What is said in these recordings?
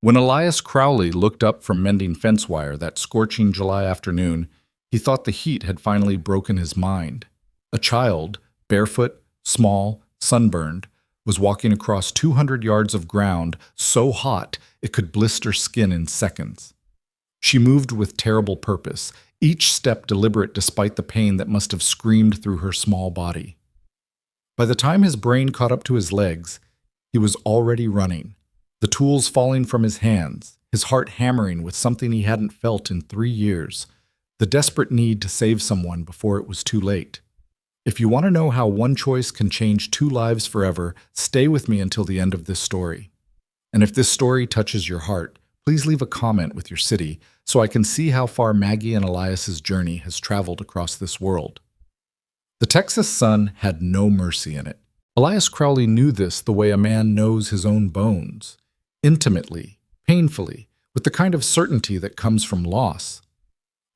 When Elias Crowley looked up from mending fence wire that scorching July afternoon, he thought the heat had finally broken his mind. A child, barefoot, small, sunburned, was walking across 200 yards of ground so hot it could blister skin in seconds. She moved with terrible purpose, each step deliberate despite the pain that must have screamed through her small body. By the time his brain caught up to his legs, he was already running, the tools falling from his hands, his heart hammering with something he hadn't felt in 3 years, the desperate need to save someone before it was too late. If you want to know how one choice can change 2 lives forever, stay with me until the end of this story. And if this story touches your heart, please leave a comment with your city so I can see how far Maggie and Elias's journey has traveled across this world. The Texas sun had no mercy in it. Elias Crowley knew this the way a man knows his own bones, intimately, painfully, with the kind of certainty that comes from loss.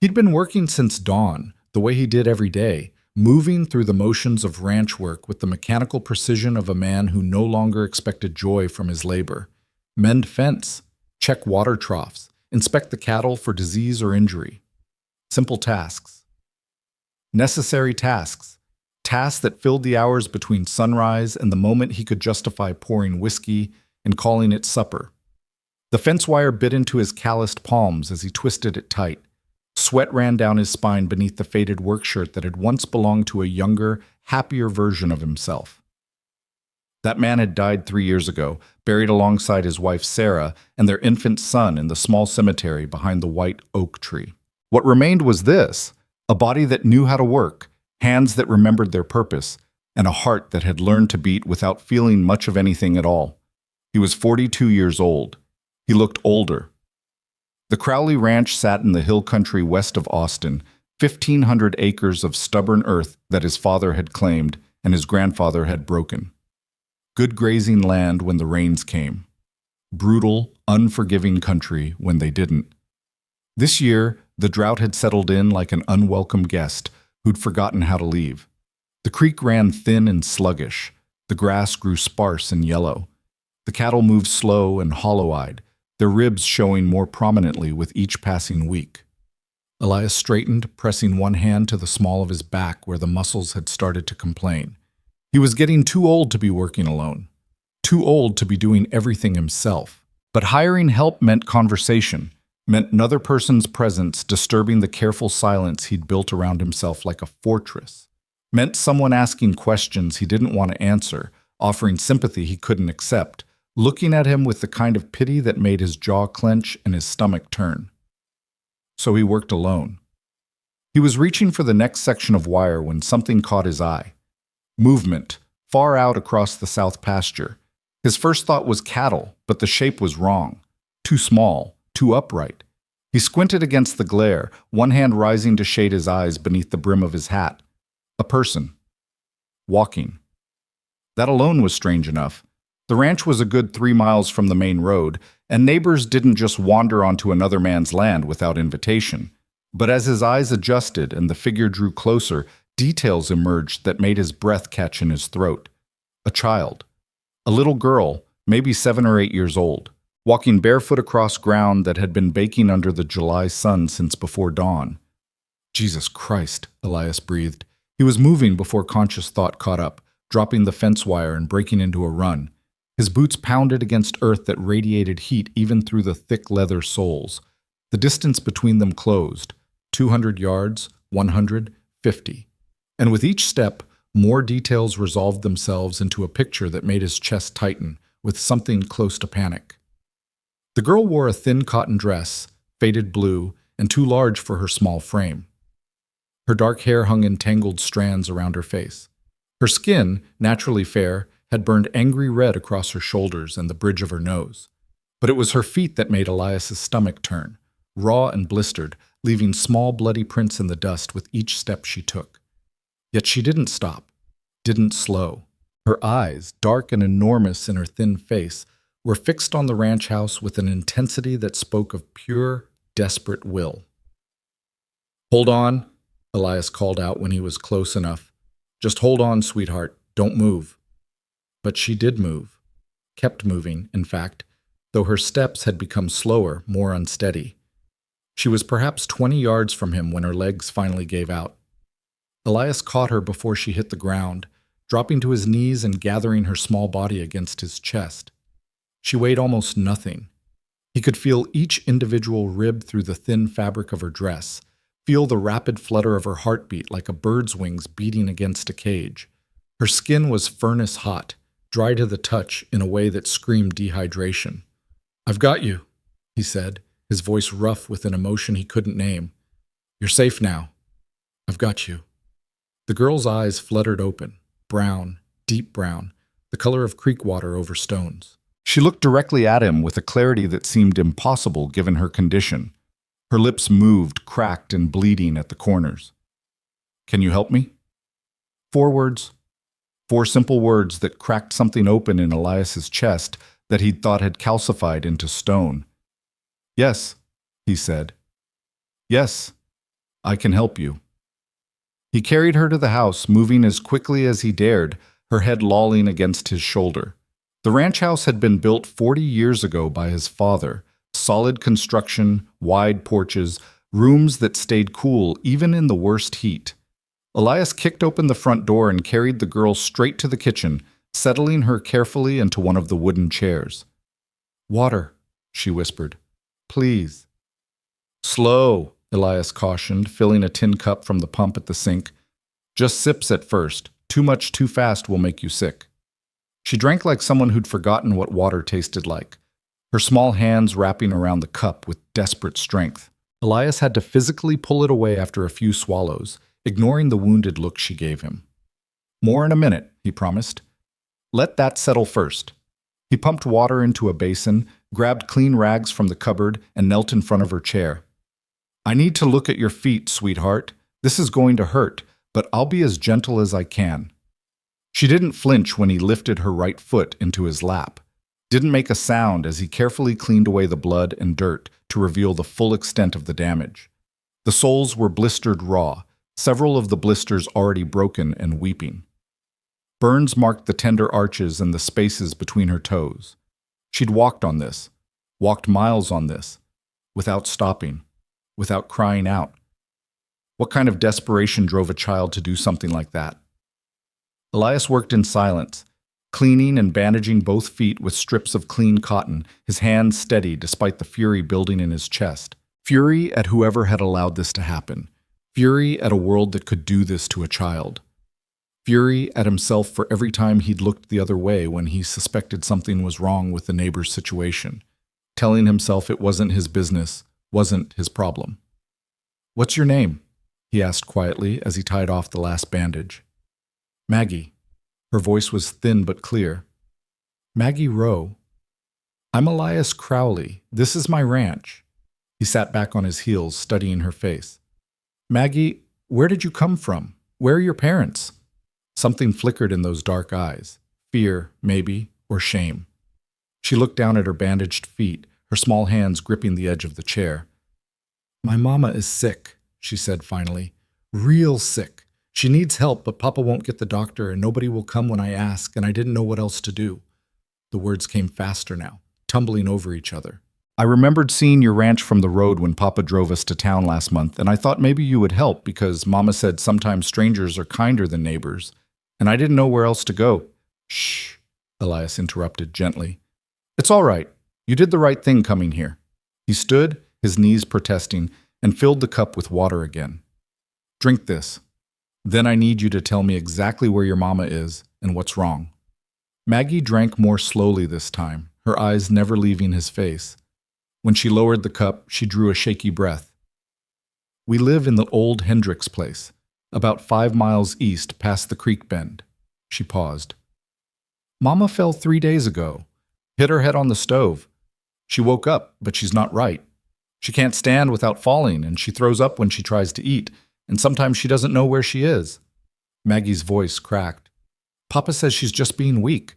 He'd been working since dawn, the way he did every day, moving through the motions of ranch work with the mechanical precision of a man who no longer expected joy from his labor. Mend fence, check water troughs, inspect the cattle for disease or injury. Simple tasks. Necessary tasks. Tasks that filled the hours between sunrise and the moment he could justify pouring whiskey and calling it supper. The fence wire bit into his calloused palms as he twisted it tight. Sweat ran down his spine beneath the faded work shirt that had once belonged to a younger, happier version of himself. That man had died 3 years ago, buried alongside his wife Sarah and their infant son in the small cemetery behind the white oak tree. What remained was this: a body that knew how to work, hands that remembered their purpose, and a heart that had learned to beat without feeling much of anything at all. He was 42 years old. He looked older. The Crowley Ranch sat in the hill country west of Austin, 1,500 acres of stubborn earth that his father had claimed and his grandfather had broken. Good grazing land when the rains came. Brutal, unforgiving country when they didn't. This year, the drought had settled in like an unwelcome guest who'd forgotten how to leave. The creek ran thin and sluggish. The grass grew sparse and yellow. The cattle moved slow and hollow-eyed, their ribs showing more prominently with each passing week. Elias straightened, pressing one hand to the small of his back where the muscles had started to complain. He was getting too old to be working alone, too old to be doing everything himself. But hiring help meant conversation, meant another person's presence disturbing the careful silence he'd built around himself like a fortress, meant someone asking questions he didn't want to answer, offering sympathy he couldn't accept, looking at him with the kind of pity that made his jaw clench and his stomach turn. So he worked alone. He was reaching for the next section of wire when something caught his eye. Movement, far out across the south pasture. His first thought was cattle, but the shape was wrong. Too small, too upright. He squinted against the glare, one hand rising to shade his eyes beneath the brim of his hat. A person. Walking. That alone was strange enough. The ranch was a good 3 miles from the main road, and neighbors didn't just wander onto another man's land without invitation. But as his eyes adjusted and the figure drew closer, details emerged that made his breath catch in his throat. A child. A little girl, maybe 7 or 8 years old, walking barefoot across ground that had been baking under the July sun since before dawn. Jesus Christ, Elias breathed. He was moving before conscious thought caught up, dropping the fence wire and breaking into a run. His boots pounded against earth that radiated heat even through the thick leather soles. The distance between them closed. 200 yards, 100, 50. And with each step, more details resolved themselves into a picture that made his chest tighten, with something close to panic. The girl wore a thin cotton dress, faded blue, and too large for her small frame. Her dark hair hung in tangled strands around her face. Her skin, naturally fair, had burned angry red across her shoulders and the bridge of her nose. But it was her feet that made Elias's stomach turn, raw and blistered, leaving small bloody prints in the dust with each step she took. Yet she didn't stop, didn't slow. Her eyes, dark and enormous in her thin face, were fixed on the ranch house with an intensity that spoke of pure, desperate will. "Hold on," Elias called out when he was close enough. "Just hold on, sweetheart. Don't move." But she did move. Kept moving, in fact, though her steps had become slower, more unsteady. She was perhaps 20 yards from him when her legs finally gave out. Elias caught her before she hit the ground, dropping to his knees and gathering her small body against his chest. She weighed almost nothing. He could feel each individual rib through the thin fabric of her dress, feel the rapid flutter of her heartbeat like a bird's wings beating against a cage. Her skin was furnace hot, dry to the touch in a way that screamed dehydration. "I've got you," he said, his voice rough with an emotion he couldn't name. "You're safe now. I've got you." The girl's eyes fluttered open, brown, deep brown, the color of creek water over stones. She looked directly at him with a clarity that seemed impossible given her condition. Her lips moved, cracked and bleeding at the corners. "Can you help me?" 4 words. 4 simple words that cracked something open in Elias's chest that he'd thought had calcified into stone. "Yes," he said. "Yes, I can help you." He carried her to the house, moving as quickly as he dared, her head lolling against his shoulder. The ranch house had been built 40 years ago by his father. Solid construction, wide porches, rooms that stayed cool even in the worst heat. Elias kicked open the front door and carried the girl straight to the kitchen, settling her carefully into one of the wooden chairs. "Water," she whispered. "Please." "Slow," Elias cautioned, filling a tin cup from the pump at the sink. "Just sips at first. Too much too fast will make you sick." She drank like someone who'd forgotten what water tasted like, her small hands wrapping around the cup with desperate strength. Elias had to physically pull it away after a few swallows, ignoring the wounded look she gave him. "More in a minute," he promised. "Let that settle first." He pumped water into a basin, grabbed clean rags from the cupboard, and knelt in front of her chair. "I need to look at your feet, sweetheart. This is going to hurt, but I'll be as gentle as I can." She didn't flinch when he lifted her right foot into his lap, didn't make a sound as he carefully cleaned away the blood and dirt to reveal the full extent of the damage. The soles were blistered raw, several of the blisters already broken and weeping. Burns marked the tender arches and the spaces between her toes. She'd walked on this, walked miles on this, without stopping, without crying out. What kind of desperation drove a child to do something like that? Elias worked in silence, cleaning and bandaging both feet with strips of clean cotton, his hands steady despite the fury building in his chest. Fury at whoever had allowed this to happen. Fury at a world that could do this to a child. Fury at himself for every time he'd looked the other way when he suspected something was wrong with the neighbor's situation, telling himself it wasn't his business, wasn't his problem. "What's your name?" he asked quietly as he tied off the last bandage. "Maggie." Her voice was thin but clear. "Maggie Rowe. I'm Elias Crowley. This is my ranch." He sat back on his heels, studying her face. "Maggie, where did you come from? Where are your parents?" Something flickered in those dark eyes. Fear, maybe, or shame. She looked down at her bandaged feet, her small hands gripping the edge of the chair. "My mama is sick," she said finally. "Real sick. She needs help, but Papa won't get the doctor and nobody will come when I ask, and I didn't know what else to do." The words came faster now, tumbling over each other. "I remembered seeing your ranch from the road when Papa drove us to town last month, and I thought maybe you would help because Mama said sometimes strangers are kinder than neighbors, and I didn't know where else to go." "Shh," Elias interrupted gently. "It's all right. You did the right thing coming here." He stood, his knees protesting, and filled the cup with water again. "Drink this. Then I need you to tell me exactly where your mama is and what's wrong." Maggie drank more slowly this time, her eyes never leaving his face. When she lowered the cup, she drew a shaky breath. "We live in the old Hendricks place, about 5 miles east past the creek bend." She paused. "Mama fell 3 days ago, hit her head on the stove. She woke up, but she's not right. She can't stand without falling, and she throws up when she tries to eat, and sometimes she doesn't know where she is." Maggie's voice cracked. "Papa says she's just being weak.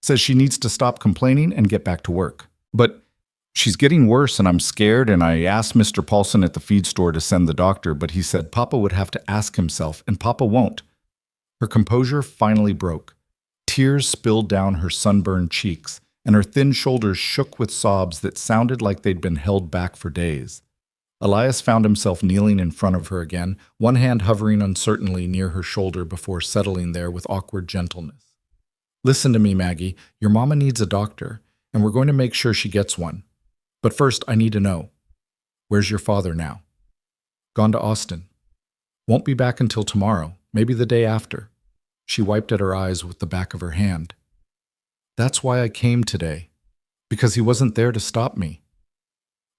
Says she needs to stop complaining and get back to work. But she's getting worse and I'm scared, and I asked Mr. Paulson at the feed store to send the doctor, but he said Papa would have to ask himself, and Papa won't." Her composure finally broke. Tears spilled down her sunburned cheeks, and her thin shoulders shook with sobs that sounded like they'd been held back for days. Elias found himself kneeling in front of her again, one hand hovering uncertainly near her shoulder before settling there with awkward gentleness. "Listen to me, Maggie. Your mama needs a doctor, and we're going to make sure she gets one. But first, I need to know, where's your father now?" "Gone to Austin. Won't be back until tomorrow, maybe the day after." She wiped at her eyes with the back of her hand. "That's why I came today, because he wasn't there to stop me."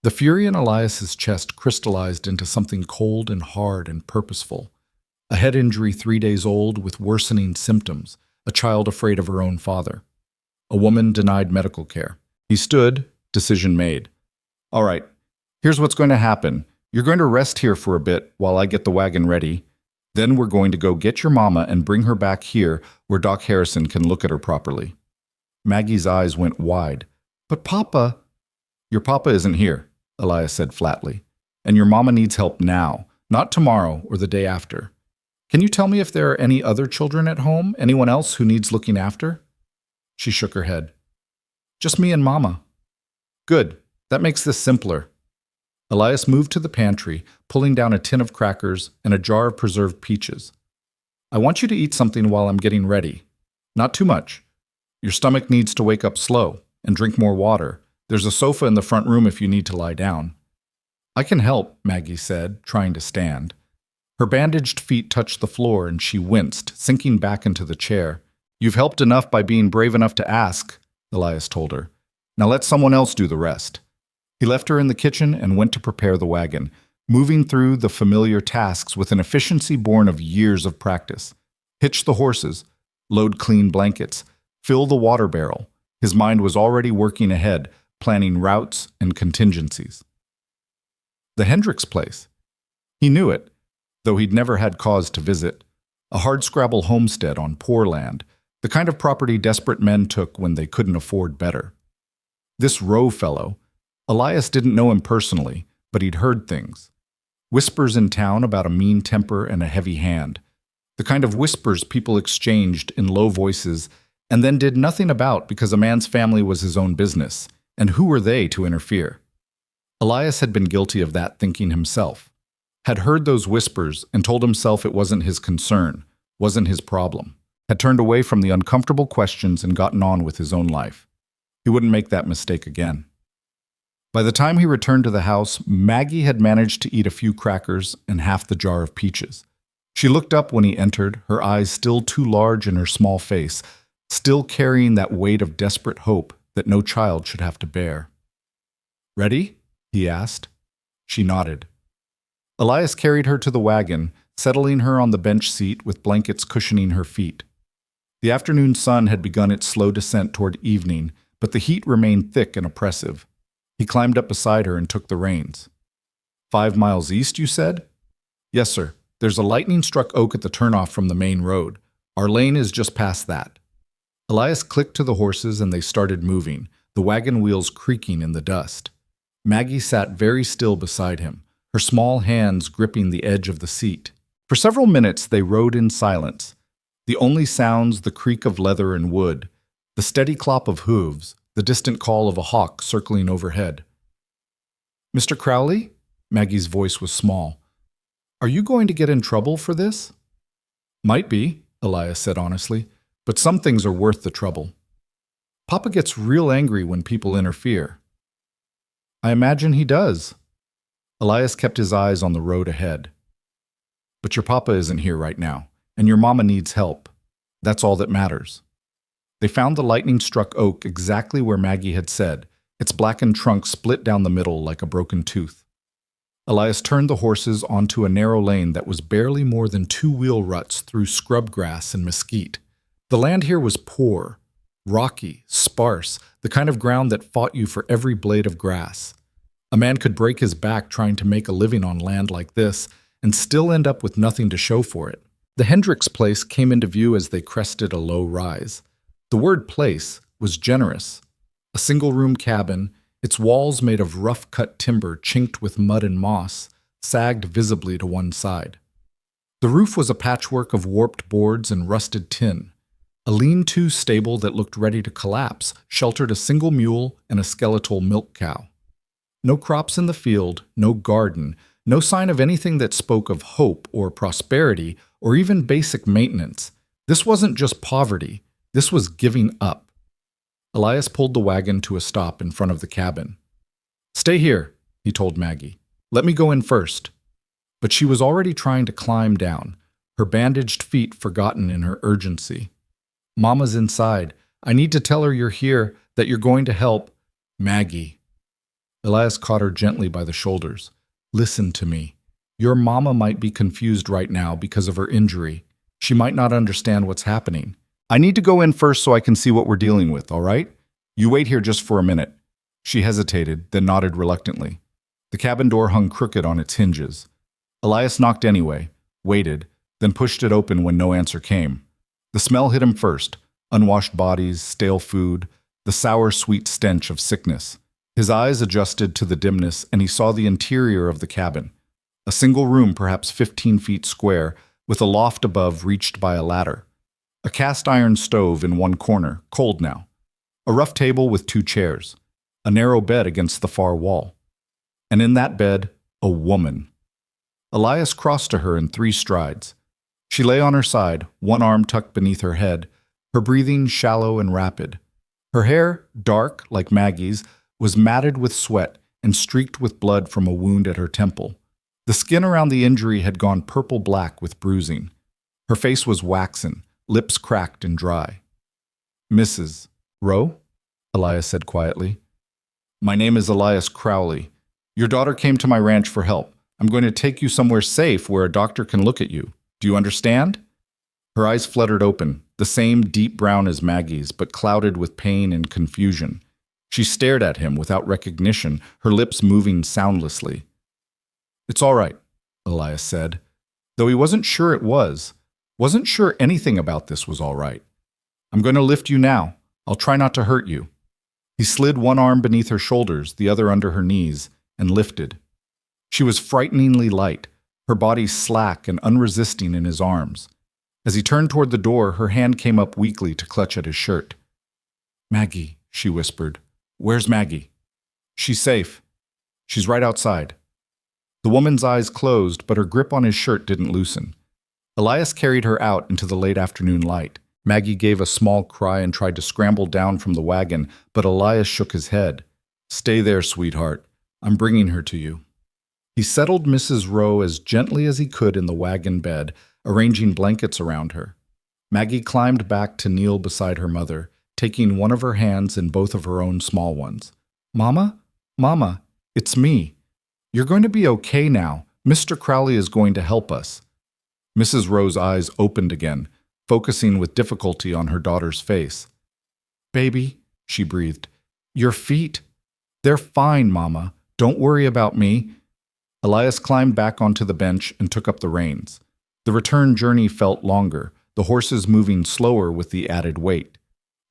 The fury in Elias's chest crystallized into something cold and hard and purposeful. A head injury 3 days old with worsening symptoms, a child afraid of her own father. A woman denied medical care. He stood, decision made. "All right, here's what's going to happen. You're going to rest here for a bit while I get the wagon ready. Then we're going to go get your mama and bring her back here where Doc Harrison can look at her properly." Maggie's eyes went wide. "But Papa—" "Your papa isn't here," Elias said flatly. "And your mama needs help now, not tomorrow or the day after. Can you tell me if there are any other children at home, anyone else who needs looking after?" She shook her head. "Just me and Mama." "Good. That makes this simpler." Elias moved to the pantry, pulling down a tin of crackers and a jar of preserved peaches. "I want you to eat something while I'm getting ready. Not too much. Your stomach needs to wake up slow, and drink more water. There's a sofa in the front room if you need to lie down." "I can help," Maggie said, trying to stand. Her bandaged feet touched the floor and she winced, sinking back into the chair. "You've helped enough by being brave enough to ask," Elias told her. "Now let someone else do the rest." He left her in the kitchen and went to prepare the wagon, moving through the familiar tasks with an efficiency born of years of practice. Hitch the horses, load clean blankets, fill the water barrel. His mind was already working ahead, planning routes and contingencies. The Hendricks place. He knew it, though he'd never had cause to visit. A hardscrabble homestead on poor land, the kind of property desperate men took when they couldn't afford better. This Rowe fellow, Elias didn't know him personally, but he'd heard things. Whispers in town about a mean temper and a heavy hand. The kind of whispers people exchanged in low voices and then did nothing about because a man's family was his own business, and who were they to interfere? Elias had been guilty of that thinking himself, had heard those whispers and told himself it wasn't his concern, wasn't his problem, had turned away from the uncomfortable questions and gotten on with his own life. He wouldn't make that mistake again. By the time he returned to the house, Maggie had managed to eat a few crackers and half the jar of peaches. She looked up when he entered, her eyes still too large in her small face, still carrying that weight of desperate hope that no child should have to bear. "Ready?" he asked. She nodded. Elias carried her to the wagon, settling her on the bench seat with blankets cushioning her feet. The afternoon sun had begun its slow descent toward evening, but the heat remained thick and oppressive. He climbed up beside her and took the reins. 5 miles east, you said?" "Yes, sir. There's a lightning-struck oak at the turnoff from the main road. Our lane is just past that." Elias clicked to the horses and they started moving, the wagon wheels creaking in the dust. Maggie sat very still beside him, her small hands gripping the edge of the seat. For several minutes they rode in silence, the only sounds the creak of leather and wood, the steady clop of hooves, the distant call of a hawk circling overhead. "Mr. Crowley?" Maggie's voice was small. "Are you going to get in trouble for this?" "Might be," Elias said honestly, "but some things are worth the trouble. Papa gets real angry when people interfere." "I imagine he does." Elias kept his eyes on the road ahead. "But your papa isn't here right now, and your mama needs help. That's all that matters." They found the lightning-struck oak exactly where Maggie had said, its blackened trunk split down the middle like a broken tooth. Elias turned the horses onto a narrow lane that was barely more than 2 wheel ruts through scrub grass and mesquite. The land here was poor, rocky, sparse, the kind of ground that fought you for every blade of grass. A man could break his back trying to make a living on land like this and still end up with nothing to show for it. The Hendricks place came into view as they crested a low rise. The word place was generous. A single-room cabin, its walls made of rough-cut timber chinked with mud and moss, sagged visibly to one side. The roof was a patchwork of warped boards and rusted tin. A lean-to stable that looked ready to collapse sheltered a single mule and a skeletal milk cow. No crops in the field, no garden, no sign of anything that spoke of hope or prosperity or even basic maintenance. This wasn't just poverty, this was giving up. Elias pulled the wagon to a stop in front of the cabin. "Stay here," he told Maggie. "Let me go in first." But she was already trying to climb down, her bandaged feet forgotten in her urgency. "Mama's inside. I need to tell her you're here, that you're going to help." "Maggie." Elias caught her gently by the shoulders. "Listen to me. Your mama might be confused right now because of her injury. She might not understand what's happening. I need to go in first so I can see what we're dealing with, all right? You wait here just for a minute." She hesitated, then nodded reluctantly. The cabin door hung crooked on its hinges. Elias knocked anyway, waited, then pushed it open when no answer came. The smell hit him first: unwashed bodies, stale food, the sour, sweet stench of sickness. His eyes adjusted to the dimness, and he saw the interior of the cabin. A single room, perhaps 15 feet square, with a loft above reached by a ladder. A cast-iron stove in one corner, cold now. A rough table with 2 chairs. A narrow bed against the far wall. And in that bed, a woman. Elias crossed to her in 3 strides. She lay on her side, one arm tucked beneath her head, her breathing shallow and rapid. Her hair, dark like Maggie's, was matted with sweat and streaked with blood from a wound at her temple. The skin around the injury had gone purple-black with bruising. Her face was waxen, lips cracked and dry. "Mrs. Rowe?" Elias said quietly. "My name is Elias Crowley. Your daughter came to my ranch for help. I'm going to take you somewhere safe where a doctor can look at you. Do you understand?" Her eyes fluttered open, the same deep brown as Maggie's, but clouded with pain and confusion. She stared at him without recognition, her lips moving soundlessly. "It's all right," Elias said, though he wasn't sure it was. Wasn't sure anything about this was all right. "I'm going to lift you now. I'll try not to hurt you." He slid one arm beneath her shoulders, the other under her knees, and lifted. She was frighteningly light, her body slack and unresisting in his arms. As he turned toward the door, her hand came up weakly to clutch at his shirt. "Maggie," she whispered. "Where's Maggie?" "She's safe. She's right outside." The woman's eyes closed, but her grip on his shirt didn't loosen. Elias carried her out into the late afternoon light. Maggie gave a small cry and tried to scramble down from the wagon, but Elias shook his head. "Stay there, sweetheart. I'm bringing her to you." He settled Mrs. Rowe as gently as he could in the wagon bed, arranging blankets around her. Maggie climbed back to kneel beside her mother, taking one of her hands in both of her own small ones. "Mama? Mama, it's me. You're going to be okay now. Mr. Crowley is going to help us." Mrs. Rowe's eyes opened again, focusing with difficulty on her daughter's face. "Baby," she breathed, "your feet? They're fine, Mama. Don't worry about me." Elias climbed back onto the bench and took up the reins. The return journey felt longer, the horses moving slower with the added weight.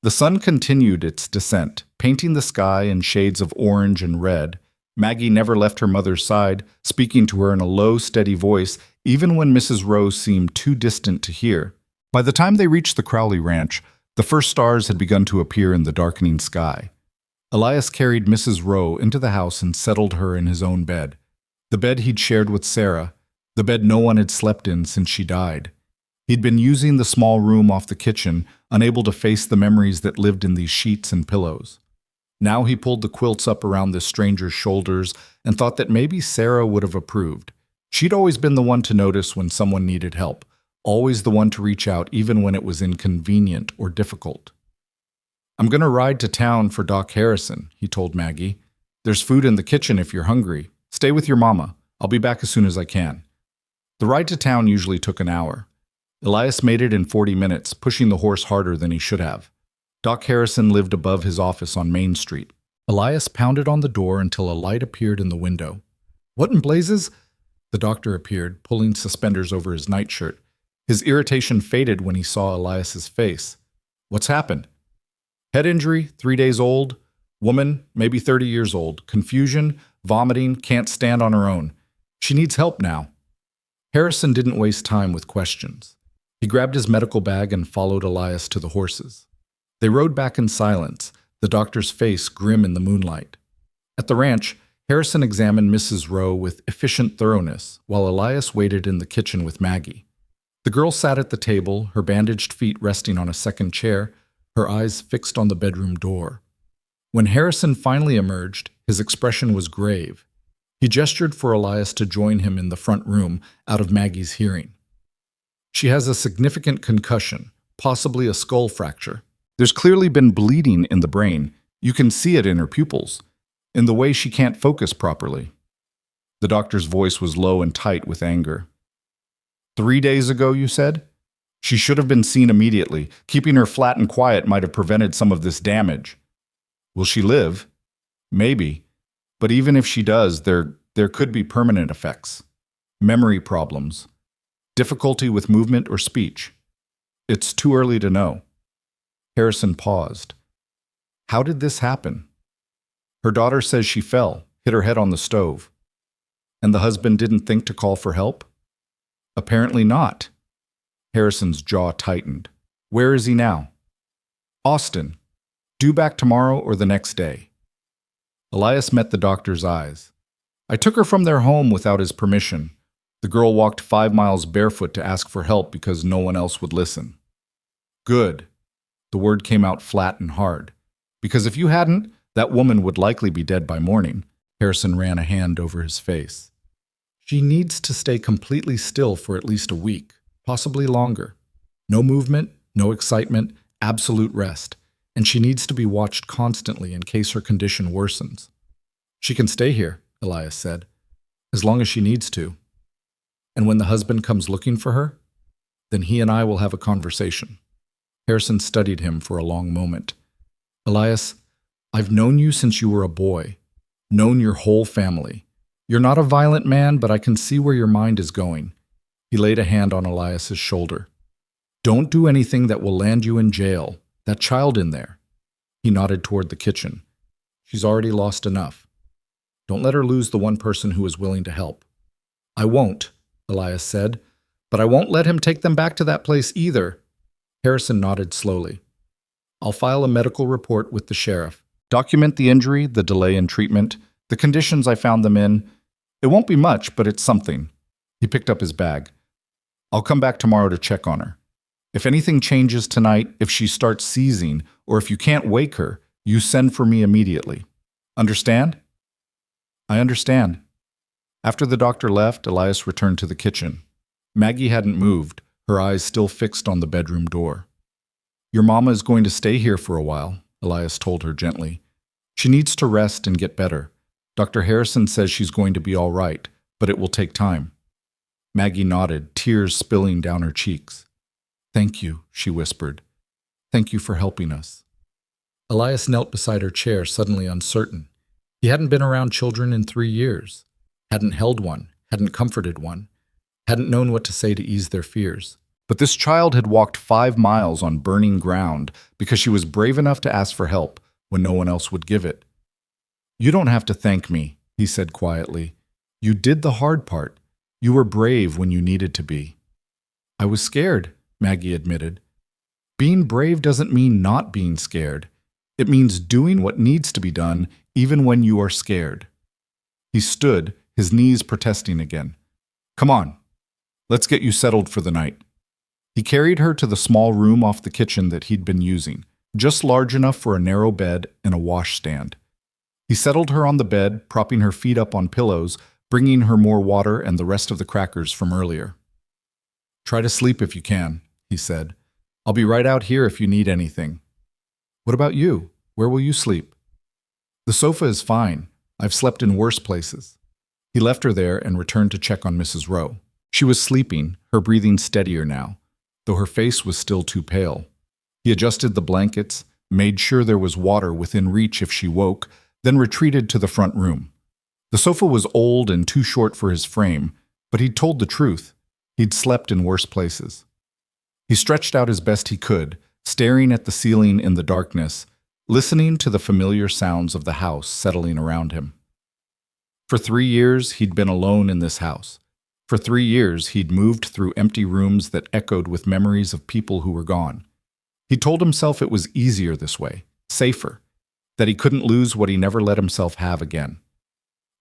The sun continued its descent, painting the sky in shades of orange and red. Maggie never left her mother's side, speaking to her in a low, steady voice, even when Mrs. Rowe seemed too distant to hear. By the time they reached the Crowley Ranch, the first stars had begun to appear in the darkening sky. Elias carried Mrs. Rowe into the house and settled her in his own bed. The bed he'd shared with Sarah, the bed no one had slept in since she died. He'd been using the small room off the kitchen, unable to face the memories that lived in these sheets and pillows. Now he pulled the quilts up around this stranger's shoulders and thought that maybe Sarah would have approved. She'd always been the one to notice when someone needed help, always the one to reach out even when it was inconvenient or difficult. "I'm going to ride to town for Doc Harrison," he told Maggie. "There's food in the kitchen if you're hungry. Stay with your mama. I'll be back as soon as I can." The ride to town usually took an hour. Elias made it in 40 minutes, pushing the horse harder than he should have. Doc Harrison lived above his office on Main Street. Elias pounded on the door until a light appeared in the window. "What in blazes?" The doctor appeared, pulling suspenders over his nightshirt. His irritation faded when he saw Elias's face. "What's happened?" "Head injury, 3 days old. Woman, maybe 30 years old. Confusion, vomiting, can't stand on her own. She needs help now." Harrison didn't waste time with questions. He grabbed his medical bag and followed Elias to the horses. They rode back in silence, the doctor's face grim in the moonlight. At the ranch, Harrison examined Mrs. Rowe with efficient thoroughness, while Elias waited in the kitchen with Maggie. The girl sat at the table, her bandaged feet resting on a second chair, her eyes fixed on the bedroom door. When Harrison finally emerged, his expression was grave. He gestured for Elias to join him in the front room, out of Maggie's hearing. She has a significant concussion, possibly a skull fracture. There's clearly been bleeding in the brain. You can see it in her pupils, in the way she can't focus properly. The doctor's voice was low and tight with anger. 3 days ago, you said? She should have been seen immediately. Keeping her flat and quiet might have prevented some of this damage. Will she live? Maybe. But even if she does, there could be permanent effects. Memory problems. Difficulty with movement or speech. It's too early to know. Harrison paused. How did this happen? Her daughter says she fell, hit her head on the stove. And the husband didn't think to call for help? Apparently not. Harrison's jaw tightened. Where is he now? Austin. Due back tomorrow or the next day. Elias met the doctor's eyes. I took her from their home without his permission. The girl walked 5 miles barefoot to ask for help because no one else would listen. Good. The word came out flat and hard. Because if you hadn't, that woman would likely be dead by morning. Harrison ran a hand over his face. She needs to stay completely still for at least a week, possibly longer. No movement, no excitement, absolute rest. And she needs to be watched constantly in case her condition worsens. She can stay here, Elias said, as long as she needs to. And when the husband comes looking for her, then he and I will have a conversation. Harrison studied him for a long moment. Elias, I've known you since you were a boy, known your whole family. You're not a violent man, but I can see where your mind is going. He laid a hand on Elias's shoulder. Don't do anything that will land you in jail. That child in there. He nodded toward the kitchen. She's already lost enough. Don't let her lose the one person who is willing to help. I won't, Elias said, but I won't let him take them back to that place either. Harrison nodded slowly. I'll file a medical report with the sheriff. Document the injury, the delay in treatment, the conditions I found them in. It won't be much, but it's something. He picked up his bag. I'll come back tomorrow to check on her. If anything changes tonight, if she starts seizing, or if you can't wake her, you send for me immediately. Understand? I understand. After the doctor left, Elias returned to the kitchen. Maggie hadn't moved, her eyes still fixed on the bedroom door. Your mama is going to stay here for a while, Elias told her gently. She needs to rest and get better. Dr. Harrison says she's going to be all right, but it will take time. Maggie nodded, tears spilling down her cheeks. Thank you, she whispered. Thank you for helping us. Elias knelt beside her chair, suddenly uncertain. He hadn't been around children in 3 years, hadn't held one, hadn't comforted one, hadn't known what to say to ease their fears. But this child had walked 5 miles on burning ground because she was brave enough to ask for help when no one else would give it. You don't have to thank me, he said quietly. You did the hard part. You were brave when you needed to be. I was scared, Maggie admitted. Being brave doesn't mean not being scared. It means doing what needs to be done even when you are scared. He stood, his knees protesting again. Come on, let's get you settled for the night. He carried her to the small room off the kitchen that he'd been using, just large enough for a narrow bed and a washstand. He settled her on the bed, propping her feet up on pillows, bringing her more water and the rest of the crackers from earlier. Try to sleep if you can, he said. I'll be right out here if you need anything. What about you? Where will you sleep? The sofa is fine. I've slept in worse places. He left her there and returned to check on Mrs. Rowe. She was sleeping, her breathing steadier now, though her face was still too pale. He adjusted the blankets, made sure there was water within reach if she woke, then retreated to the front room. The sofa was old and too short for his frame, but he'd told the truth. He'd slept in worse places. He stretched out as best he could, staring at the ceiling in the darkness, listening to the familiar sounds of the house settling around him. For 3 years, he'd been alone in this house. For 3 years, he'd moved through empty rooms that echoed with memories of people who were gone. He told himself it was easier this way, safer, that he couldn't lose what he never let himself have again.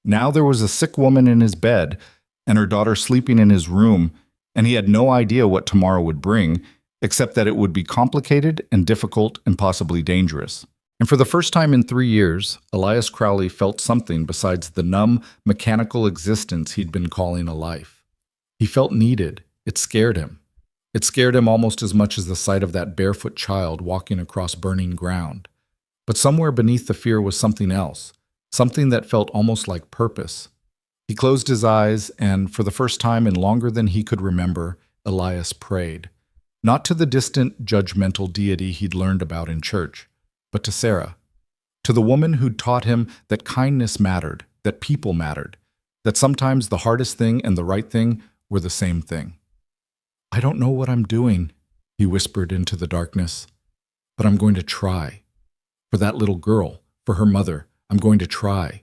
Now there was a sick woman in his bed and her daughter sleeping in his room, and he had no idea what tomorrow would bring, except that it would be complicated and difficult and possibly dangerous. And for the first time in 3 years, Elias Crowley felt something besides the numb, mechanical existence he'd been calling a life. He felt needed. It scared him. It scared him almost as much as the sight of that barefoot child walking across burning ground. But somewhere beneath the fear was something else, something that felt almost like purpose. He closed his eyes, and for the first time in longer than he could remember, Elias prayed. Not to the distant, judgmental deity he'd learned about in church, but to Sarah, to the woman who'd taught him that kindness mattered, that people mattered, that sometimes the hardest thing and the right thing were the same thing. "I don't know what I'm doing," he whispered into the darkness, "but I'm going to try. For that little girl, for her mother, I'm going to try."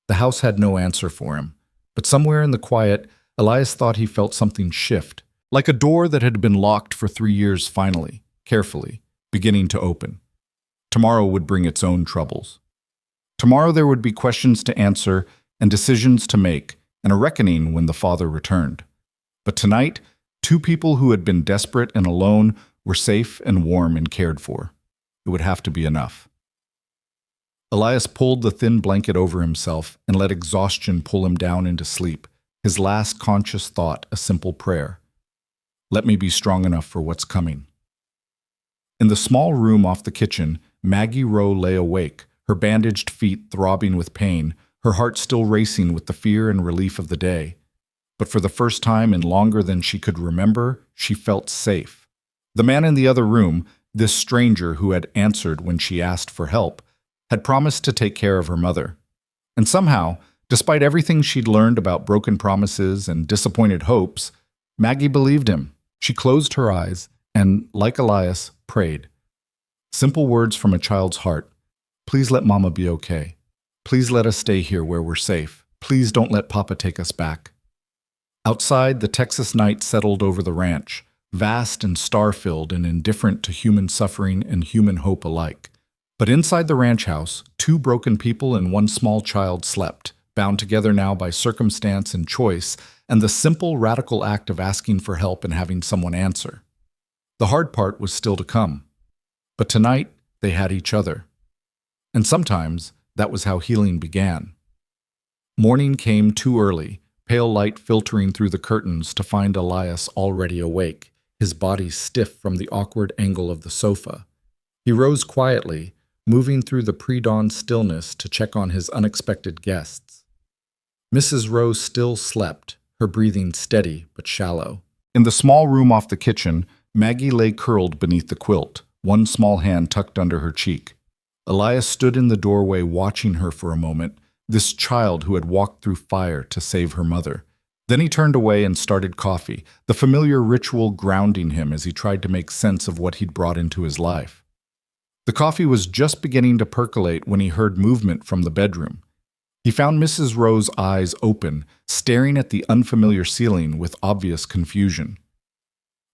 The house had no answer for him, but somewhere in the quiet, Elias thought he felt something shift, like a door that had been locked for 3 years finally, carefully, beginning to open. Tomorrow would bring its own troubles. Tomorrow there would be questions to answer and decisions to make, and a reckoning when the father returned. But tonight, 2 people who had been desperate and alone were safe and warm and cared for. It would have to be enough. Elias pulled the thin blanket over himself and let exhaustion pull him down into sleep, his last conscious thought a simple prayer. Let me be strong enough for what's coming. In the small room off the kitchen, Maggie Rowe lay awake, her bandaged feet throbbing with pain, her heart still racing with the fear and relief of the day. But for the first time in longer than she could remember, she felt safe. The man in the other room, this stranger who had answered when she asked for help, had promised to take care of her mother. And somehow, despite everything she'd learned about broken promises and disappointed hopes, Maggie believed him. She closed her eyes and, like Elias, prayed. Simple words from a child's heart. Please let Mama be okay. Please let us stay here where we're safe. Please don't let Papa take us back. Outside, the Texas night settled over the ranch, vast and star-filled and indifferent to human suffering and human hope alike. But inside the ranch house, 2 broken people and 1 small child slept, bound together now by circumstance and choice, and the simple, radical act of asking for help and having someone answer. The hard part was still to come. But tonight, they had each other. And sometimes, that was how healing began. Morning came too early, pale light filtering through the curtains to find Elias already awake, his body stiff from the awkward angle of the sofa. He rose quietly, moving through the pre-dawn stillness to check on his unexpected guests. Mrs. Rowe still slept, her breathing steady but shallow. In the small room off the kitchen, Maggie lay curled beneath the quilt, one small hand tucked under her cheek. Elias stood in the doorway watching her for a moment, this child who had walked through fire to save her mother. Then he turned away and started coffee, the familiar ritual grounding him as he tried to make sense of what he'd brought into his life. The coffee was just beginning to percolate when he heard movement from the bedroom. He found Mrs. Rowe's eyes open, staring at the unfamiliar ceiling with obvious confusion.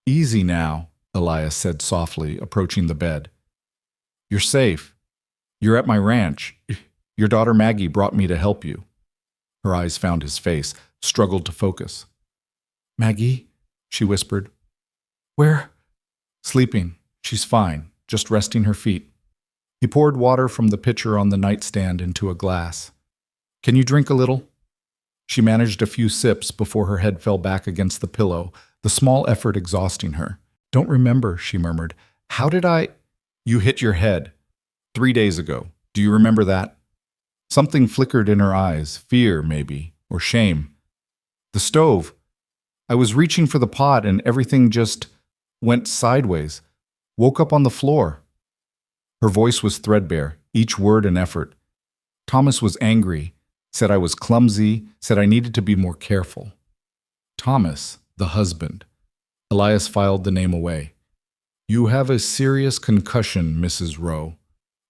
"Easy now," Elias said softly, approaching the bed. "You're safe. You're at my ranch. Your daughter Maggie brought me to help you." Her eyes found his face, struggled to focus. "Maggie?" she whispered. "Where?" "Sleeping. She's fine, just resting her feet." He poured water from the pitcher on the nightstand into a glass. "Can you drink a little?" She managed a few sips before her head fell back against the pillow, the small effort exhausting her. "Don't remember," she murmured. "How did I—" "You hit your head. 3 days ago. Do you remember that?" Something flickered in her eyes, fear, maybe, or shame. "The stove. I was reaching for the pot and everything just went sideways. Woke up on the floor." Her voice was threadbare, each word an effort. "Thomas was angry, said I was clumsy, said I needed to be more careful." Thomas, the husband. Elias filed the name away. "You have a serious concussion, Mrs. Rowe.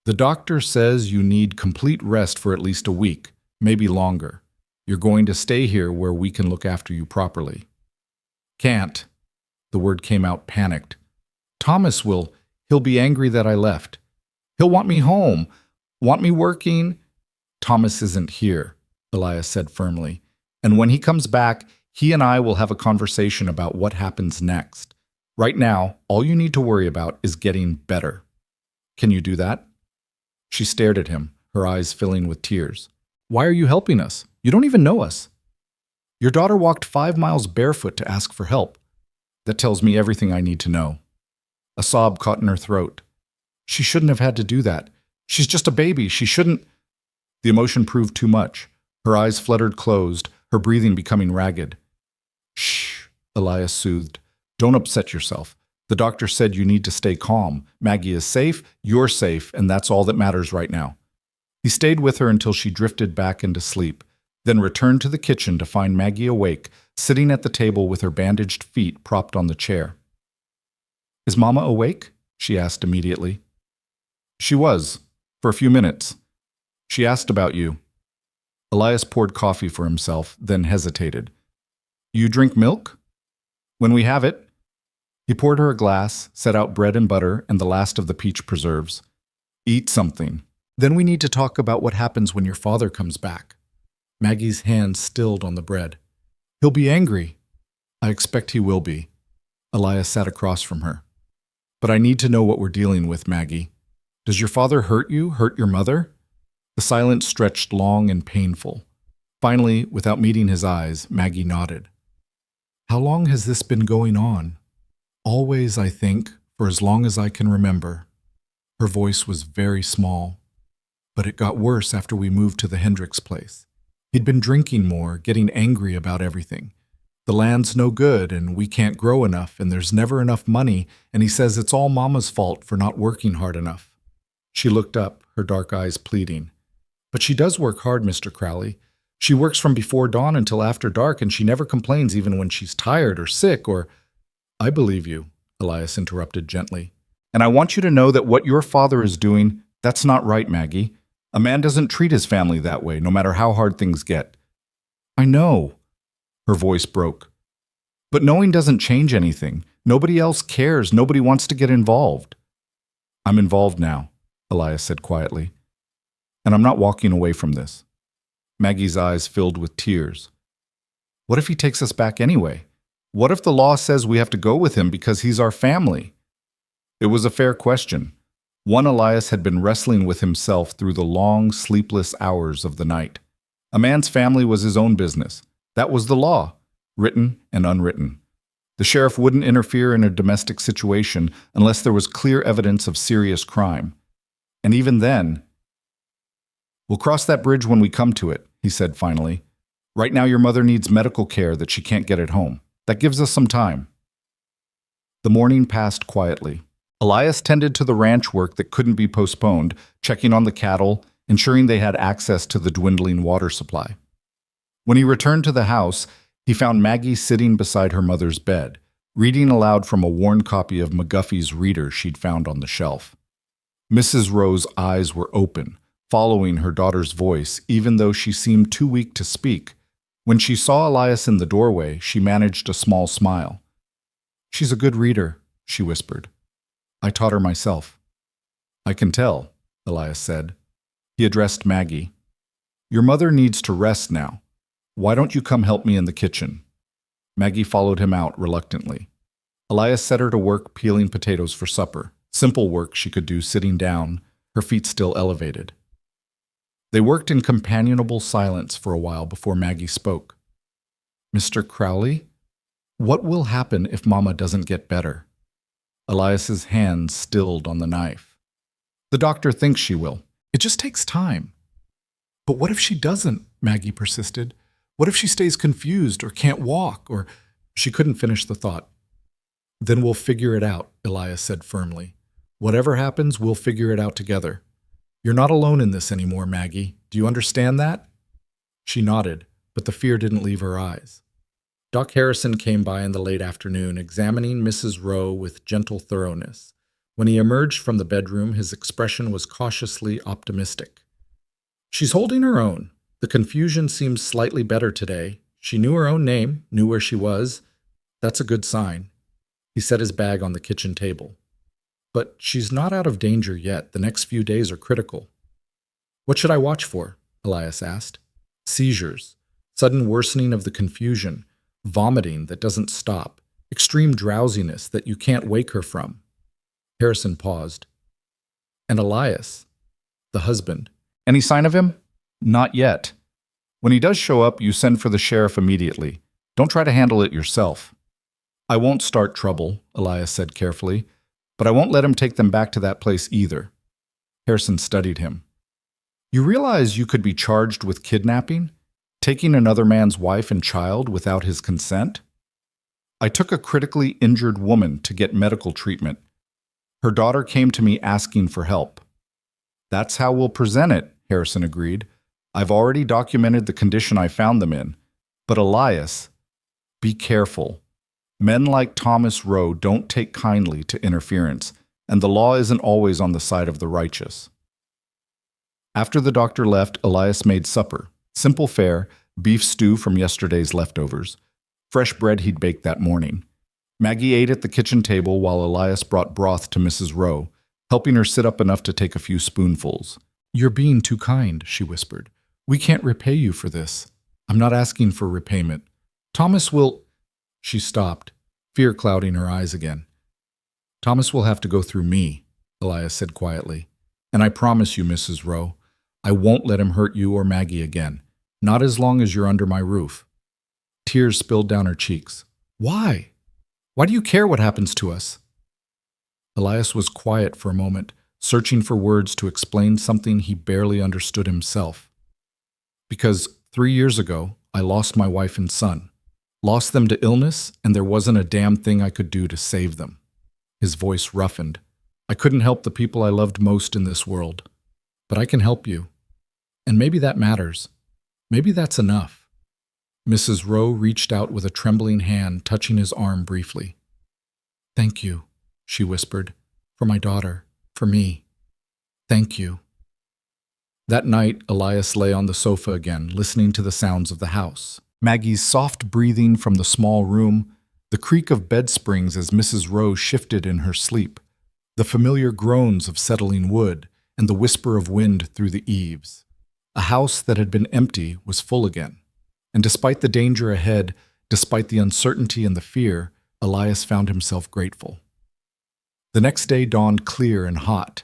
The doctor says you need complete rest for at least a week, maybe longer. You're going to stay here where we can look after you properly. Can't. The word came out panicked. Thomas he'll be angry that I left. He'll want me home, want me working. Thomas isn't here, Elias said firmly. And when he comes back, he and I will have a conversation about what happens next. Right now, all you need to worry about is getting better. Can you do that? She stared at him, her eyes filling with tears. Why are you helping us? You don't even know us. Your daughter walked 5 miles barefoot to ask for help. That tells me everything I need to know. A sob caught in her throat. She shouldn't have had to do that. She's just a baby. She shouldn't. The emotion proved too much. Her eyes fluttered closed, her breathing becoming ragged. Shh, Elias soothed. Don't upset yourself. The doctor said you need to stay calm. Maggie is safe, you're safe, and that's all that matters right now. He stayed with her until she drifted back into sleep, then returned to the kitchen to find Maggie awake, sitting at the table with her bandaged feet propped on the chair. Is Mama awake? She asked immediately. She was, for a few minutes. She asked about you. Elias poured coffee for himself, then hesitated. You drink milk? When we have it. He poured her a glass, set out bread and butter and the last of the peach preserves. Eat something. Then we need to talk about what happens when your father comes back. Maggie's hand stilled on the bread. He'll be angry. I expect he will be. Elias sat across from her. But I need to know what we're dealing with, Maggie. Does your father hurt you, hurt your mother? The silence stretched long and painful. Finally, without meeting his eyes, Maggie nodded. How long has this been going on? Always, I think, for as long as I can remember. Her voice was very small. But it got worse after we moved to the Hendricks place. He'd been drinking more, getting angry about everything. The land's no good, and we can't grow enough, and there's never enough money, and he says it's all Mama's fault for not working hard enough. She looked up, her dark eyes pleading. But she does work hard, Mr. Crowley. She works from before dawn until after dark, and she never complains even when she's tired or sick or— I believe you, Elias interrupted gently. And I want you to know that what your father is doing, that's not right, Maggie. A man doesn't treat his family that way, no matter how hard things get. I know. Her voice broke. But knowing doesn't change anything. Nobody else cares. Nobody wants to get involved. I'm involved now, Elias said quietly. And I'm not walking away from this. Maggie's eyes filled with tears. What if he takes us back anyway? What if the law says we have to go with him because he's our family? It was a fair question. One Elias had been wrestling with himself through the long, sleepless hours of the night. A man's family was his own business. That was the law, written and unwritten. The sheriff wouldn't interfere in a domestic situation unless there was clear evidence of serious crime. And even then— We'll cross that bridge when we come to it, he said finally. Right now your mother needs medical care that she can't get at home. That gives us some time. The morning passed quietly. Elias tended to the ranch work that couldn't be postponed, checking on the cattle, ensuring they had access to the dwindling water supply. When he returned to the house, he found Maggie sitting beside her mother's bed, reading aloud from a worn copy of McGuffey's Reader she'd found on the shelf. Mrs. Rowe's eyes were open, following her daughter's voice, even though she seemed too weak to speak. When she saw Elias in the doorway, she managed a small smile. She's a good reader, she whispered. I taught her myself. I can tell, Elias said. He addressed Maggie. Your mother needs to rest now. Why don't you come help me in the kitchen? Maggie followed him out reluctantly. Elias set her to work peeling potatoes for supper, simple work she could do sitting down, her feet still elevated. They worked in companionable silence for a while before Maggie spoke. Mr. Crowley, what will happen if Mama doesn't get better? Elias's hands stilled on the knife. The doctor thinks she will. It just takes time. But what if she doesn't? Maggie persisted. What if she stays confused or can't walk or— She couldn't finish the thought. Then we'll figure it out, Elias said firmly. Whatever happens, we'll figure it out together. You're not alone in this anymore, Maggie. Do you understand that? She nodded, but the fear didn't leave her eyes. Doc Harrison came by in the late afternoon, examining Mrs. Rowe with gentle thoroughness. When he emerged from the bedroom, his expression was cautiously optimistic. She's holding her own. The confusion seems slightly better today. She knew her own name, knew where she was. That's a good sign. He set his bag on the kitchen table. But she's not out of danger yet. The next few days are critical. What should I watch for? Elias asked. Seizures, sudden worsening of the confusion, vomiting that doesn't stop, extreme drowsiness that you can't wake her from. Harrison paused. And Elias, the husband. Any sign of him? Not yet. When he does show up, you send for the sheriff immediately. Don't try to handle it yourself. I won't start trouble, Elias said carefully, but I won't let him take them back to that place either. Harrison studied him. You realize you could be charged with kidnapping? Taking another man's wife and child without his consent? I took a critically injured woman to get medical treatment. Her daughter came to me asking for help. That's how we'll present it, Harrison agreed. I've already documented the condition I found them in. But Elias, be careful. Men like Thomas Rowe don't take kindly to interference, and the law isn't always on the side of the righteous. After the doctor left, Elias made supper. Simple fare, beef stew from yesterday's leftovers, fresh bread he'd baked that morning. Maggie ate at the kitchen table while Elias brought broth to Mrs. Rowe, helping her sit up enough to take a few spoonfuls. You're being too kind, she whispered. We can't repay you for this. I'm not asking for repayment. Thomas will... She stopped, fear clouding her eyes again. Thomas will have to go through me, Elias said quietly. And I promise you, Mrs. Rowe, I won't let him hurt you or Maggie again. Not as long as you're under my roof. Tears spilled down her cheeks. Why? Why do you care what happens to us? Elias was quiet for a moment, searching for words to explain something he barely understood himself. Because 3 years ago, I lost my wife and son. Lost them to illness, and there wasn't a damn thing I could do to save them. His voice roughened. I couldn't help the people I loved most in this world. But I can help you. And maybe that matters. Maybe that's enough. Mrs. Rowe reached out with a trembling hand, touching his arm briefly. Thank you, she whispered. For my daughter. For me. Thank you. That night, Elias lay on the sofa again, listening to the sounds of the house. Maggie's soft breathing from the small room, the creak of bed springs as Mrs. Rowe shifted in her sleep, the familiar groans of settling wood, and the whisper of wind through the eaves. A house that had been empty was full again. And despite the danger ahead, despite the uncertainty and the fear, Elias found himself grateful. The next day dawned clear and hot,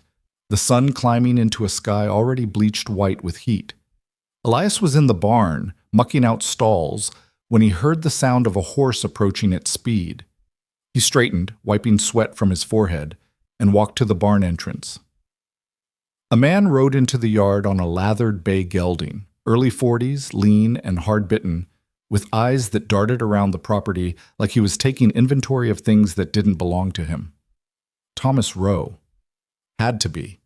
the sun climbing into a sky already bleached white with heat. Elias was in the barn, mucking out stalls, when he heard the sound of a horse approaching at speed. He straightened, wiping sweat from his forehead, and walked to the barn entrance. A man rode into the yard on a lathered bay gelding, early 40s, lean and hard-bitten, with eyes that darted around the property like he was taking inventory of things that didn't belong to him. Thomas Rowe. Had to be.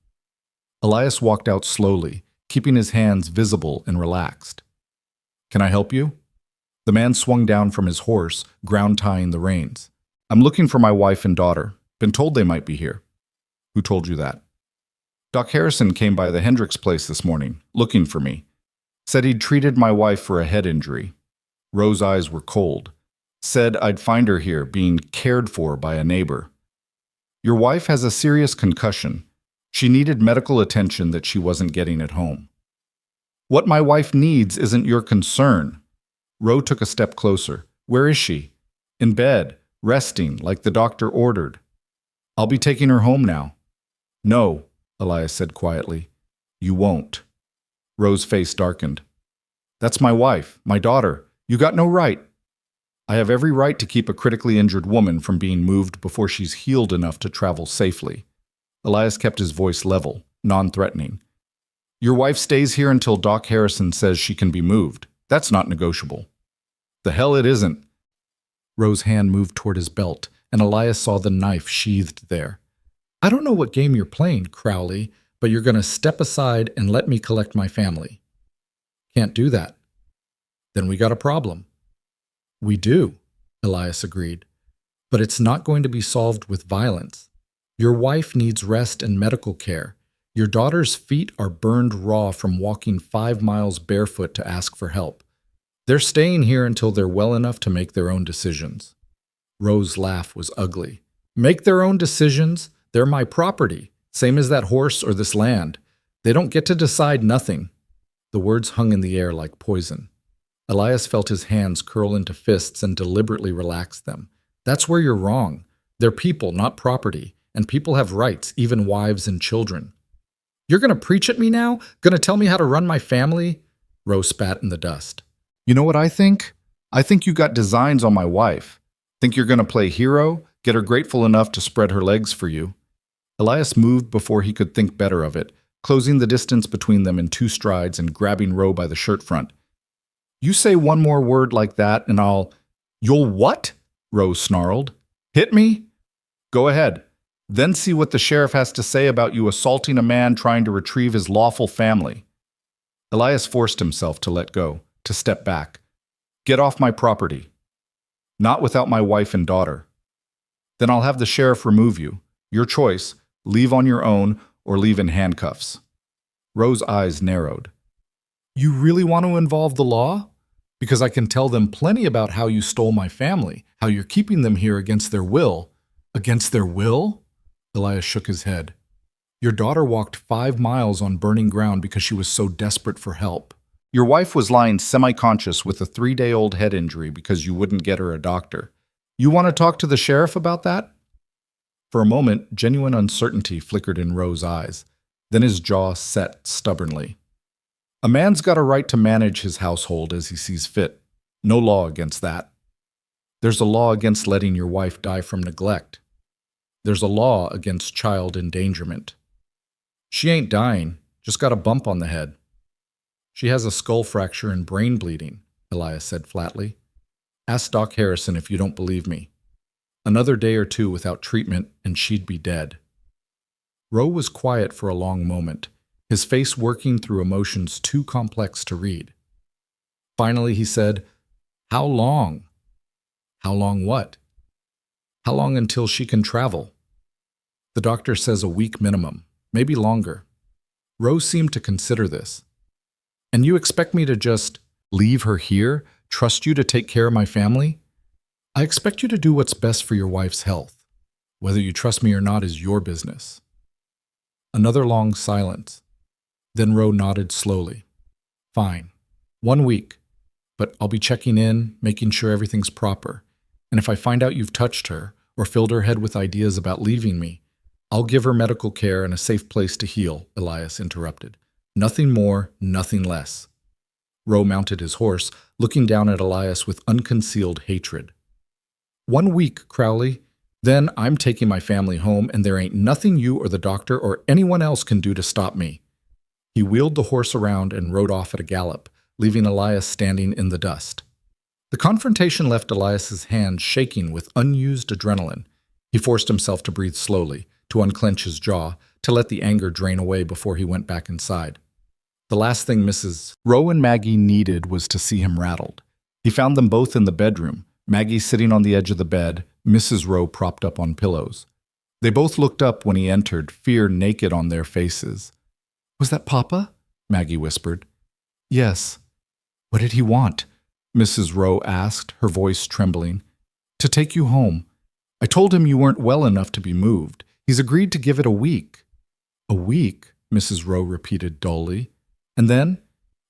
Elias walked out slowly, keeping his hands visible and relaxed. Can I help you? The man swung down from his horse, ground-tying the reins. I'm looking for my wife and daughter. Been told they might be here. Who told you that? Doc Harrison came by the Hendricks place this morning, looking for me. Said he'd treated my wife for a head injury. Rowe's eyes were cold. Said I'd find her here, being cared for by a neighbor. Your wife has a serious concussion. She needed medical attention that she wasn't getting at home. What my wife needs isn't your concern. Rowe took a step closer. Where is she? In bed, resting, like the doctor ordered. I'll be taking her home now. No, Elias said quietly. You won't. Rowe's face darkened. That's my wife, my daughter. You got no right. I have every right to keep a critically injured woman from being moved before she's healed enough to travel safely. Elias kept his voice level, non-threatening. Your wife stays here until Doc Harrison says she can be moved. That's not negotiable. The hell it isn't. Rowe's hand moved toward his belt, and Elias saw the knife sheathed there. I don't know what game you're playing, Crowley, but you're going to step aside and let me collect my family. Can't do that. Then we got a problem. We do, Elias agreed. But it's not going to be solved with violence. Your wife needs rest and medical care. Your daughter's feet are burned raw from walking 5 miles barefoot to ask for help. They're staying here until they're well enough to make their own decisions. Rose's laugh was ugly. Make their own decisions? They're my property, same as that horse or this land. They don't get to decide nothing. The words hung in the air like poison. Elias felt his hands curl into fists and deliberately relaxed them. That's where you're wrong. They're people, not property, and people have rights, even wives and children. You're going to preach at me now? Going to tell me how to run my family? Rose spat in the dust. You know what I think? I think you got designs on my wife. Think you're going to play hero? Get her grateful enough to spread her legs for you. Elias moved before he could think better of it, closing the distance between them in 2 strides and grabbing Roe by the shirt front. You say one more word like that and You'll what? Rose snarled. Hit me? Go ahead. Then see what the sheriff has to say about you assaulting a man trying to retrieve his lawful family. Elias forced himself to let go, to step back. Get off my property. Not without my wife and daughter. Then I'll have the sheriff remove you. Your choice, leave on your own or leave in handcuffs. Rose's eyes narrowed. You really want to involve the law? Because I can tell them plenty about how you stole my family, how you're keeping them here against their will. Against their will? Elias shook his head. Your daughter walked 5 miles on burning ground because she was so desperate for help. Your wife was lying semi-conscious with a 3-day-old head injury because you wouldn't get her a doctor. You want to talk to the sheriff about that? For a moment, genuine uncertainty flickered in Rose's eyes. Then his jaw set stubbornly. A man's got a right to manage his household as he sees fit. No law against that. There's a law against letting your wife die from neglect. There's a law against child endangerment. She ain't dying, just got a bump on the head. She has a skull fracture and brain bleeding, Elias said flatly. Ask Doc Harrison if you don't believe me. Another day or 2 without treatment and she'd be dead. Roe was quiet for a long moment, his face working through emotions too complex to read. Finally he said, How long? How long what? How long until she can travel? The doctor says a week minimum, maybe longer. Rose seemed to consider this. And you expect me to just leave her here, trust you to take care of my family? I expect you to do what's best for your wife's health. Whether you trust me or not is your business. Another long silence. Then Roe nodded slowly. Fine. 1 week. But I'll be checking in, making sure everything's proper. And if I find out you've touched her or filled her head with ideas about leaving me, I'll give her medical care and a safe place to heal, Elias interrupted. Nothing more, nothing less. Roe mounted his horse, looking down at Elias with unconcealed hatred. 1 week, Crowley. Then I'm taking my family home, and there ain't nothing you or the doctor or anyone else can do to stop me. He wheeled the horse around and rode off at a gallop, leaving Elias standing in the dust. The confrontation left Elias's hands shaking with unused adrenaline. He forced himself to breathe slowly, to unclench his jaw, to let the anger drain away before he went back inside. The last thing Mrs. Roe and Maggie needed was to see him rattled. He found them both in the bedroom, Maggie sitting on the edge of the bed, Mrs. Roe propped up on pillows. They both looked up when he entered, fear naked on their faces. Was that Papa? Maggie whispered. Yes. What did he want? Mrs. Roe asked, her voice trembling. To take you home. I told him you weren't well enough to be moved. He's agreed to give it a week. A week? Mrs. Roe repeated dully. And then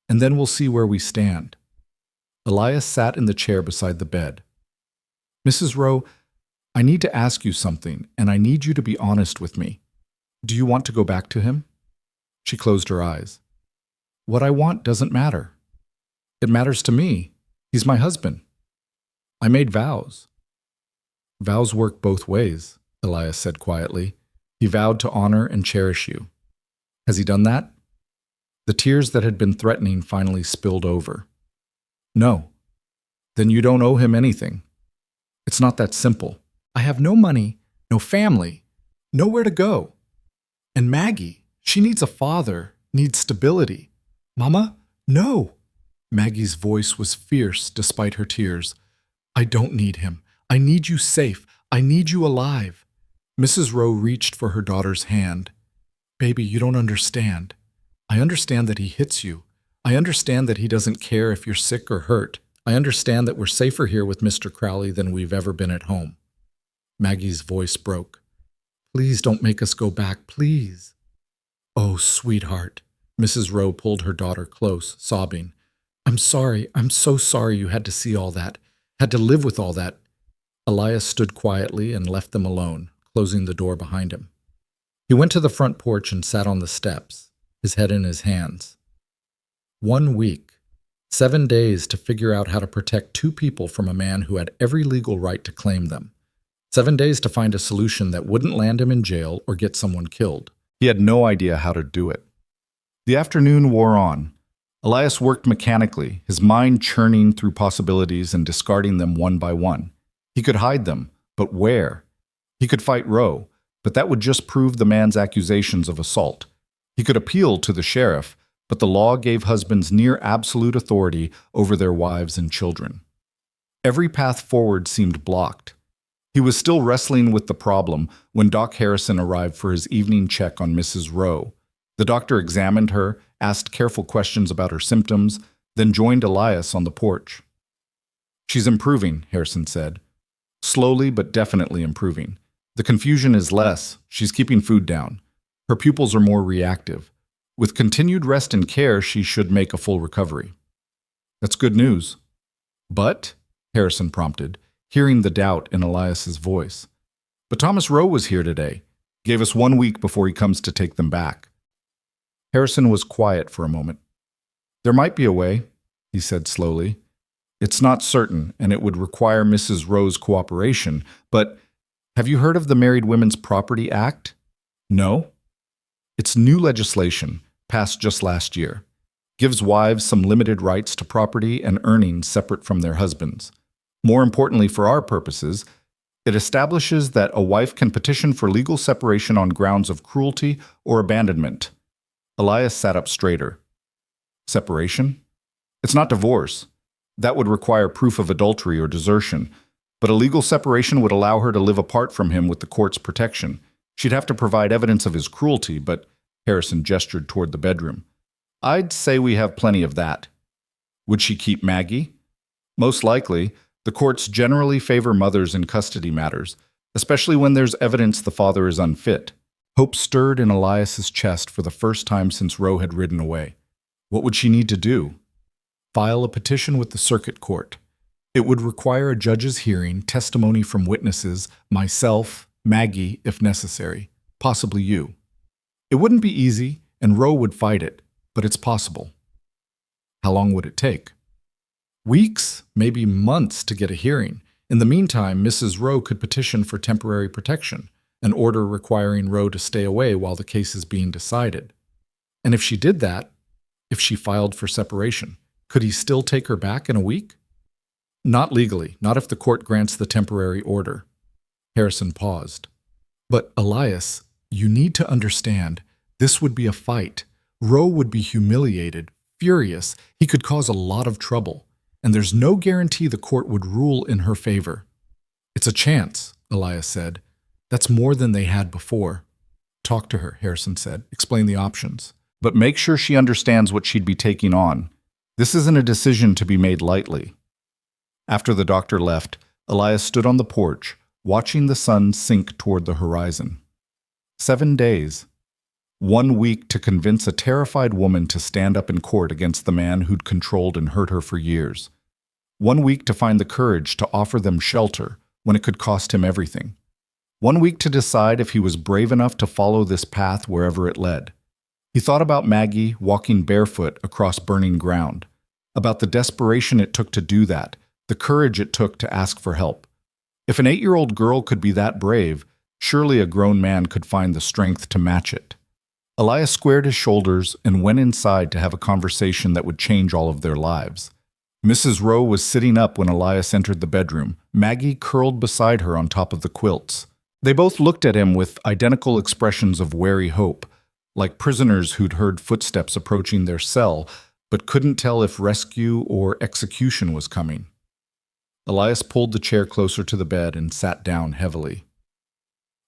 we'll see where we stand. Elias sat in the chair beside the bed. Mrs. Roe, I need to ask you something, and I need you to be honest with me. Do you want to go back to him? She closed her eyes. What I want doesn't matter. It matters to me. He's my husband. I made vows. Vows work both ways, Elias said quietly. He vowed to honor and cherish you. Has he done that? The tears that had been threatening finally spilled over. No. Then you don't owe him anything. It's not that simple. I have no money, no family, nowhere to go. And Maggie, she needs a father, needs stability. Mama, no. Maggie's voice was fierce despite her tears. I don't need him. I need you safe. I need you alive. Mrs. Roe reached for her daughter's hand. Baby, you don't understand. I understand that he hits you. I understand that he doesn't care if you're sick or hurt. I understand that we're safer here with Mr. Crowley than we've ever been at home. Maggie's voice broke. Please don't make us go back, please. Oh, sweetheart. Mrs. Rowe pulled her daughter close, sobbing. I'm sorry. I'm so sorry you had to see all that, had to live with all that. Elias stood quietly and left them alone, closing the door behind him. He went to the front porch and sat on the steps, his head in his hands. 1 week, 7 days to figure out how to protect 2 people from a man who had every legal right to claim them. 7 days to find a solution that wouldn't land him in jail or get someone killed. He had no idea how to do it. The afternoon wore on. Elias worked mechanically, his mind churning through possibilities and discarding them one by one. He could hide them, but where? He could fight Rowe, but that would just prove the man's accusations of assault. He could appeal to the sheriff, but the law gave husbands near absolute authority over their wives and children. Every path forward seemed blocked. He was still wrestling with the problem when Doc Harrison arrived for his evening check on Mrs. Rowe. The doctor examined her, asked careful questions about her symptoms, then joined Elias on the porch. She's improving, Harrison said. Slowly but definitely improving. The confusion is less. She's keeping food down. Her pupils are more reactive. With continued rest and care, she should make a full recovery. That's good news. But, Harrison prompted, hearing the doubt in Elias's voice. But Thomas Rowe was here today. Gave us 1 week before he comes to take them back. Harrison was quiet for a moment. There might be a way, he said slowly. It's not certain, and it would require Mrs. Rowe's cooperation, but have you heard of the Married Women's Property Act? No? It's new legislation, passed just last year. Gives wives some limited rights to property and earnings separate from their husbands. More importantly for our purposes, it establishes that a wife can petition for legal separation on grounds of cruelty or abandonment. Elias sat up straighter. Separation? It's not divorce. That would require proof of adultery or desertion, but a legal separation would allow her to live apart from him with the court's protection. She'd have to provide evidence of his cruelty, but Harrison gestured toward the bedroom. I'd say we have plenty of that. Would she keep Maggie? Most likely. The courts generally favor mothers in custody matters, especially when there's evidence the father is unfit. Hope stirred in Elias's chest for the first time since Rowe had ridden away. What would she need to do? File a petition with the circuit court. It would require a judge's hearing, testimony from witnesses, myself, Maggie, if necessary, possibly you. It wouldn't be easy, and Rowe would fight it, but it's possible. How long would it take? Weeks, maybe months to get a hearing. In the meantime, Mrs. Rowe could petition for temporary protection, an order requiring Rowe to stay away while the case is being decided. And if she did that, if she filed for separation, could he still take her back in a week? Not legally, not if the court grants the temporary order. Harrison paused. But Elias, you need to understand, this would be a fight. Rowe would be humiliated, furious. He could cause a lot of trouble. And there's no guarantee the court would rule in her favor. It's a chance, Elias said. That's more than they had before. Talk to her, Harrison said. Explain the options. But make sure she understands what she'd be taking on. This isn't a decision to be made lightly. After the doctor left, Elias stood on the porch, watching the sun sink toward the horizon. 7 days. 1 week to convince a terrified woman to stand up in court against the man who'd controlled and hurt her for years. 1 week to find the courage to offer them shelter when it could cost him everything. 1 week to decide if he was brave enough to follow this path wherever it led. He thought about Maggie walking barefoot across burning ground, about the desperation it took to do that, the courage it took to ask for help. If an 8-year-old girl could be that brave, surely a grown man could find the strength to match it. Elias squared his shoulders and went inside to have a conversation that would change all of their lives. Mrs. Rowe was sitting up when Elias entered the bedroom, Maggie curled beside her on top of the quilts. They both looked at him with identical expressions of wary hope, like prisoners who'd heard footsteps approaching their cell, but couldn't tell if rescue or execution was coming. Elias pulled the chair closer to the bed and sat down heavily.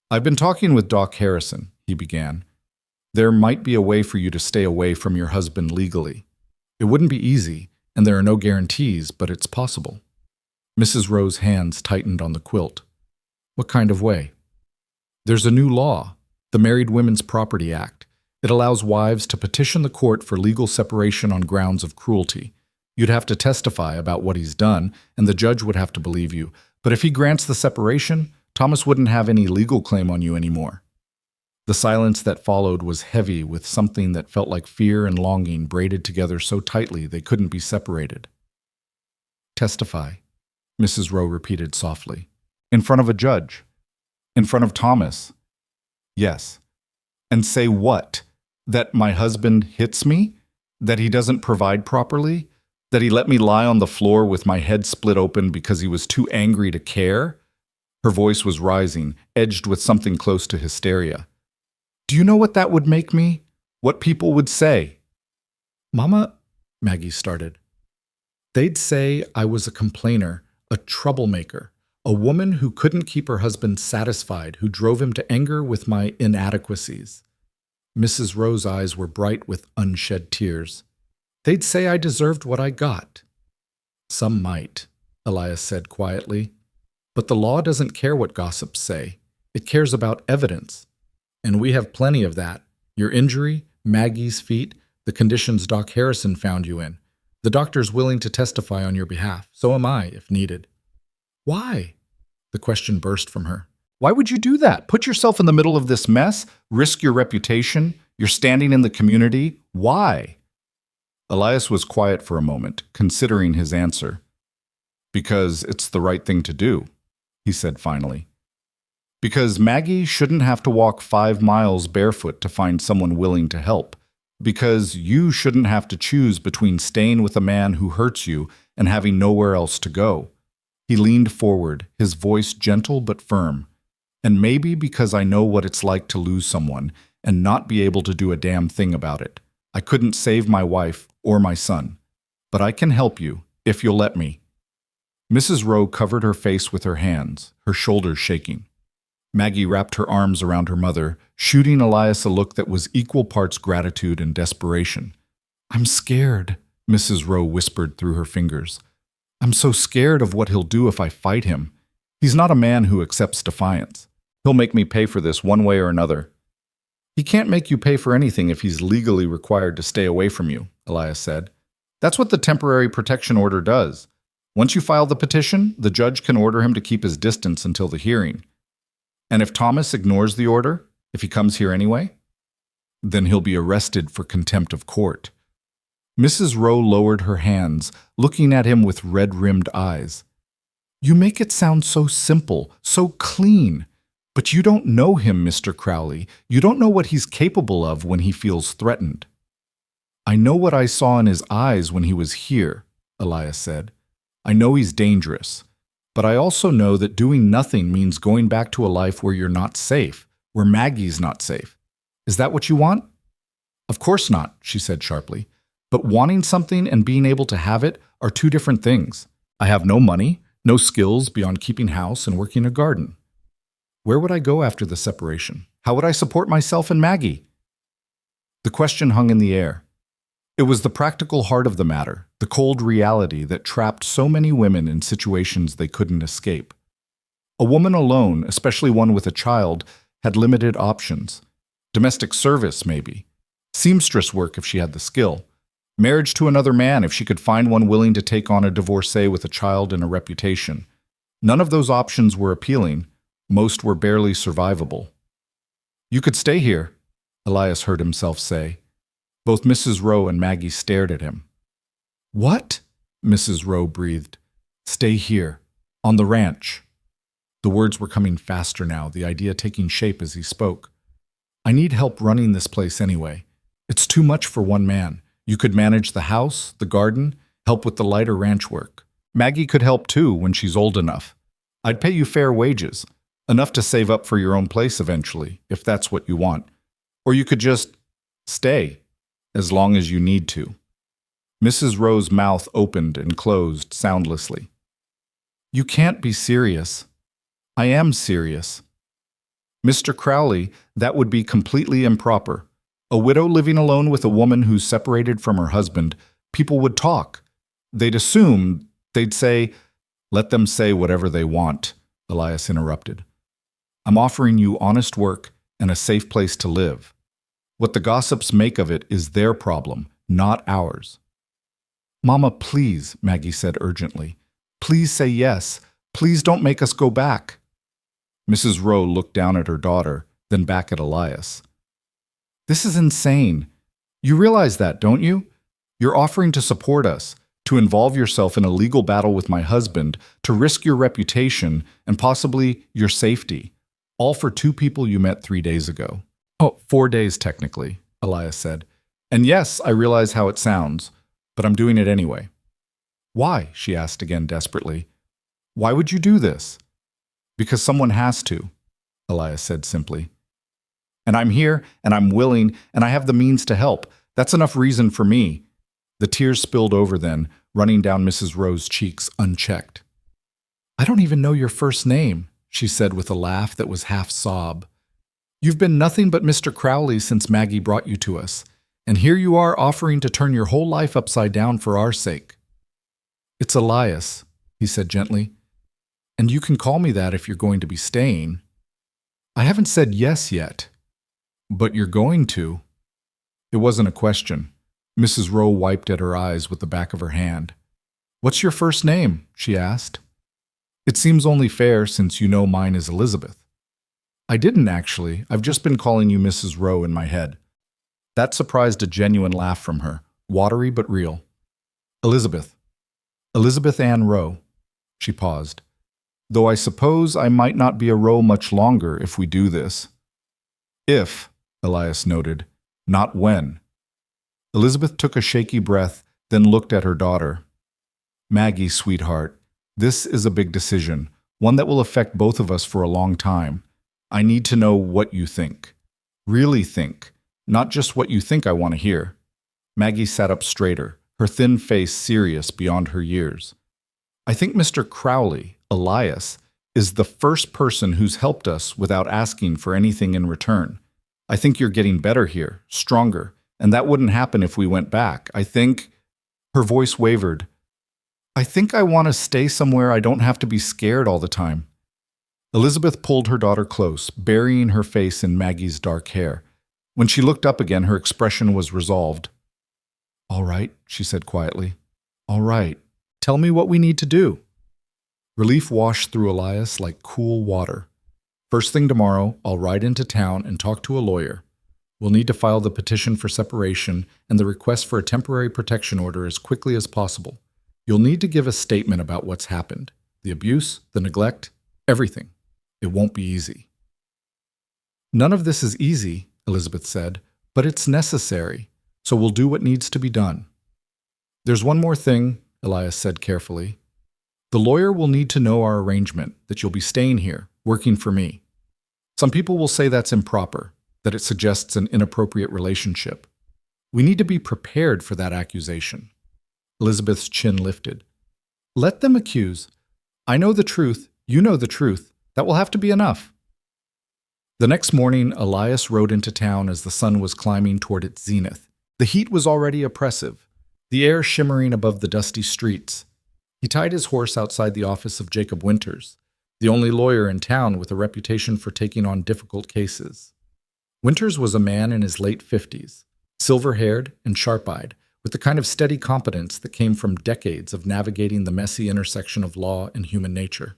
I've been talking with Doc Harrison, he began. There might be a way for you to stay away from your husband legally. It wouldn't be easy, and there are no guarantees, but it's possible. Mrs. Rowe's hands tightened on the quilt. What kind of way? There's a new law, the Married Women's Property Act. It allows wives to petition the court for legal separation on grounds of cruelty. You'd have to testify about what he's done, and the judge would have to believe you. But if he grants the separation, Thomas wouldn't have any legal claim on you anymore. The silence that followed was heavy with something that felt like fear and longing braided together so tightly they couldn't be separated. Testify, Mrs. Rowe repeated softly. In front of a judge. In front of Thomas. Yes. And say what? That my husband hits me? That he doesn't provide properly? That he let me lie on the floor with my head split open because he was too angry to care? Her voice was rising, edged with something close to hysteria. Do you know what that would make me? What people would say? Mama, Maggie started. They'd say I was a complainer, a troublemaker, a woman who couldn't keep her husband satisfied, who drove him to anger with my inadequacies. Mrs. Rowe's eyes were bright with unshed tears. They'd say I deserved what I got. Some might, Elias said quietly. But the law doesn't care what gossips say. It cares about evidence. And we have plenty of that. Your injury, Maggie's feet, the conditions Doc Harrison found you in. The doctor's willing to testify on your behalf. So am I, if needed. Why? The question burst from her. Why would you do that? Put yourself in the middle of this mess? Risk your reputation? You're standing in the community? Why? Elias was quiet for a moment, considering his answer. Because it's the right thing to do, he said finally. Because Maggie shouldn't have to walk 5 miles barefoot to find someone willing to help. Because you shouldn't have to choose between staying with a man who hurts you and having nowhere else to go. He leaned forward, his voice gentle but firm. And maybe because I know what it's like to lose someone and not be able to do a damn thing about it. I couldn't save my wife or my son. But I can help you, if you'll let me. Mrs. Rowe covered her face with her hands, her shoulders shaking. Maggie wrapped her arms around her mother, shooting Elias a look that was equal parts gratitude and desperation. I'm scared, Mrs. Rowe whispered through her fingers. I'm so scared of what he'll do if I fight him. He's not a man who accepts defiance. He'll make me pay for this one way or another. He can't make you pay for anything if he's legally required to stay away from you, Elias said. That's what the temporary protection order does. Once you file the petition, the judge can order him to keep his distance until the hearing. And if Thomas ignores the order, if he comes here anyway, then he'll be arrested for contempt of court. Mrs. Rowe lowered her hands, looking at him with red-rimmed eyes. You make it sound so simple, so clean. But you don't know him, Mr. Crowley. You don't know what he's capable of when he feels threatened. I know what I saw in his eyes when he was here, Elias said. I know he's dangerous. But I also know that doing nothing means going back to a life where you're not safe, where Maggie's not safe. Is that what you want? Of course not, she said sharply. But wanting something and being able to have it are two different things. I have no money, no skills beyond keeping house and working a garden. Where would I go after the separation? How would I support myself and Maggie? The question hung in the air. It was the practical heart of the matter, the cold reality that trapped so many women in situations they couldn't escape. A woman alone, especially one with a child, had limited options. Domestic service, maybe. Seamstress work if she had the skill. Marriage to another man if she could find one willing to take on a divorcee with a child and a reputation. None of those options were appealing. Most were barely survivable. You could stay here, Elias heard himself say. Both Mrs. Rowe and Maggie stared at him. What? Mrs. Rowe breathed. Stay here, on the ranch. The words were coming faster now, the idea taking shape as he spoke. I need help running this place anyway. It's too much for one man. You could manage the house, the garden, help with the lighter ranch work. Maggie could help too when she's old enough. I'd pay you fair wages, enough to save up for your own place eventually, if that's what you want. Or you could just stay. As long as you need to. Mrs. Rowe's mouth opened and closed soundlessly. You can't be serious. I am serious. Mr. Crowley, that would be completely improper. A widow living alone with a woman who's separated from her husband, people would talk. They'd assume, they'd say, "Let them say whatever they want," Elias interrupted. "I'm offering you honest work and a safe place to live. What the gossips make of it is their problem, not ours." "Mama, please," Maggie said urgently. "Please say yes. Please don't make us go back." Mrs. Rowe looked down at her daughter, then back at Elias. "This is insane. You realize that, don't you? You're offering to support us, to involve yourself in a legal battle with my husband, to risk your reputation and possibly your safety, all for two people you met 3 days ago." "Oh, 4 days technically," Elias said. "And yes, I realize how it sounds, but I'm doing it anyway." "Why?" she asked again desperately. "Why would you do this?" "Because someone has to," Elias said simply. "And I'm here, and I'm willing, and I have the means to help. That's enough reason for me." The tears spilled over then, running down Mrs. Rowe's cheeks unchecked. "I don't even know your first name," she said with a laugh that was half sob. "You've been nothing but Mr. Crowley since Maggie brought you to us, and here you are offering to turn your whole life upside down for our sake." "It's Elias," he said gently, "and you can call me that if you're going to be staying." "I haven't said yes yet." "But you're going to." It wasn't a question. Mrs. Rowe wiped at her eyes with the back of her hand. "What's your first name?" she asked. "It seems only fair since you know mine is Elizabeth." "I didn't actually. I've just been calling you Mrs. Rowe in my head." That surprised a genuine laugh from her, watery but real. "Elizabeth. Elizabeth Ann Rowe." She paused. "Though I suppose I might not be a Rowe much longer if we do this." "If," Elias noted, "not when." Elizabeth took a shaky breath, then looked at her daughter. "Maggie, sweetheart, this is a big decision, one that will affect both of us for a long time. I need to know what you think. Really think, not just what you think I want to hear." Maggie sat up straighter, her thin face serious beyond her years. "I think Mr. Crowley, Elias, is the first person who's helped us without asking for anything in return. I think you're getting better here, stronger, and that wouldn't happen if we went back. I think—" Her voice wavered. "I think I want to stay somewhere I don't have to be scared all the time." Elizabeth pulled her daughter close, burying her face in Maggie's dark hair. When she looked up again, her expression was resolved. "All right," she said quietly. "All right. Tell me what we need to do." Relief washed through Elias like cool water. "First thing tomorrow, I'll ride into town and talk to a lawyer. We'll need to file the petition for separation and the request for a temporary protection order as quickly as possible. You'll need to give a statement about what's happened, the abuse, the neglect, everything. It won't be easy." "None of this is easy," Elizabeth said, "but it's necessary, so we'll do what needs to be done." "There's one more thing," Elias said carefully. "The lawyer will need to know our arrangement, that you'll be staying here, working for me. Some people will say that's improper, that it suggests an inappropriate relationship. We need to be prepared for that accusation." Elizabeth's chin lifted. "Let them accuse. I know the truth, you know the truth. That will have to be enough." The next morning, Elias rode into town as the sun was climbing toward its zenith. The heat was already oppressive, the air shimmering above the dusty streets. He tied his horse outside the office of Jacob Winters, the only lawyer in town with a reputation for taking on difficult cases. Winters was a man in his late 50s, silver-haired and sharp-eyed, with the kind of steady competence that came from decades of navigating the messy intersection of law and human nature.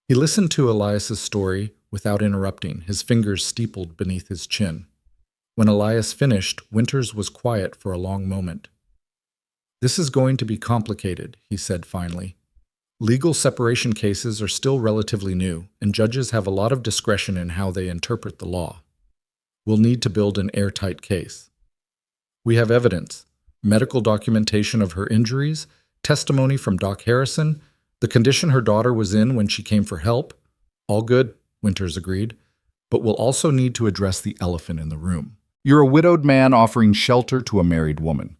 He listened to Elias's story without interrupting, his fingers steepled beneath his chin. When Elias finished, Winters was quiet for a long moment. "This is going to be complicated," he said finally. "Legal separation cases are still relatively new, and judges have a lot of discretion in how they interpret the law. We'll need to build an airtight case. We have evidence, medical documentation of her injuries, testimony from Doc Harrison, the condition her daughter was in when she came for help. All good," Winters agreed, "but we'll also need to address the elephant in the room. You're a widowed man offering shelter to a married woman.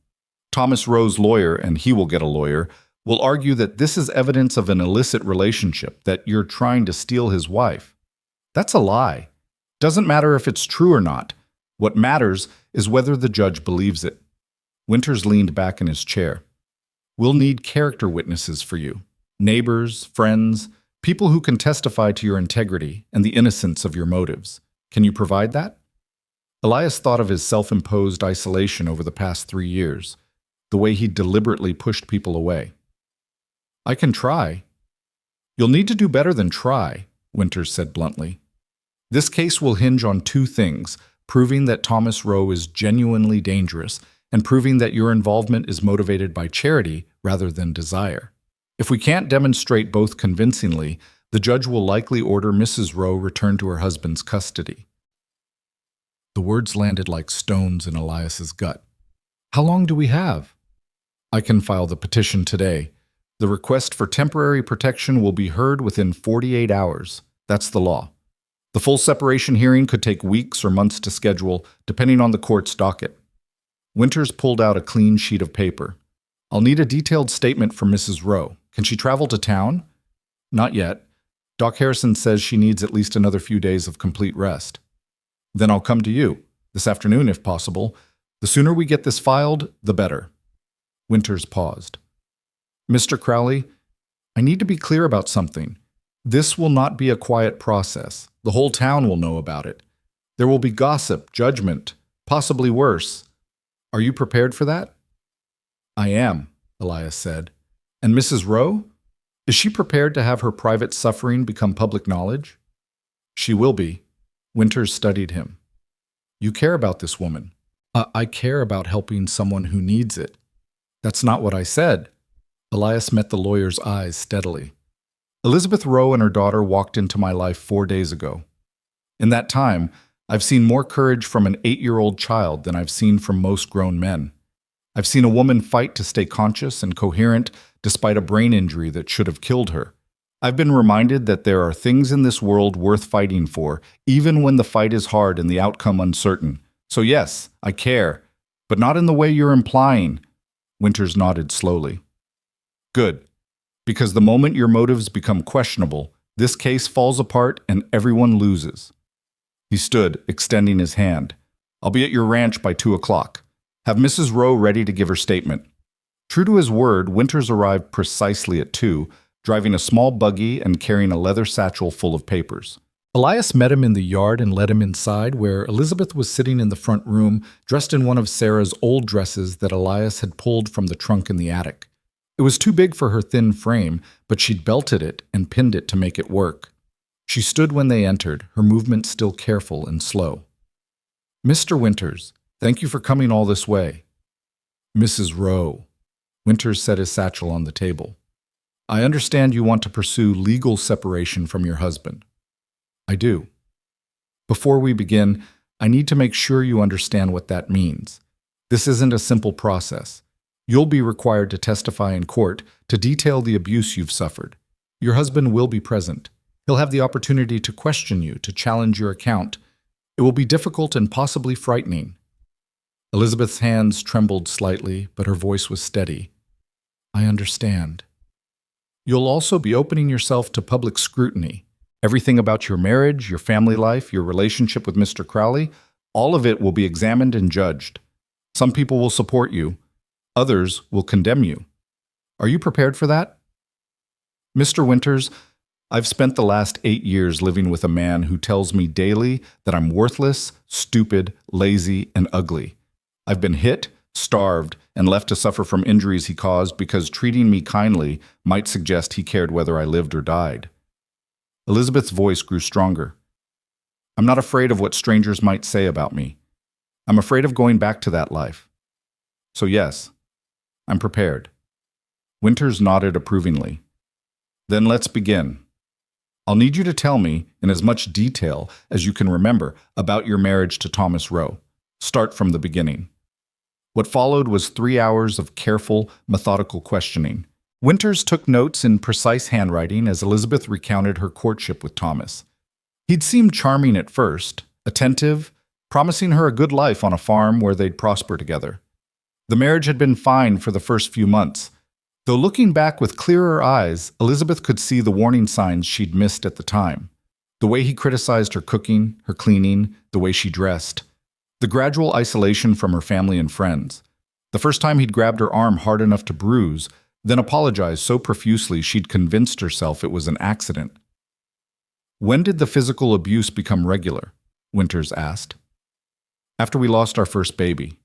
Thomas Rowe's lawyer, and he will get a lawyer, will argue that this is evidence of an illicit relationship, that you're trying to steal his wife. That's a lie. Doesn't matter if it's true or not. What matters is whether the judge believes it. Winters leaned back in his chair. We'll need character witnesses for you. Neighbors, friends, people who can testify to your integrity and the innocence of your motives. Can you provide that? Elias thought of his self-imposed isolation over the past 3 years, the way he deliberately pushed people away. I can try. You'll need to do better than try, Winters said bluntly. This case will hinge on 2 things, proving that Thomas Rowe is genuinely dangerous and proving that your involvement is motivated by charity rather than desire. If we can't demonstrate both convincingly, the judge will likely order Mrs. Rowe returned to her husband's custody. The words landed like stones in Elias's gut. How long do we have? I can file the petition today. The request for temporary protection will be heard within 48 hours. That's the law. The full separation hearing could take weeks or months to schedule, depending on the court's docket. Winters pulled out a clean sheet of paper. I'll need a detailed statement from Mrs. Rowe. Can she travel to town? Not yet. Doc Harrison says she needs at least another few days of complete rest. Then I'll come to you, this afternoon if possible. The sooner we get this filed, the better. Winters paused. Mr. Crowley, I need to be clear about something. This will not be a quiet process. The whole town will know about it. There will be gossip, judgment, possibly worse. Are you prepared for that? I am, Elias said. And Mrs. Rowe? Is she prepared to have her private suffering become public knowledge? She will be. Winters studied him. You care about this woman. I care about helping someone who needs it. That's not what I said. Elias met the lawyer's eyes steadily. Elizabeth Rowe and her daughter walked into my life 4 days ago. In that time, I've seen more courage from an 8-year-old child than I've seen from most grown men. I've seen a woman fight to stay conscious and coherent despite a brain injury that should have killed her. I've been reminded that there are things in this world worth fighting for, even when the fight is hard and the outcome uncertain. So yes, I care, but not in the way you're implying. Winters nodded slowly. Good, because the moment your motives become questionable, this case falls apart and everyone loses. He stood, extending his hand. I'll be at your ranch by 2 o'clock. Have Mrs. Rowe ready to give her statement. True to his word, Winters arrived precisely at 2, driving a small buggy and carrying a leather satchel full of papers. Elias met him in the yard and led him inside, where Elizabeth was sitting in the front room, dressed in one of Sarah's old dresses that Elias had pulled from the trunk in the attic. It was too big for her thin frame, but she'd belted it and pinned it to make it work. She stood when they entered, her movement still careful and slow. Mr. Winters, thank you for coming all this way. Mrs. Rowe. Winters set his satchel on the table. I understand you want to pursue legal separation from your husband. I do. Before we begin, I need to make sure you understand what that means. This isn't a simple process. You'll be required to testify in court to detail the abuse you've suffered. Your husband will be present. He'll have the opportunity to question you, to challenge your account. It will be difficult and possibly frightening. Elizabeth's hands trembled slightly, but her voice was steady. I understand. You'll also be opening yourself to public scrutiny. Everything about your marriage, your family life, your relationship with Mr. Crowley, all of it will be examined and judged. Some people will support you. Others will condemn you. Are you prepared for that? Mr. Winters, I've spent the last 8 years living with a man who tells me daily that I'm worthless, stupid, lazy, and ugly. I've been hit, starved, and left to suffer from injuries he caused because treating me kindly might suggest he cared whether I lived or died. Elizabeth's voice grew stronger. I'm not afraid of what strangers might say about me. I'm afraid of going back to that life. So yes, I'm prepared. Winters nodded approvingly. Then let's begin. I'll need you to tell me, in as much detail as you can remember, about your marriage to Thomas Rowe. Start from the beginning. What followed was 3 hours of careful, methodical questioning. Winters took notes in precise handwriting as Elizabeth recounted her courtship with Thomas. He'd seemed charming at first, attentive, promising her a good life on a farm where they'd prosper together. The marriage had been fine for the first few months. Though looking back with clearer eyes, Elizabeth could see the warning signs she'd missed at the time. The way he criticized her cooking, her cleaning, the way she dressed. The gradual isolation from her family and friends. The first time he'd grabbed her arm hard enough to bruise, then apologized so profusely she'd convinced herself it was an accident. When did the physical abuse become regular? Winters asked. After we lost our first baby.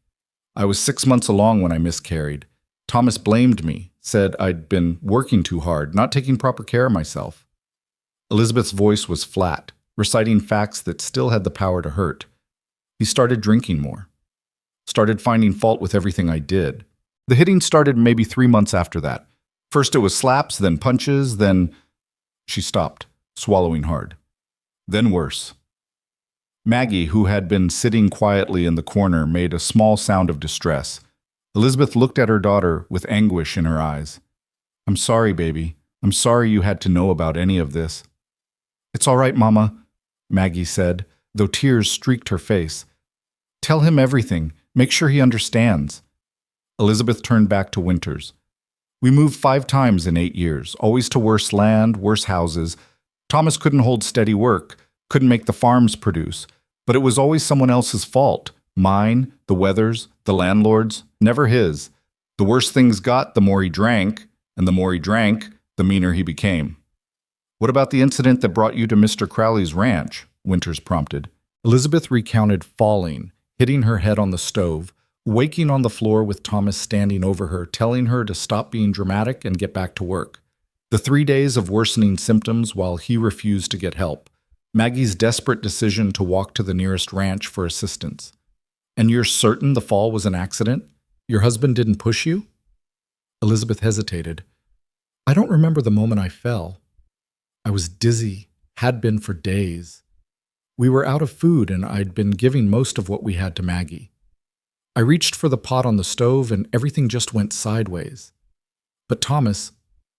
I was 6 months along when I miscarried. Thomas blamed me, said I'd been working too hard, not taking proper care of myself. Elizabeth's voice was flat, reciting facts that still had the power to hurt. He started drinking more. Started finding fault with everything I did. The hitting started maybe 3 months after that. First it was slaps, then punches, then... She stopped, swallowing hard. Then worse. Maggie, who had been sitting quietly in the corner, made a small sound of distress. Elizabeth looked at her daughter with anguish in her eyes. "I'm sorry, baby. I'm sorry you had to know about any of this." "It's all right, Mama," Maggie said, though tears streaked her face. "Tell him everything. Make sure he understands." Elizabeth turned back to Winters. "We moved 5 times in 8 years, always to worse land, worse houses. Thomas couldn't hold steady work, couldn't make the farms produce. But it was always someone else's fault. Mine, the weather's, the landlord's, never his. The worse things got, the more he drank, and the more he drank, the meaner he became." "What about the incident that brought you to Mr. Crowley's ranch?" Winters prompted. Elizabeth recounted falling, hitting her head on the stove, waking on the floor with Thomas standing over her, telling her to stop being dramatic and get back to work. The 3 days of worsening symptoms while he refused to get help. Maggie's desperate decision to walk to the nearest ranch for assistance. "And you're certain the fall was an accident? Your husband didn't push you?" Elizabeth hesitated. "I don't remember the moment I fell. I was dizzy, had been for days. We were out of food and I'd been giving most of what we had to Maggie. I reached for the pot on the stove and everything just went sideways. But Thomas..."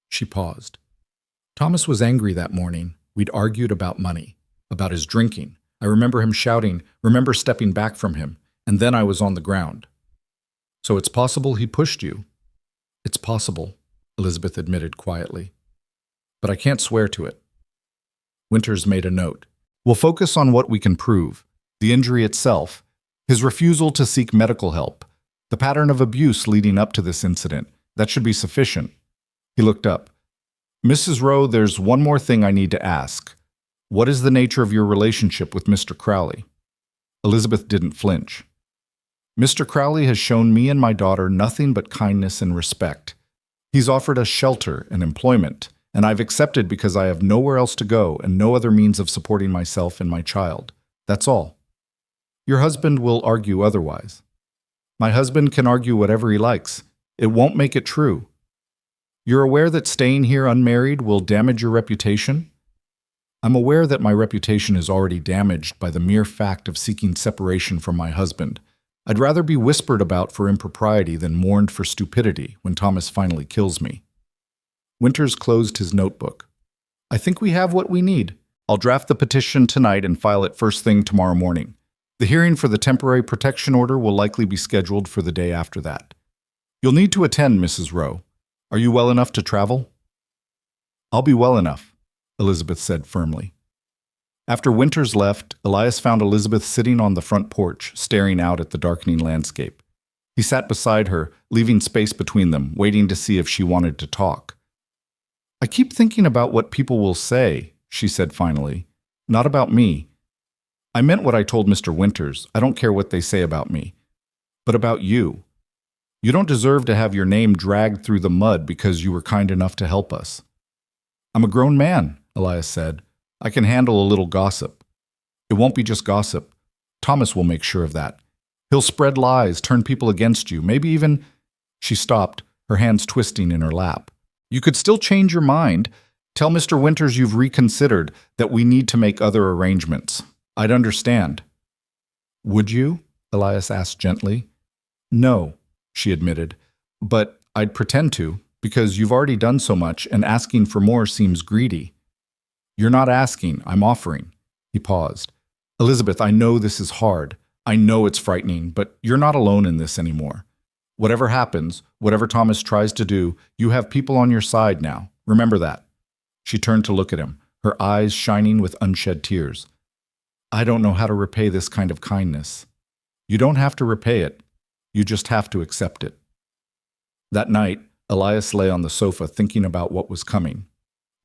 She paused. "Thomas was angry that morning. We'd argued about money. About his drinking. I remember him shouting, remember stepping back from him, and then I was on the ground." "So it's possible he pushed you?" "It's possible," Elizabeth admitted quietly. "But I can't swear to it." Winters made a note. "We'll focus on what we can prove. The injury itself, his refusal to seek medical help, the pattern of abuse leading up to this incident. That should be sufficient." He looked up. "Mrs. Rowe, there's one more thing I need to ask. What is the nature of your relationship with Mr. Crowley?" Elizabeth didn't flinch. "Mr. Crowley has shown me and my daughter nothing but kindness and respect. He's offered us shelter and employment, and I've accepted because I have nowhere else to go and no other means of supporting myself and my child. That's all. Your husband will argue otherwise." "My husband can argue whatever he likes. It won't make it true." "You're aware that staying here unmarried will damage your reputation?" "I'm aware that my reputation is already damaged by the mere fact of seeking separation from my husband. I'd rather be whispered about for impropriety than mourned for stupidity when Thomas finally kills me." Winters closed his notebook. "I think we have what we need. I'll draft the petition tonight and file it first thing tomorrow morning. The hearing for the temporary protection order will likely be scheduled for the day after that. You'll need to attend, Mrs. Rowe. Are you well enough to travel?" "I'll be well enough," Elizabeth said firmly. After Winters left, Elias found Elizabeth sitting on the front porch, staring out at the darkening landscape. He sat beside her, leaving space between them, waiting to see if she wanted to talk. "I keep thinking about what people will say," she said finally. "Not about me. I meant what I told Mr. Winters. I don't care what they say about me. But about you. You don't deserve to have your name dragged through the mud because you were kind enough to help us." "I'm a grown man," Elias said. "I can handle a little gossip. It won't be just gossip. Thomas will make sure of that. He'll spread lies, turn people against you, maybe even..." She stopped, her hands twisting in her lap. "You could still change your mind. Tell Mr. Winters you've reconsidered, that we need to make other arrangements. I'd understand." "Would you?" Elias asked gently. "No," she admitted. "But I'd pretend to, because you've already done so much, and asking for more seems greedy." "You're not asking, I'm offering." He paused. "Elizabeth, I know this is hard. I know it's frightening, but you're not alone in this anymore. Whatever happens, whatever Thomas tries to do, you have people on your side now. Remember that." She turned to look at him, her eyes shining with unshed tears. "I don't know how to repay this kind of kindness." You don't have to repay it. You just have to accept it. That night, Elias lay on the sofa thinking about what was coming.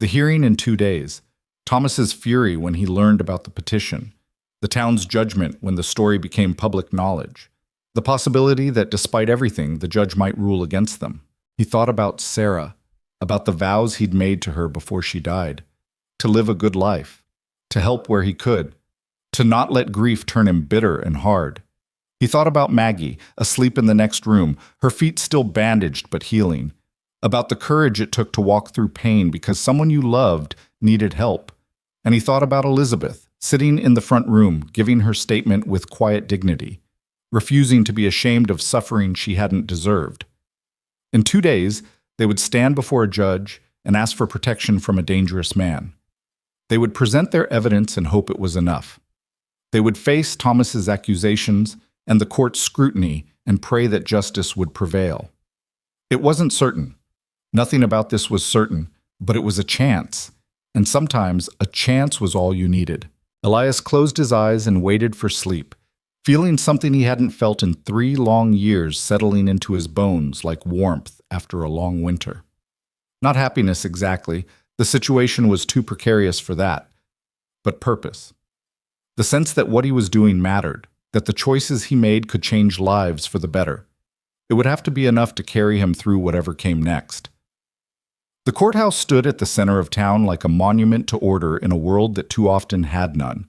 The hearing in 2 days, Thomas's fury when he learned about the petition, the town's judgment when the story became public knowledge, the possibility that despite everything, the judge might rule against them. He thought about Sarah, about the vows he'd made to her before she died, to live a good life, to help where he could, to not let grief turn him bitter and hard. He thought about Maggie, asleep in the next room, her feet still bandaged but healing, about the courage it took to walk through pain because someone you loved needed help. And he thought about Elizabeth, sitting in the front room, giving her statement with quiet dignity, refusing to be ashamed of suffering she hadn't deserved. In 2 days, they would stand before a judge and ask for protection from a dangerous man. They would present their evidence and hope it was enough. They would face Thomas's accusations and the court's scrutiny and pray that justice would prevail. It wasn't certain. Nothing about this was certain, but it was a chance. And sometimes a chance was all you needed. Elias closed his eyes and waited for sleep, feeling something he hadn't felt in 3 long years settling into his bones like warmth after a long winter. Not happiness exactly, the situation was too precarious for that, but purpose. The sense that what he was doing mattered, that the choices he made could change lives for the better. It would have to be enough to carry him through whatever came next. The courthouse stood at the center of town like a monument to order in a world that too often had none.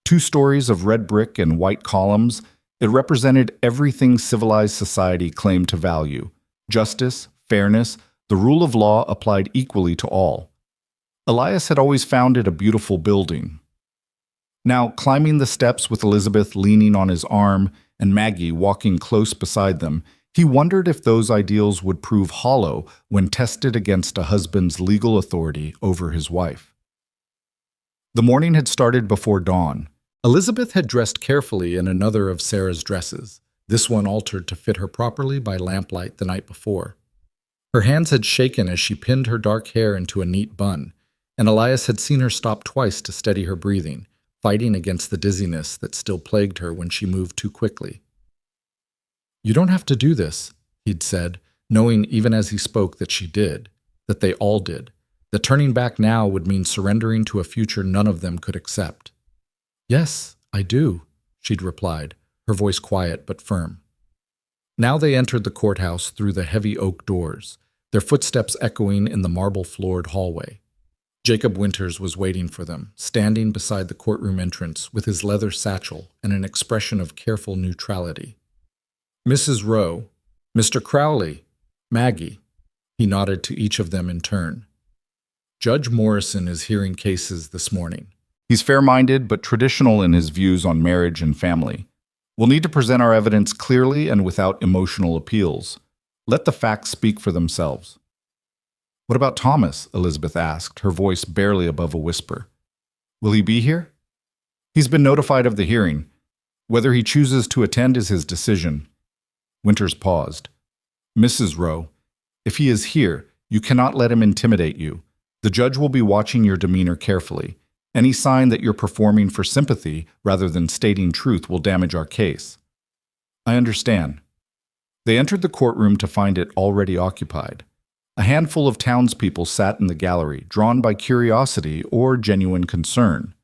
2 stories of red brick and white columns, it represented everything civilized society claimed to value: justice, fairness, the rule of law applied equally to all. Elias had always found it a beautiful building. Now, climbing the steps with Elizabeth leaning on his arm and Maggie walking close beside them, he wondered if those ideals would prove hollow when tested against a husband's legal authority over his wife. The morning had started before dawn. Elizabeth had dressed carefully in another of Sarah's dresses, this one altered to fit her properly by lamplight the night before. Her hands had shaken as she pinned her dark hair into a neat bun, and Elias had seen her stop twice to steady her breathing, fighting against the dizziness that still plagued her when she moved too quickly. "You don't have to do this," he'd said, knowing even as he spoke that she did, that they all did, that turning back now would mean surrendering to a future none of them could accept. "Yes, I do," she'd replied, her voice quiet but firm. Now they entered the courthouse through the heavy oak doors, their footsteps echoing in the marble-floored hallway. Jacob Winters was waiting for them, standing beside the courtroom entrance with his leather satchel and an expression of careful neutrality. "Mrs. Rowe, Mr. Crowley, Maggie," he nodded to each of them in turn. "Judge Morrison is hearing cases this morning. He's fair-minded but traditional in his views on marriage and family. We'll need to present our evidence clearly and without emotional appeals. Let the facts speak for themselves." "What about Thomas?" Elizabeth asked, her voice barely above a whisper. "Will he be here?" "He's been notified of the hearing. Whether he chooses to attend is his decision." Winters paused. "Mrs. Rowe, if he is here, you cannot let him intimidate you. The judge will be watching your demeanor carefully. Any sign that you're performing for sympathy rather than stating truth will damage our case." "I understand." They entered the courtroom to find it already occupied. A handful of townspeople sat in the gallery, drawn by curiosity or genuine concern.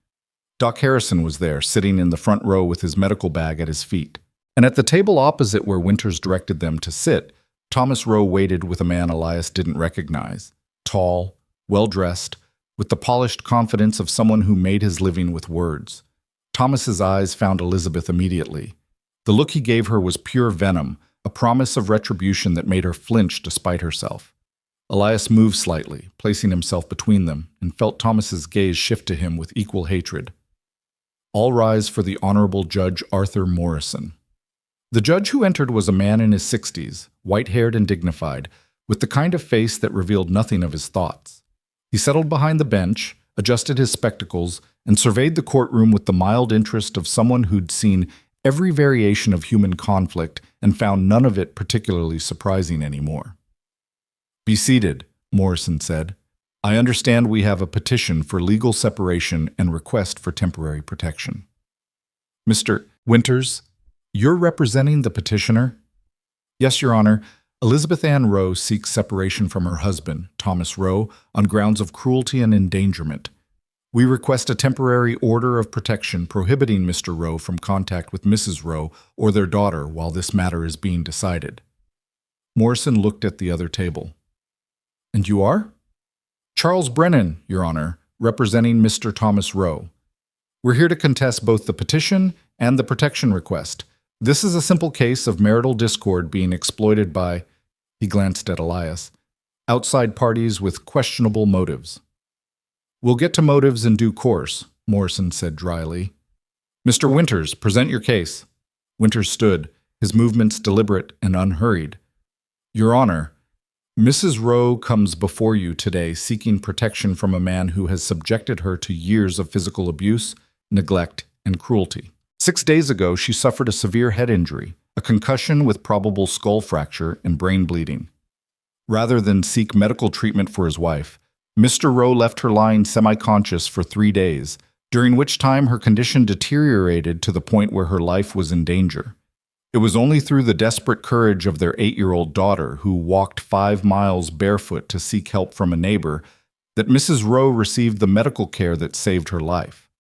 Doc Harrison was there, sitting in the front row with his medical bag at his feet. And at the table opposite where Winters directed them to sit, Thomas Rowe waited with a man Elias didn't recognize. Tall, well-dressed, with the polished confidence of someone who made his living with words. Thomas's eyes found Elizabeth immediately. The look he gave her was pure venom, a promise of retribution that made her flinch despite herself. Elias moved slightly, placing himself between them, and felt Thomas's gaze shift to him with equal hatred. "All rise for the Honorable Judge Arthur Morrison." The judge who entered was a man in his 60s, white-haired and dignified, with the kind of face that revealed nothing of his thoughts. He settled behind the bench, adjusted his spectacles, and surveyed the courtroom with the mild interest of someone who'd seen every variation of human conflict and found none of it particularly surprising anymore. "Be seated," Morrison said. "I understand we have a petition for legal separation and request for temporary protection." "Mr. Winters," You're representing the petitioner? Yes, Your Honor. Elizabeth Ann Rowe seeks separation from her husband, Thomas Rowe, on grounds of cruelty and endangerment. We request a temporary order of protection prohibiting Mr. Rowe from contact with Mrs. Rowe or their daughter while this matter is being decided. Morrison looked at the other table. And you are? Charles Brennan, Your Honor, representing Mr. Thomas Rowe. We're here to contest both the petition and the protection request. This is a simple case of marital discord being exploited by, he glanced at Elias, outside parties with questionable motives. We'll get to motives in due course, Morrison said dryly. Mr. Winters, present your case. Winters stood, his movements deliberate and unhurried. Your Honor, Mrs. Rowe comes before you today seeking protection from a man who has subjected her to years of physical abuse, neglect, and cruelty. 6 days ago, she suffered a severe head injury, a concussion with probable skull fracture and brain bleeding. Rather than seek medical treatment for his wife, Mr. Rowe left her lying semi-conscious for 3 days, during which time her condition deteriorated to the point where her life was in danger. It was only through the desperate courage of their 8-year-old daughter, who walked 5 miles barefoot to seek help from a neighbor, that Mrs. Rowe received the medical care that saved her life.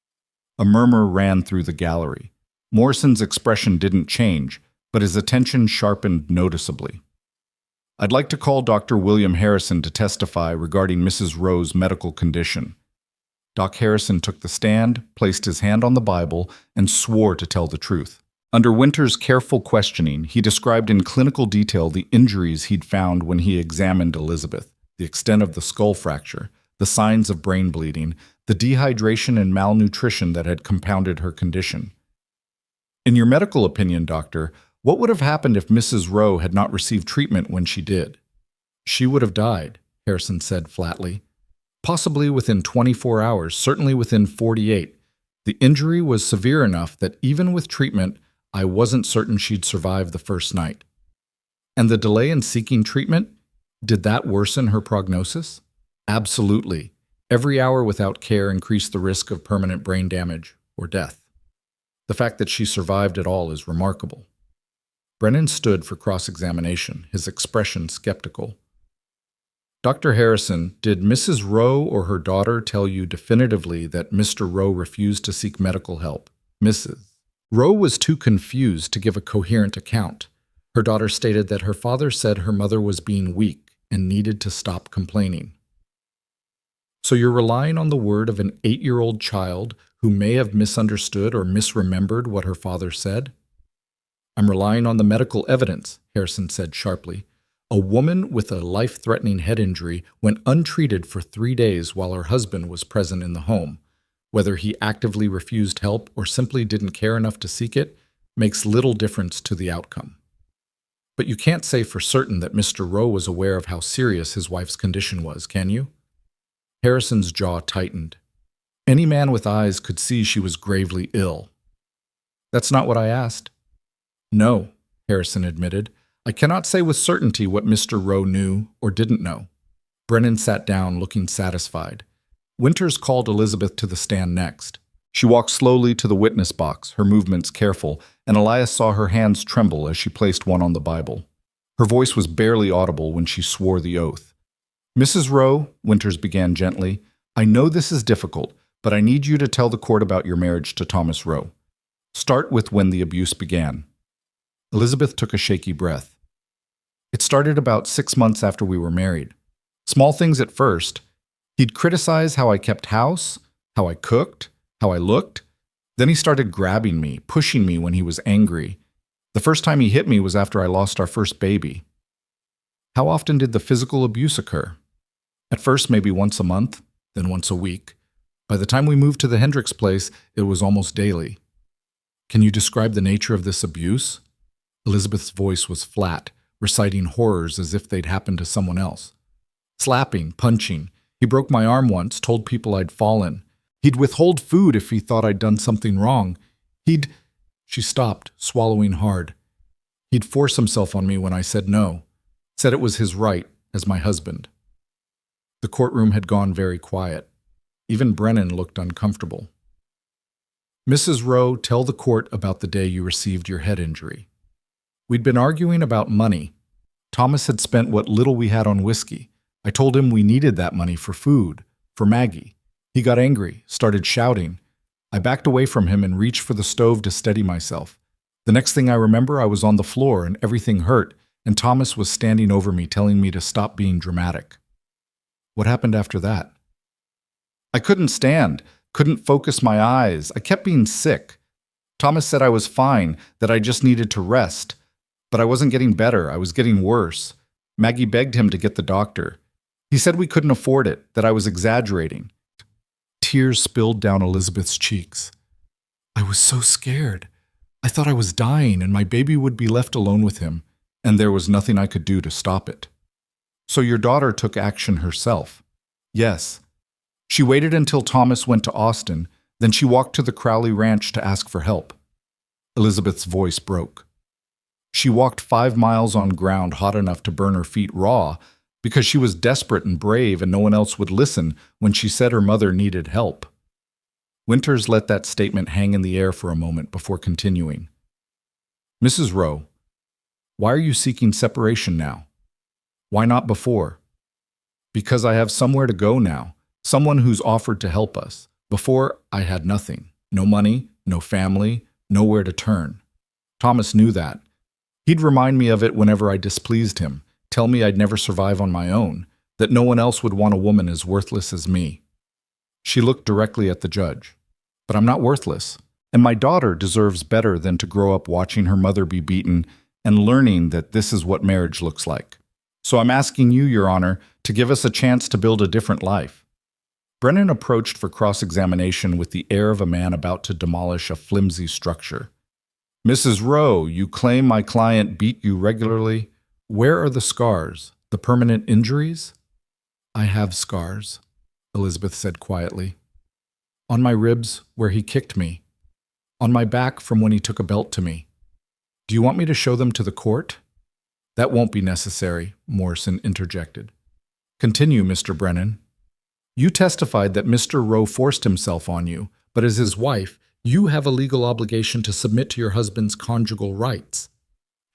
A murmur ran through the gallery. Morrison's expression didn't change, but his attention sharpened noticeably. I'd like to call Dr. William Harrison to testify regarding Mrs. Rowe's medical condition. Doc Harrison took the stand, placed his hand on the Bible, and swore to tell the truth. Under Winters' careful questioning, he described in clinical detail the injuries he'd found when he examined Elizabeth, the extent of the skull fracture, the signs of brain bleeding, the dehydration and malnutrition that had compounded her condition. In your medical opinion, doctor, what would have happened if Mrs. Rowe had not received treatment when she did? She would have died, Harrison said flatly. Possibly within 24 hours, certainly within 48. The injury was severe enough that even with treatment, I wasn't certain she'd survive the first night. And the delay in seeking treatment, did that worsen her prognosis? Absolutely. Every hour without care increased the risk of permanent brain damage or death. The fact that she survived at all is remarkable. Brennan stood for cross-examination, his expression skeptical. Dr. Harrison, did Mrs. Rowe or her daughter tell you definitively that Mr. Rowe refused to seek medical help? Mrs. Rowe was too confused to give a coherent account. Her daughter stated that her father said her mother was being weak and needed to stop complaining. So you're relying on the word of an 8-year-old child who may have misunderstood or misremembered what her father said? I'm relying on the medical evidence, Harrison said sharply. A woman with a life-threatening head injury went untreated for 3 days while her husband was present in the home. Whether he actively refused help or simply didn't care enough to seek it makes little difference to the outcome. But you can't say for certain that Mr. Rowe was aware of how serious his wife's condition was, can you? Harrison's jaw tightened. Any man with eyes could see she was gravely ill. That's not what I asked. No, Harrison admitted. I cannot say with certainty what Mr. Rowe knew or didn't know. Brennan sat down, looking satisfied. Winters called Elizabeth to the stand next. She walked slowly to the witness box, her movements careful, and Elias saw her hands tremble as she placed one on the Bible. Her voice was barely audible when she swore the oath. Mrs. Rowe, Winters began gently, I know this is difficult, but I need you to tell the court about your marriage to Thomas Rowe. Start with when the abuse began. Elizabeth took a shaky breath. It started about 6 months after we were married. Small things at first. He'd criticize how I kept house, how I cooked, how I looked. Then he started grabbing me, pushing me when he was angry. The first time he hit me was after I lost our first baby. How often did the physical abuse occur? At first, maybe once a month, then once a week. By the time we moved to the Hendricks place, it was almost daily. Can you describe the nature of this abuse? Elizabeth's voice was flat, reciting horrors as if they'd happened to someone else. Slapping, punching. He broke my arm once, told people I'd fallen. He'd withhold food if he thought I'd done something wrong. She stopped, swallowing hard. He'd force himself on me when I said no. Said it was his right, as my husband. The courtroom had gone very quiet. Even Brennan looked uncomfortable. Mrs. Rowe, tell the court about the day you received your head injury. We'd been arguing about money. Thomas had spent what little we had on whiskey. I told him we needed that money for food, for Maggie. He got angry, started shouting. I backed away from him and reached for the stove to steady myself. The next thing I remember, I was on the floor and everything hurt, and Thomas was standing over me telling me to stop being dramatic. What happened after that? I couldn't stand, couldn't focus my eyes. I kept being sick. Thomas said I was fine, that I just needed to rest. But I wasn't getting better, I was getting worse. Maggie begged him to get the doctor. He said we couldn't afford it, that I was exaggerating. Tears spilled down Elizabeth's cheeks. I was so scared. I thought I was dying and my baby would be left alone with him, and there was nothing I could do to stop it. So your daughter took action herself? Yes. She waited until Thomas went to Austin, then she walked to the Crowley Ranch to ask for help. Elizabeth's voice broke. She walked 5 miles on ground hot enough to burn her feet raw because she was desperate and brave and no one else would listen when she said her mother needed help. Winters let that statement hang in the air for a moment before continuing. Mrs. Rowe, why are you seeking separation now? Why not before? Because I have somewhere to go now, someone who's offered to help us. Before, I had nothing. No money, no family, nowhere to turn. Thomas knew that. He'd remind me of it whenever I displeased him, tell me I'd never survive on my own, that no one else would want a woman as worthless as me. She looked directly at the judge. But I'm not worthless, and my daughter deserves better than to grow up watching her mother be beaten and learning that this is what marriage looks like. So I'm asking you, Your Honor, to give us a chance to build a different life. Brennan approached for cross-examination with the air of a man about to demolish a flimsy structure. Mrs. Rowe, you claim my client beat you regularly. Where are the scars, the permanent injuries? I have scars, Elizabeth said quietly. On my ribs, where he kicked me. On my back from when he took a belt to me. Do you want me to show them to the court? That won't be necessary, Morrison interjected. Continue, Mr. Brennan. You testified that Mr. Rowe forced himself on you, but as his wife, you have a legal obligation to submit to your husband's conjugal rights.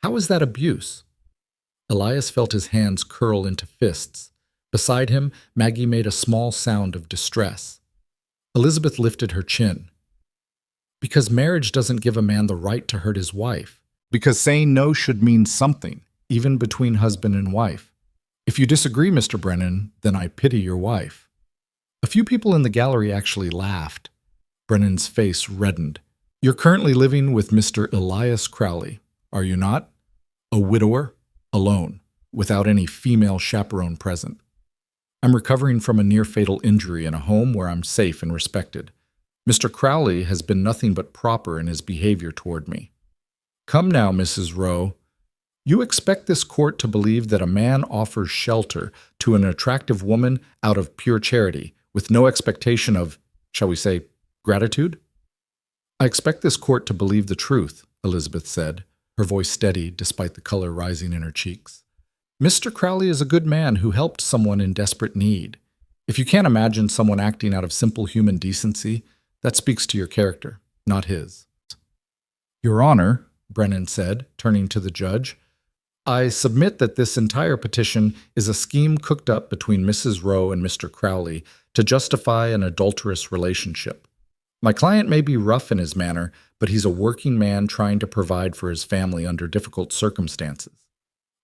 How is that abuse? Elias felt his hands curl into fists. Beside him, Maggie made a small sound of distress. Elizabeth lifted her chin. Because marriage doesn't give a man the right to hurt his wife. Because saying no should mean something, even between husband and wife. If you disagree, Mr. Brennan, then I pity your wife. A few people in the gallery actually laughed. Brennan's face reddened. You're currently living with Mr. Elias Crowley, are you not? A widower, alone, without any female chaperone present. I'm recovering from a near-fatal injury in a home where I'm safe and respected. Mr. Crowley has been nothing but proper in his behavior toward me. Come now, Mrs. Rowe. You expect this court to believe that a man offers shelter to an attractive woman out of pure charity, with no expectation of, shall we say, gratitude? I expect this court to believe the truth, Elizabeth said, her voice steady despite the color rising in her cheeks. Mr. Crowley is a good man who helped someone in desperate need. If you can't imagine someone acting out of simple human decency, that speaks to your character, not his. Your Honor, Brennan said, turning to the judge, I submit that this entire petition is a scheme cooked up between Mrs. Rowe and Mr. Crowley to justify an adulterous relationship. My client may be rough in his manner, but he's a working man trying to provide for his family under difficult circumstances.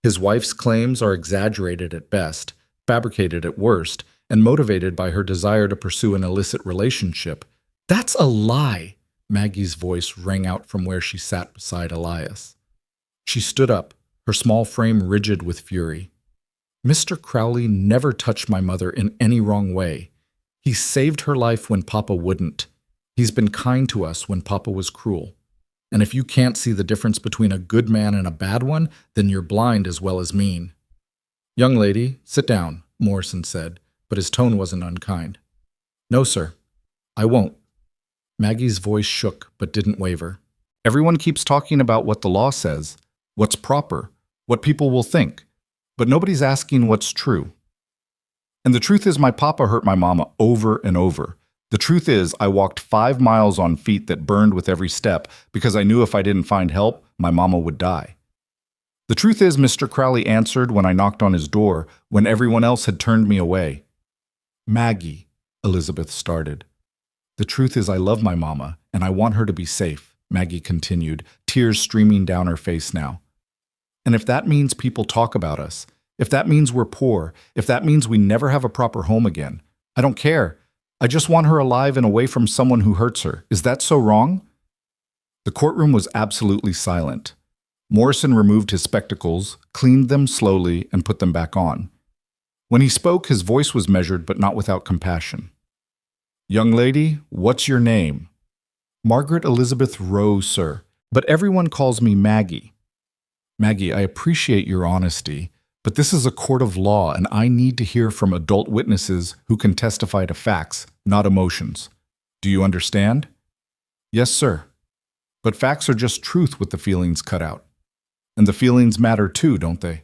His wife's claims are exaggerated at best, fabricated at worst, and motivated by her desire to pursue an illicit relationship. That's a lie, Maggie's voice rang out from where she sat beside Elias. She stood up, her small frame rigid with fury. Mr. Crowley never touched my mother in any wrong way. He saved her life when Papa wouldn't. He's been kind to us when Papa was cruel. And if you can't see the difference between a good man and a bad one, then you're blind as well as mean. Young lady, sit down, Morrison said, but his tone wasn't unkind. No, sir, I won't. Maggie's voice shook but didn't waver. Everyone keeps talking about what the law says, what's proper, what people will think, but nobody's asking what's true. And the truth is my papa hurt my mama over and over. The truth is, I walked 5 miles on feet that burned with every step because I knew if I didn't find help, my mama would die. The truth is, Mr. Crowley answered when I knocked on his door, when everyone else had turned me away. Maggie, Elizabeth started. The truth is, I love my mama, and I want her to be safe, Maggie continued, tears streaming down her face now. And if that means people talk about us, if that means we're poor, if that means we never have a proper home again, I don't care. I just want her alive and away from someone who hurts her. Is that so wrong? The courtroom was absolutely silent. Morrison removed his spectacles, cleaned them slowly, and put them back on. When he spoke, his voice was measured but not without compassion. Young lady, what's your name? Margaret Elizabeth Rowe, sir, but everyone calls me Maggie. Maggie, I appreciate your honesty, but this is a court of law and I need to hear from adult witnesses who can testify to facts, not emotions. Do you understand? Yes, sir. But facts are just truth with the feelings cut out. And the feelings matter too, don't they?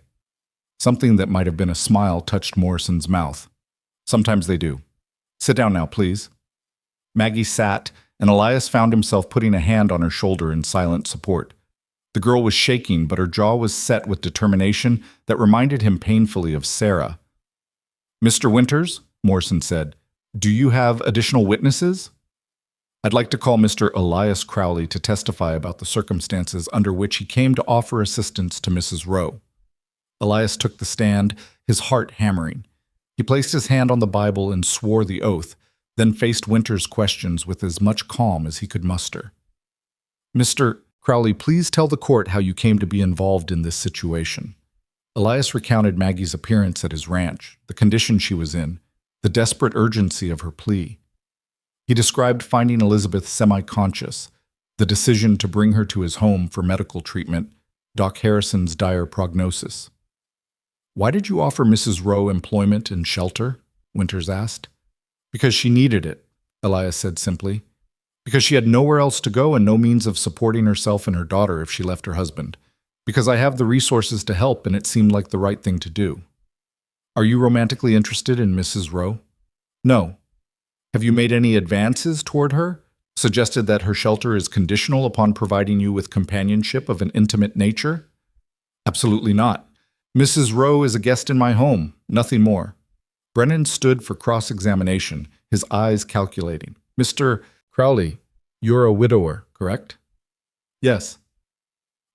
Something that might have been a smile touched Morrison's mouth. Sometimes they do. Sit down now, please. Maggie sat, and Elias found himself putting a hand on her shoulder in silent support. The girl was shaking, but her jaw was set with determination that reminded him painfully of Sarah. Mr. Winters, Morrison said, do you have additional witnesses? I'd like to call Mr. Elias Crowley to testify about the circumstances under which he came to offer assistance to Mrs. Rowe. Elias took the stand, his heart hammering. He placed his hand on the Bible and swore the oath, then faced Winters' questions with as much calm as he could muster. Mr. Crowley, please tell the court how you came to be involved in this situation. Elias recounted Maggie's appearance at his ranch, the condition she was in, the desperate urgency of her plea. He described finding Elizabeth semi-conscious, the decision to bring her to his home for medical treatment, Doc Harrison's dire prognosis. Why did you offer Mrs. Rowe employment and shelter? Winters asked. Because she needed it, Elias said simply. Because she had nowhere else to go and no means of supporting herself and her daughter if she left her husband. Because I have the resources to help and it seemed like the right thing to do. Are you romantically interested in Mrs. Rowe? No. Have you made any advances toward her? Suggested that her shelter is conditional upon providing you with companionship of an intimate nature? Absolutely not. Mrs. Rowe is a guest in my home, nothing more. Brennan stood for cross-examination, his eyes calculating. Mr. Crowley, you're a widower, correct? Yes.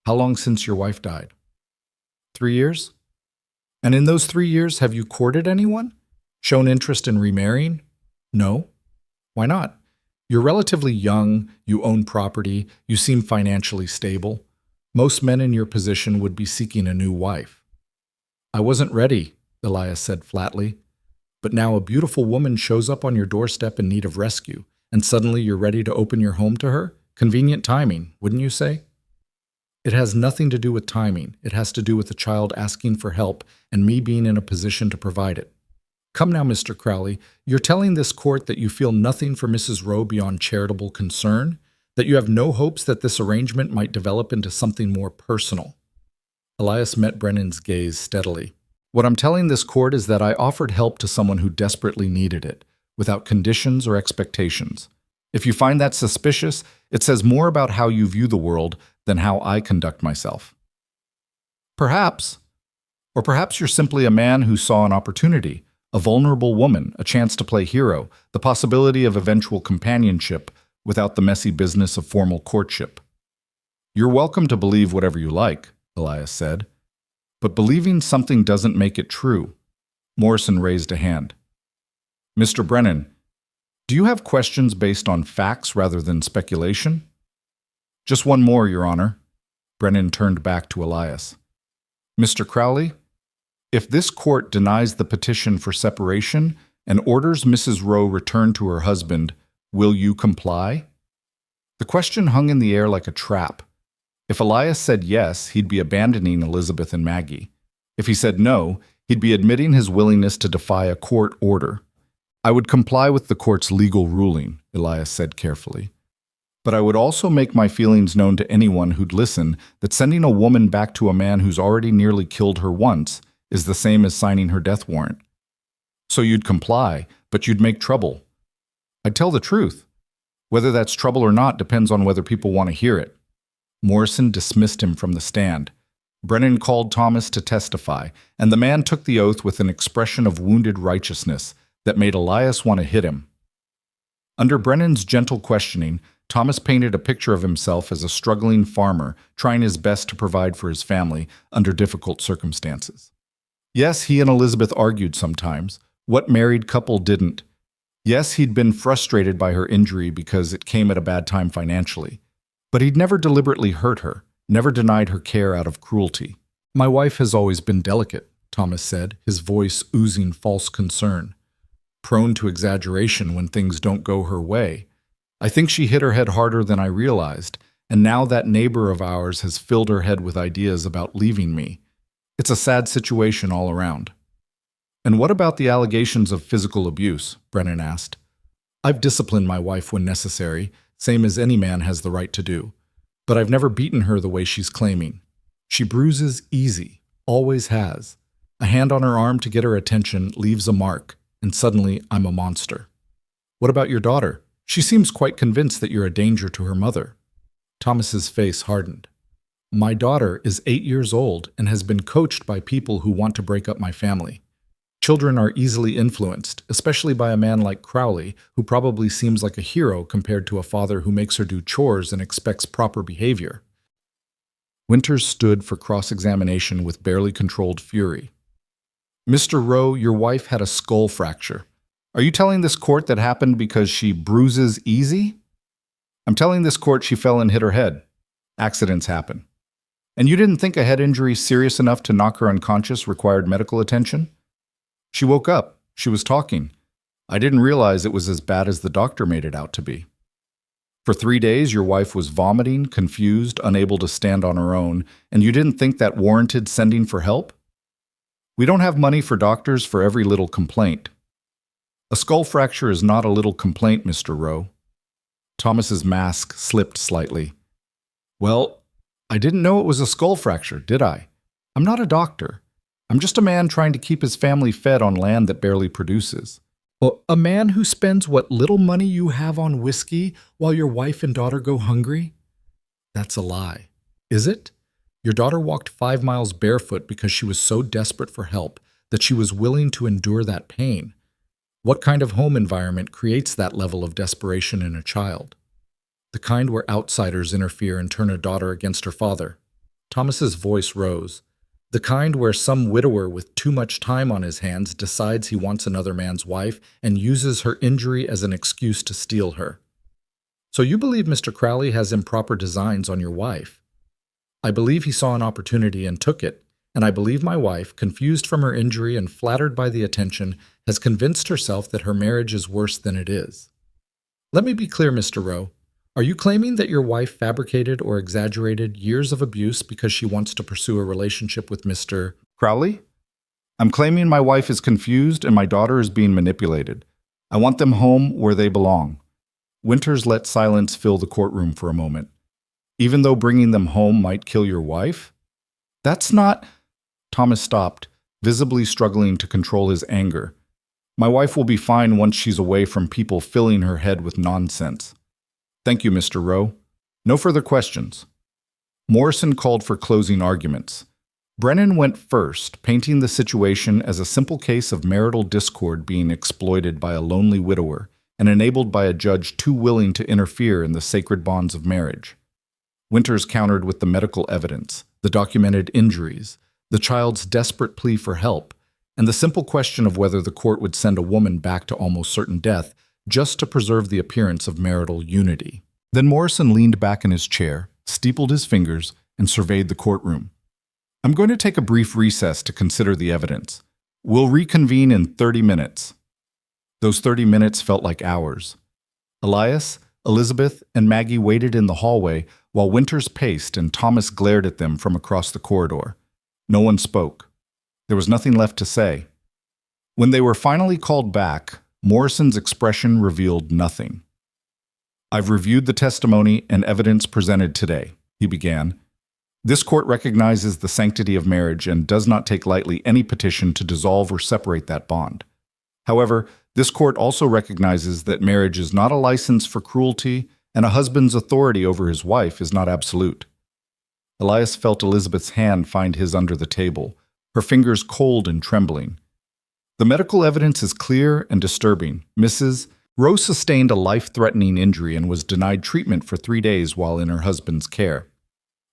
How long since your wife died? 3 years? And in those 3 years, have you courted anyone? Shown interest in remarrying? No. Why not? You're relatively young, you own property, you seem financially stable. Most men in your position would be seeking a new wife. I wasn't ready, Elias said flatly. But now a beautiful woman shows up on your doorstep in need of rescue, and suddenly you're ready to open your home to her? Convenient timing, wouldn't you say? It has nothing to do with timing. It has to do with the child asking for help and me being in a position to provide it. Come now, Mr. Crowley, you're telling this court that you feel nothing for Mrs. Rowe beyond charitable concern? That you have no hopes that this arrangement might develop into something more personal? Elias met Brennan's gaze steadily. What I'm telling this court is that I offered help to someone who desperately needed it, without conditions or expectations. If you find that suspicious, it says more about how you view the world than how I conduct myself. Perhaps. Or perhaps you're simply a man who saw an opportunity, a vulnerable woman, a chance to play hero, the possibility of eventual companionship without the messy business of formal courtship. You're welcome to believe whatever you like, Elias said. But believing something doesn't make it true. Morrison raised a hand. Mr. Brennan, do you have questions based on facts rather than speculation? Just one more, Your Honor. Brennan turned back to Elias. Mr. Crowley, if this court denies the petition for separation and orders Mrs. Rowe returned to her husband, will you comply? The question hung in the air like a trap. If Elias said yes, he'd be abandoning Elizabeth and Maggie. If he said no, he'd be admitting his willingness to defy a court order. I would comply with the court's legal ruling, Elias said carefully. But I would also make my feelings known to anyone who'd listen that sending a woman back to a man who's already nearly killed her once is the same as signing her death warrant. So you'd comply, but you'd make trouble. I'd tell the truth. Whether that's trouble or not depends on whether people want to hear it. Morrison dismissed him from the stand. Brennan called Thomas to testify, and the man took the oath with an expression of wounded righteousness that made Elias want to hit him. Under Brennan's gentle questioning, Thomas painted a picture of himself as a struggling farmer trying his best to provide for his family under difficult circumstances. Yes, he and Elizabeth argued sometimes. What married couple didn't? Yes, he'd been frustrated by her injury because it came at a bad time financially. But he'd never deliberately hurt her, never denied her care out of cruelty. My wife has always been delicate, Thomas said, his voice oozing false concern. Prone to exaggeration when things don't go her way. I think she hit her head harder than I realized, and now that neighbor of ours has filled her head with ideas about leaving me. It's a sad situation all around. And what about the allegations of physical abuse? Brennan asked. I've disciplined my wife when necessary, same as any man has the right to do. But I've never beaten her the way she's claiming. She bruises easy, always has. A hand on her arm to get her attention leaves a mark, and suddenly I'm a monster. What about your daughter? She seems quite convinced that you're a danger to her mother. Thomas's face hardened. My daughter is 8 years old and has been coached by people who want to break up my family. Children are easily influenced, especially by a man like Crowley, who probably seems like a hero compared to a father who makes her do chores and expects proper behavior. Winters stood for cross-examination with barely controlled fury. Mr. Rowe, your wife had a skull fracture. Are you telling this court that happened because she bruises easy? I'm telling this court she fell and hit her head. Accidents happen. And you didn't think a head injury serious enough to knock her unconscious required medical attention? She woke up. She was talking. I didn't realize it was as bad as the doctor made it out to be. For 3 days, your wife was vomiting, confused, unable to stand on her own, and you didn't think that warranted sending for help? We don't have money for doctors for every little complaint. A skull fracture is not a little complaint, Mr. Rowe. Thomas's mask slipped slightly. Well, I didn't know it was a skull fracture, did I? I'm not a doctor. I'm just a man trying to keep his family fed on land that barely produces. Well, a man who spends what little money you have on whiskey while your wife and daughter go hungry? That's a lie. Is it? Your daughter walked 5 miles barefoot because she was so desperate for help that she was willing to endure that pain. What kind of home environment creates that level of desperation in a child? The kind where outsiders interfere and turn a daughter against her father. Thomas's voice rose. The kind where some widower with too much time on his hands decides he wants another man's wife and uses her injury as an excuse to steal her. So you believe Mr. Crowley has improper designs on your wife? I believe he saw an opportunity and took it, and I believe my wife, confused from her injury and flattered by the attention, has convinced herself that her marriage is worse than it is. Let me be clear, Mr. Rowe. Are you claiming that your wife fabricated or exaggerated years of abuse because she wants to pursue a relationship with Mr. Crowley? I'm claiming my wife is confused and my daughter is being manipulated. I want them home where they belong. Winters let silence fill the courtroom for a moment. Even though bringing them home might kill your wife? That's not... Thomas stopped, visibly struggling to control his anger. My wife will be fine once she's away from people filling her head with nonsense. Thank you, Mr. Rowe. No further questions. Morrison called for closing arguments. Brennan went first, painting the situation as a simple case of marital discord being exploited by a lonely widower and enabled by a judge too willing to interfere in the sacred bonds of marriage. Winters countered with the medical evidence, the documented injuries, the child's desperate plea for help, and the simple question of whether the court would send a woman back to almost certain death just to preserve the appearance of marital unity. Then Morrison leaned back in his chair, steepled his fingers, and surveyed the courtroom. I'm going to take a brief recess to consider the evidence. We'll reconvene in 30 minutes. Those 30 minutes felt like hours. Elias, Elizabeth, and Maggie waited in the hallway while Winters paced and Thomas glared at them from across the corridor. No one spoke. There was nothing left to say. When they were finally called back, Morrison's expression revealed nothing. I've reviewed the testimony and evidence presented today, he began. This court recognizes the sanctity of marriage and does not take lightly any petition to dissolve or separate that bond. However, this court also recognizes that marriage is not a license for cruelty, and a husband's authority over his wife is not absolute. Elias felt Elizabeth's hand find his under the table, her fingers cold and trembling. The medical evidence is clear and disturbing. Mrs. Rose sustained a life-threatening injury and was denied treatment for 3 days while in her husband's care.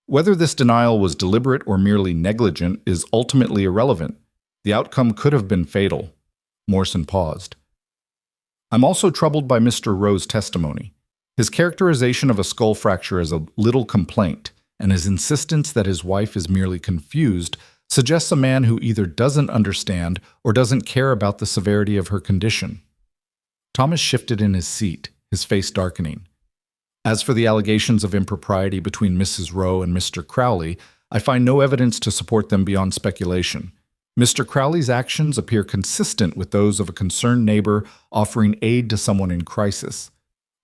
Whether this denial was deliberate or merely negligent is ultimately irrelevant. The outcome could have been fatal. Morrison paused. I'm also troubled by Mr. Rowe's testimony. His characterization of a skull fracture as a little complaint, and his insistence that his wife is merely confused, suggests a man who either doesn't understand or doesn't care about the severity of her condition. Thomas shifted in his seat, his face darkening. As for the allegations of impropriety between Mrs. Rowe and Mr. Crowley, I find no evidence to support them beyond speculation. Mr. Crowley's actions appear consistent with those of a concerned neighbor offering aid to someone in crisis.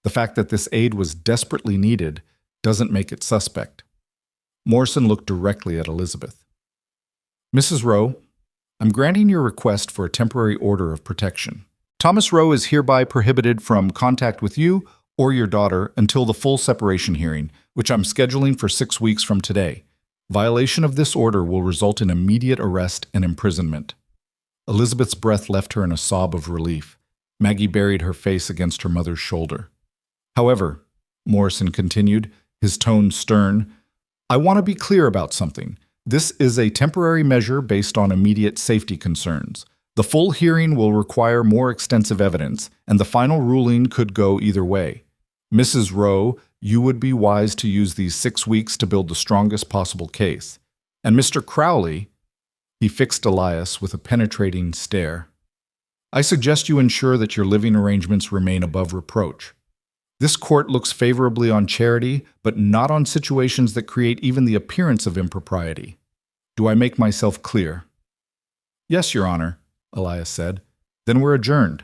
The fact that this aid was desperately needed doesn't make it suspect. Morrison looked directly at Elizabeth. Mrs. Rowe, I'm granting your request for a temporary order of protection. Thomas Rowe is hereby prohibited from contact with you or your daughter until the full separation hearing, which I'm scheduling for 6 weeks from today. Violation of this order will result in immediate arrest and imprisonment. Elizabeth's breath left her in a sob of relief. Maggie buried her face against her mother's shoulder. However, Morrison continued, his tone stern, I want to be clear about something. This is a temporary measure based on immediate safety concerns. The full hearing will require more extensive evidence, and the final ruling could go either way. Mrs. Rowe, you would be wise to use these 6 weeks to build the strongest possible case. And Mr. Crowley, he fixed Elias with a penetrating stare. I suggest you ensure that your living arrangements remain above reproach. This court looks favorably on charity, but not on situations that create even the appearance of impropriety. Do I make myself clear? Yes, Your Honor, Elias said. Then we're adjourned.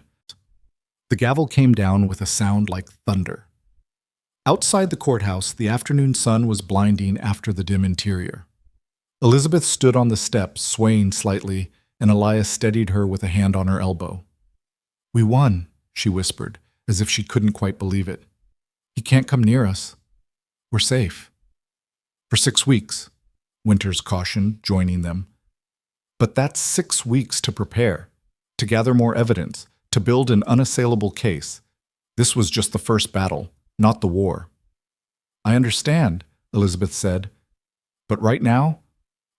The gavel came down with a sound like thunder. Outside the courthouse, the afternoon sun was blinding after the dim interior. Elizabeth stood on the steps, swaying slightly, and Elias steadied her with a hand on her elbow. We won, she whispered, as if she couldn't quite believe it. He can't come near us. We're safe. For 6 weeks, Winters cautioned, joining them. But that's 6 weeks to prepare, to gather more evidence, to build an unassailable case. This was just the first battle, not the war. I understand, Elizabeth said, but right now,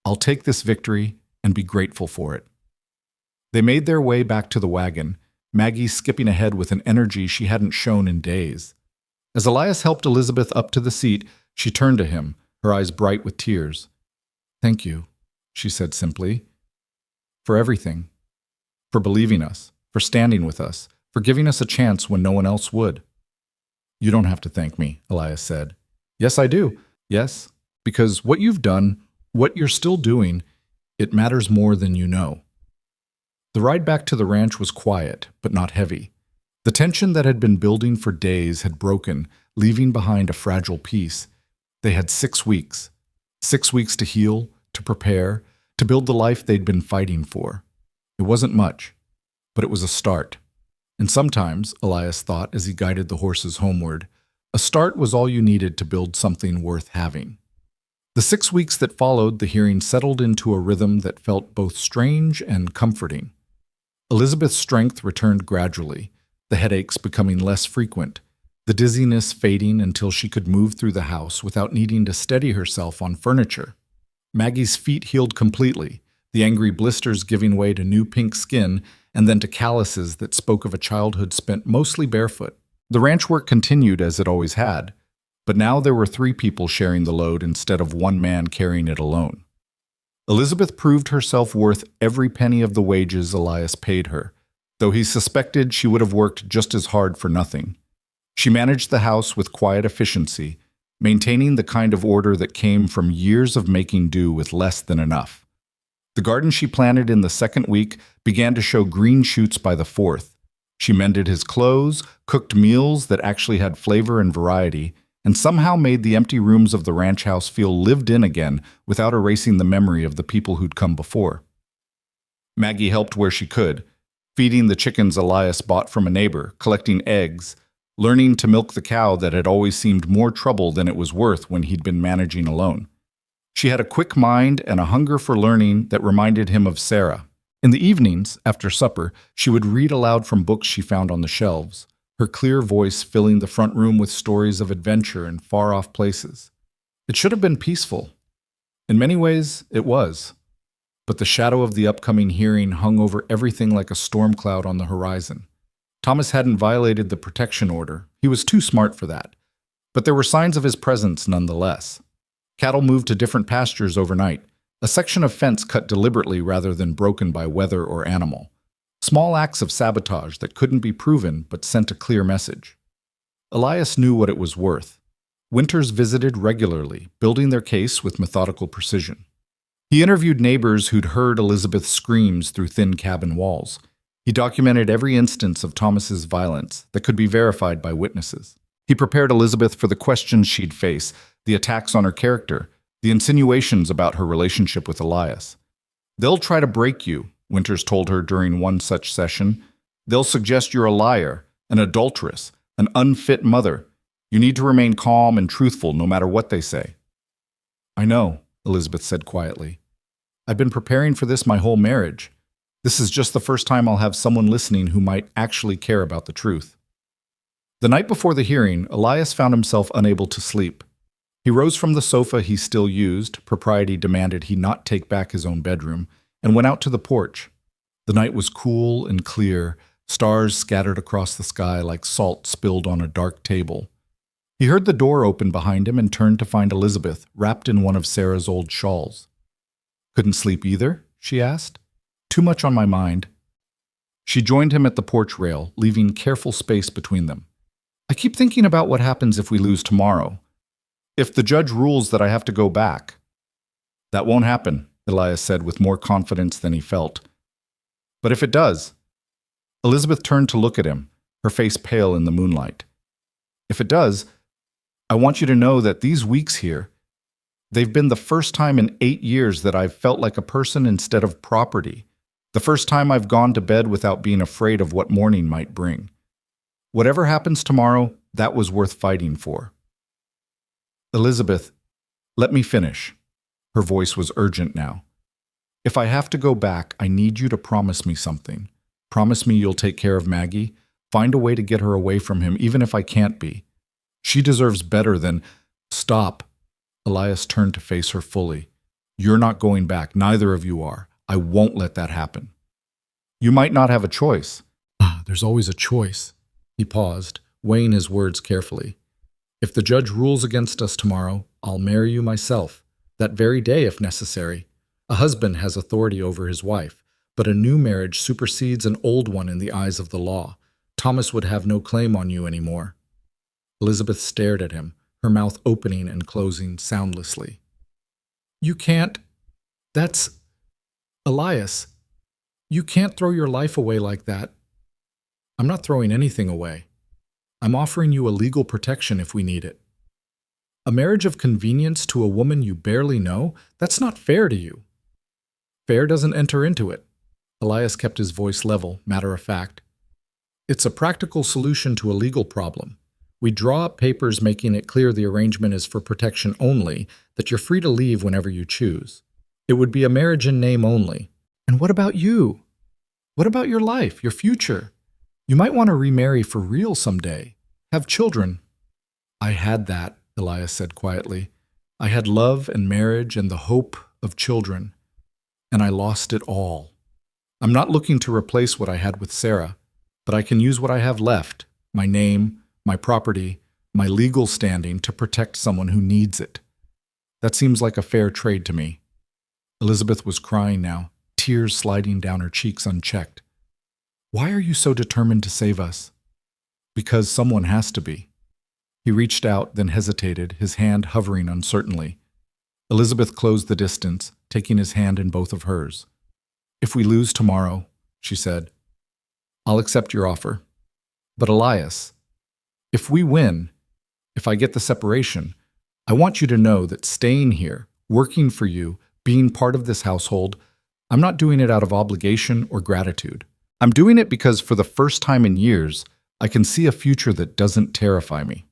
I'll take this victory and be grateful for it. They made their way back to the wagon, Maggie skipping ahead with an energy she hadn't shown in days. As Elias helped Elizabeth up to the seat, she turned to him, her eyes bright with tears. Thank you, she said simply, for everything, for believing us, for standing with us, for giving us a chance when no one else would. You don't have to thank me, Elias said. Yes, I do. Yes, because what you've done, what you're still doing, it matters more than you know. The ride back to the ranch was quiet, but not heavy. The tension that had been building for days had broken, leaving behind a fragile peace. They had 6 weeks. 6 weeks to heal, to prepare, to build the life they'd been fighting for. It wasn't much, but it was a start. And sometimes, Elias thought as he guided the horses homeward, a start was all you needed to build something worth having. The 6 weeks that followed, the hearing settled into a rhythm that felt both strange and comforting. Elizabeth's strength returned gradually, the headaches becoming less frequent, the dizziness fading until she could move through the house without needing to steady herself on furniture. Maggie's feet healed completely, the angry blisters giving way to new pink skin and then to calluses that spoke of a childhood spent mostly barefoot. The ranch work continued as it always had, but now there were 3 people sharing the load instead of 1 man carrying it alone. Elizabeth proved herself worth every penny of the wages Elias paid her, though he suspected she would have worked just as hard for nothing. She managed the house with quiet efficiency, maintaining the kind of order that came from years of making do with less than enough. The garden she planted in the 2nd week began to show green shoots by the 4th. She mended his clothes, cooked meals that actually had flavor and variety, and somehow made the empty rooms of the ranch house feel lived in again without erasing the memory of the people who'd come before. Maggie helped where she could, feeding the chickens Elias bought from a neighbor, collecting eggs, learning to milk the cow that had always seemed more trouble than it was worth when he'd been managing alone. She had a quick mind and a hunger for learning that reminded him of Sarah. In the evenings, after supper, she would read aloud from books she found on the shelves, her clear voice filling the front room with stories of adventure in far-off places. It should have been peaceful. In many ways, it was. But the shadow of the upcoming hearing hung over everything like a storm cloud on the horizon. Thomas hadn't violated the protection order. He was too smart for that. But there were signs of his presence nonetheless. Cattle moved to different pastures overnight, a section of fence cut deliberately rather than broken by weather or animal. Small acts of sabotage that couldn't be proven but sent a clear message. Elias knew what it was worth. Winters visited regularly, building their case with methodical precision. He interviewed neighbors who'd heard Elizabeth's screams through thin cabin walls. He documented every instance of Thomas's violence that could be verified by witnesses. He prepared Elizabeth for the questions she'd face, the attacks on her character, the insinuations about her relationship with Elias. "They'll try to break you," Winters told her during one such session. "They'll suggest you're a liar, an adulteress, an unfit mother. You need to remain calm and truthful no matter what they say." "I know," Elizabeth said quietly. "I've been preparing for this my whole marriage. This is just the first time I'll have someone listening who might actually care about the truth." The night before the hearing, Elias found himself unable to sleep. He rose from the sofa he still used, propriety demanded he not take back his own bedroom, and went out to the porch. The night was cool and clear, stars scattered across the sky like salt spilled on a dark table. He heard the door open behind him and turned to find Elizabeth, wrapped in one of Sarah's old shawls. "Couldn't sleep either?" she asked. "Too much on my mind." She joined him at the porch rail, leaving careful space between them. "I keep thinking about what happens if we lose tomorrow. If the judge rules that I have to go back." "That won't happen," Elias said with more confidence than he felt. "But if it does?" Elizabeth turned to look at him, her face pale in the moonlight. "If it does, I want you to know that these weeks here, they've been the first time in 8 years that I've felt like a person instead of property. The first time I've gone to bed without being afraid of what morning might bring. Whatever happens tomorrow, that was worth fighting for." "Elizabeth, let me finish." Her voice was urgent now. "If I have to go back, I need you to promise me something. Promise me you'll take care of Maggie, find a way to get her away from him, even if I can't be. She deserves better than—" "Stop." Elias turned to face her fully. "You're not going back. Neither of you are. I won't let that happen. You might not have a choice." "There's always a choice." He paused, weighing his words carefully. "If the judge rules against us tomorrow, I'll marry you myself, that very day if necessary. A husband has authority over his wife, but a new marriage supersedes an old one in the eyes of the law. Thomas would have no claim on you anymore." Elizabeth stared at him, her mouth opening and closing soundlessly. "You can't— That's— Elias, you can't throw your life away like that." "I'm not throwing anything away. I'm offering you a legal protection if we need it." "A marriage of convenience to a woman you barely know? That's not fair to you." "Fair doesn't enter into it." Elias kept his voice level, matter of fact. "It's a practical solution to a legal problem. We draw up papers making it clear the arrangement is for protection only, that you're free to leave whenever you choose. It would be a marriage in name only. And what about you? What about your life, your future? You might want to remarry for real someday. Have children." "I had that," Elias said quietly. "I had love and marriage and the hope of children. And I lost it all. I'm not looking to replace what I had with Sarah, but I can use what I have left, my name, my property, my legal standing, to protect someone who needs it. That seems like a fair trade to me." Elizabeth was crying now, tears sliding down her cheeks unchecked. "Why are you so determined to save us?" "Because someone has to be." He reached out, then hesitated, his hand hovering uncertainly. Elizabeth closed the distance, taking his hand in both of hers. "If we lose tomorrow," she said, "I'll accept your offer. But Elias, if we win, if I get the separation, I want you to know that staying here, working for you, being part of this household, I'm not doing it out of obligation or gratitude. I'm doing it because for the first time in years, I can see a future that doesn't terrify me.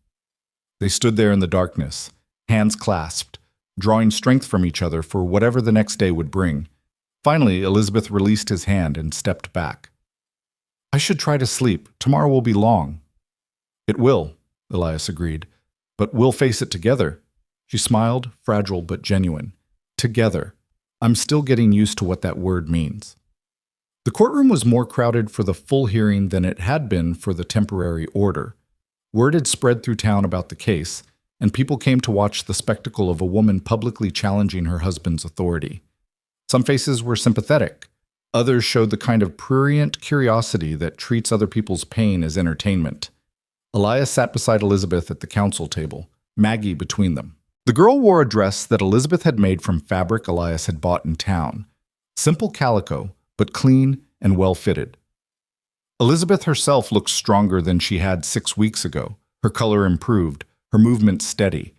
They stood there in the darkness, hands clasped, drawing strength from each other for whatever the next day would bring. Finally, Elizabeth released his hand and stepped back. I should try to sleep. Tomorrow will be long. It will, Elias agreed, but we'll face it together. She smiled, fragile but genuine. Together. I'm still getting used to what that word means. The courtroom was more crowded for the full hearing than it had been for the temporary order. Word had spread through town about the case, and people came to watch the spectacle of a woman publicly challenging her husband's authority. Some faces were sympathetic. Others showed the kind of prurient curiosity that treats other people's pain as entertainment. Elias sat beside Elizabeth at the council table, Maggie between them. The girl wore a dress that Elizabeth had made from fabric Elias had bought in town. Simple calico, but clean and well-fitted. Elizabeth herself looked stronger than she had 6 weeks ago, her color improved, her movement steady.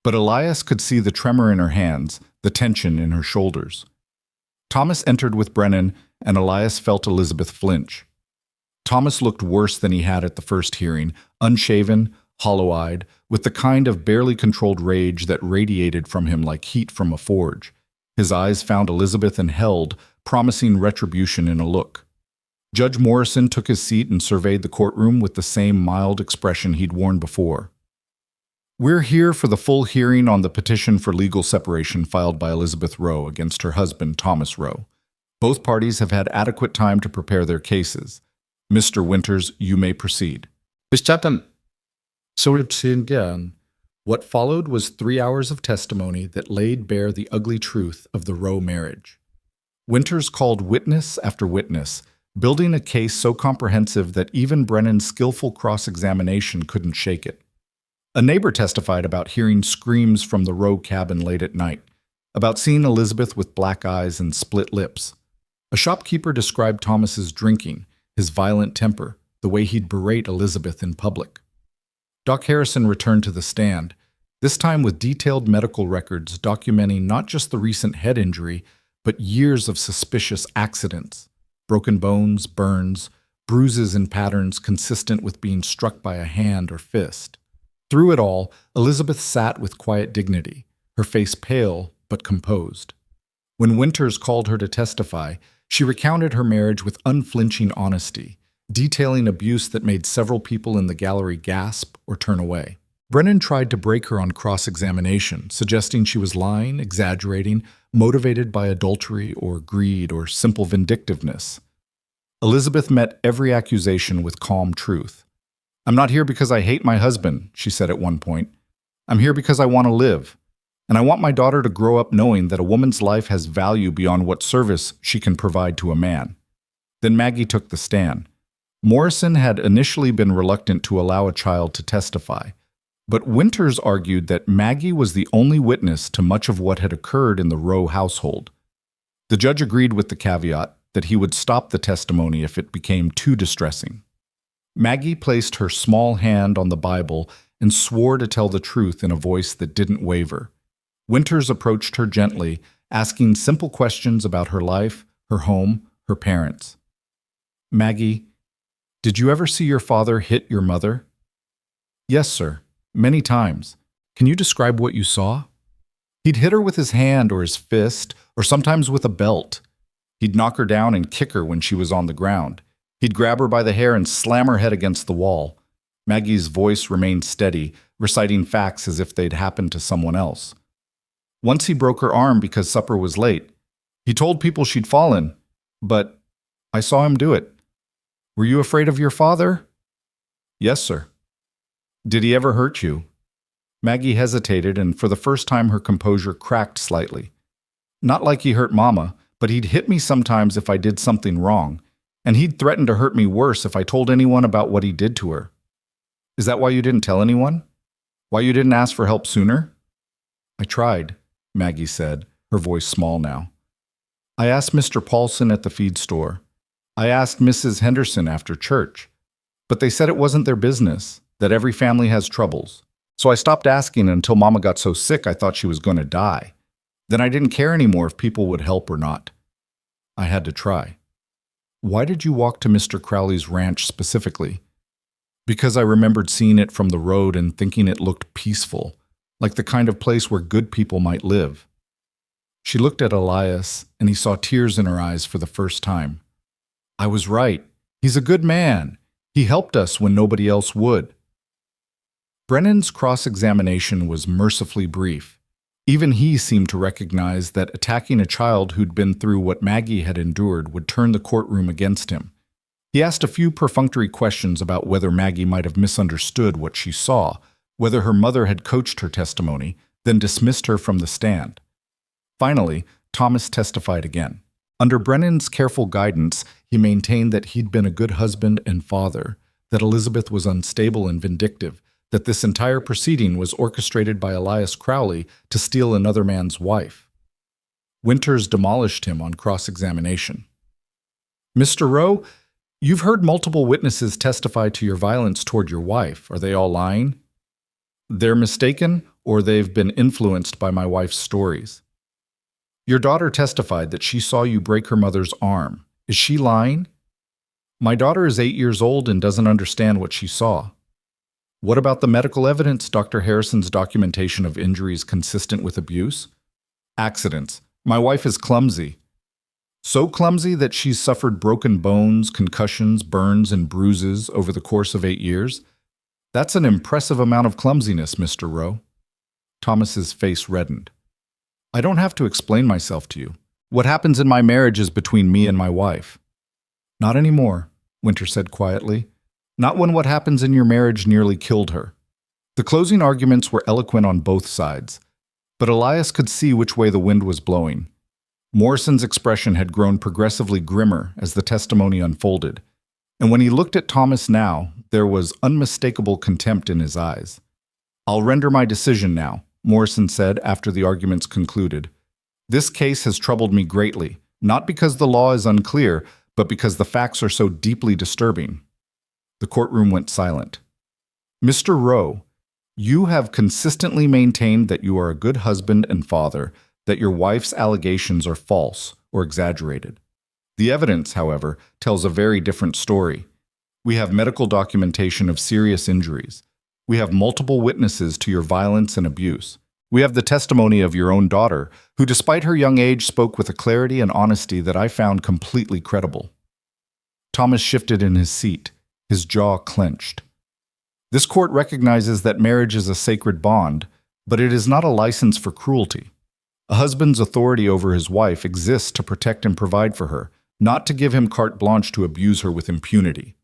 But Elias could see the tremor in her hands, the tension in her shoulders. Thomas entered with Brennan, and Elias felt Elizabeth flinch. Thomas looked worse than he had at the first hearing, unshaven, hollow-eyed, with the kind of barely controlled rage that radiated from him like heat from a forge. His eyes found Elizabeth and held, promising retribution in a look. Judge Morrison took his seat and surveyed the courtroom with the same mild expression he'd worn before. We're here for the full hearing on the petition for legal separation filed by Elizabeth Rowe against her husband, Thomas Rowe. Both parties have had adequate time to prepare their cases. Mr. Winters, you may proceed. What followed was 3 hours of testimony that laid bare the ugly truth of the Rowe marriage. Winters called witness after witness, building a case so comprehensive that even Brennan's skillful cross-examination couldn't shake it. A neighbor testified about hearing screams from the Rowe cabin late at night, about seeing Elizabeth with black eyes and split lips. A shopkeeper described Thomas's drinking, his violent temper, the way he'd berate Elizabeth in public. Doc Harrison returned to the stand, this time with detailed medical records documenting not just the recent head injury, but years of suspicious accidents, broken bones, burns, bruises in patterns consistent with being struck by a hand or fist. Through it all, Elizabeth sat with quiet dignity, her face pale but composed. When Winters called her to testify, she recounted her marriage with unflinching honesty, detailing abuse that made several people in the gallery gasp or turn away. Brennan tried to break her on cross-examination, suggesting she was lying, exaggerating, motivated by adultery or greed or simple vindictiveness. Elizabeth met every accusation with calm truth. I'm not here because I hate my husband, she said at one point. I'm here because I want to live. And I want my daughter to grow up knowing that a woman's life has value beyond what service she can provide to a man. Then Maggie took the stand. Morrison had initially been reluctant to allow a child to testify, but Winters argued that Maggie was the only witness to much of what had occurred in the Rowe household. The judge agreed with the caveat that he would stop the testimony if it became too distressing. Maggie placed her small hand on the Bible and swore to tell the truth in a voice that didn't waver. Winters approached her gently, asking simple questions about her life, her home, her parents. Maggie, did you ever see your father hit your mother? Yes, sir. Many times. Can you describe what you saw? He'd hit her with his hand or his fist, or sometimes with a belt. He'd knock her down and kick her when she was on the ground. He'd grab her by the hair and slam her head against the wall. Maggie's voice remained steady, reciting facts as if they'd happened to someone else. Once he broke her arm because supper was late. He told people she'd fallen, but I saw him do it. Were you afraid of your father? Yes, sir. Did he ever hurt you? Maggie hesitated, and for the first time her composure cracked slightly. Not like he hurt Mama, but he'd hit me sometimes if I did something wrong, and he'd threaten to hurt me worse if I told anyone about what he did to her. Is that why you didn't tell anyone? Why you didn't ask for help sooner? I tried, Maggie said, her voice small now. I asked Mr. Paulson at the feed store. I asked Mrs. Henderson after church. But they said it wasn't their business, that every family has troubles. So I stopped asking until Mama got so sick I thought she was going to die. Then I didn't care anymore if people would help or not. I had to try. Why did you walk to Mr. Crowley's ranch specifically? Because I remembered seeing it from the road and thinking it looked peaceful, like the kind of place where good people might live. She looked at Elias, and he saw tears in her eyes for the first time. I was right. He's a good man. He helped us when nobody else would. Brennan's cross-examination was mercifully brief. Even he seemed to recognize that attacking a child who'd been through what Maggie had endured would turn the courtroom against him. He asked a few perfunctory questions about whether Maggie might have misunderstood what she saw, whether her mother had coached her testimony, then dismissed her from the stand. Finally, Thomas testified again. Under Brennan's careful guidance, he maintained that he'd been a good husband and father, that Elizabeth was unstable and vindictive, that this entire proceeding was orchestrated by Elias Crowley to steal another man's wife. Winters demolished him on cross-examination. Mr. Rowe, you've heard multiple witnesses testify to your violence toward your wife. Are they all lying? They're mistaken, or they've been influenced by my wife's stories. Your daughter testified that she saw you break her mother's arm. Is she lying? My daughter is 8 years old and doesn't understand what she saw. What about the medical evidence, Dr. Harrison's documentation of injuries consistent with abuse? Accidents. My wife is clumsy. So clumsy that she's suffered broken bones, concussions, burns, and bruises over the course of 8 years? That's an impressive amount of clumsiness, Mr. Rowe. Thomas's face reddened. I don't have to explain myself to you. What happens in my marriage is between me and my wife. Not anymore, Winter said quietly. Not when what happens in your marriage nearly killed her. The closing arguments were eloquent on both sides, but Elias could see which way the wind was blowing. Morrison's expression had grown progressively grimmer as the testimony unfolded, and when he looked at Thomas now, there was unmistakable contempt in his eyes. I'll render my decision now, Morrison said after the arguments concluded. This case has troubled me greatly, not because the law is unclear, but because the facts are so deeply disturbing. The courtroom went silent. Mr. Rowe, you have consistently maintained that you are a good husband and father, that your wife's allegations are false or exaggerated. The evidence, however, tells a very different story. We have medical documentation of serious injuries. We have multiple witnesses to your violence and abuse. We have the testimony of your own daughter, who despite her young age spoke with a clarity and honesty that I found completely credible. Thomas shifted in his seat. His jaw clenched. This court recognizes that marriage is a sacred bond, but it is not a license for cruelty. A husband's authority over his wife exists to protect and provide for her, not to give him carte blanche to abuse her with impunity.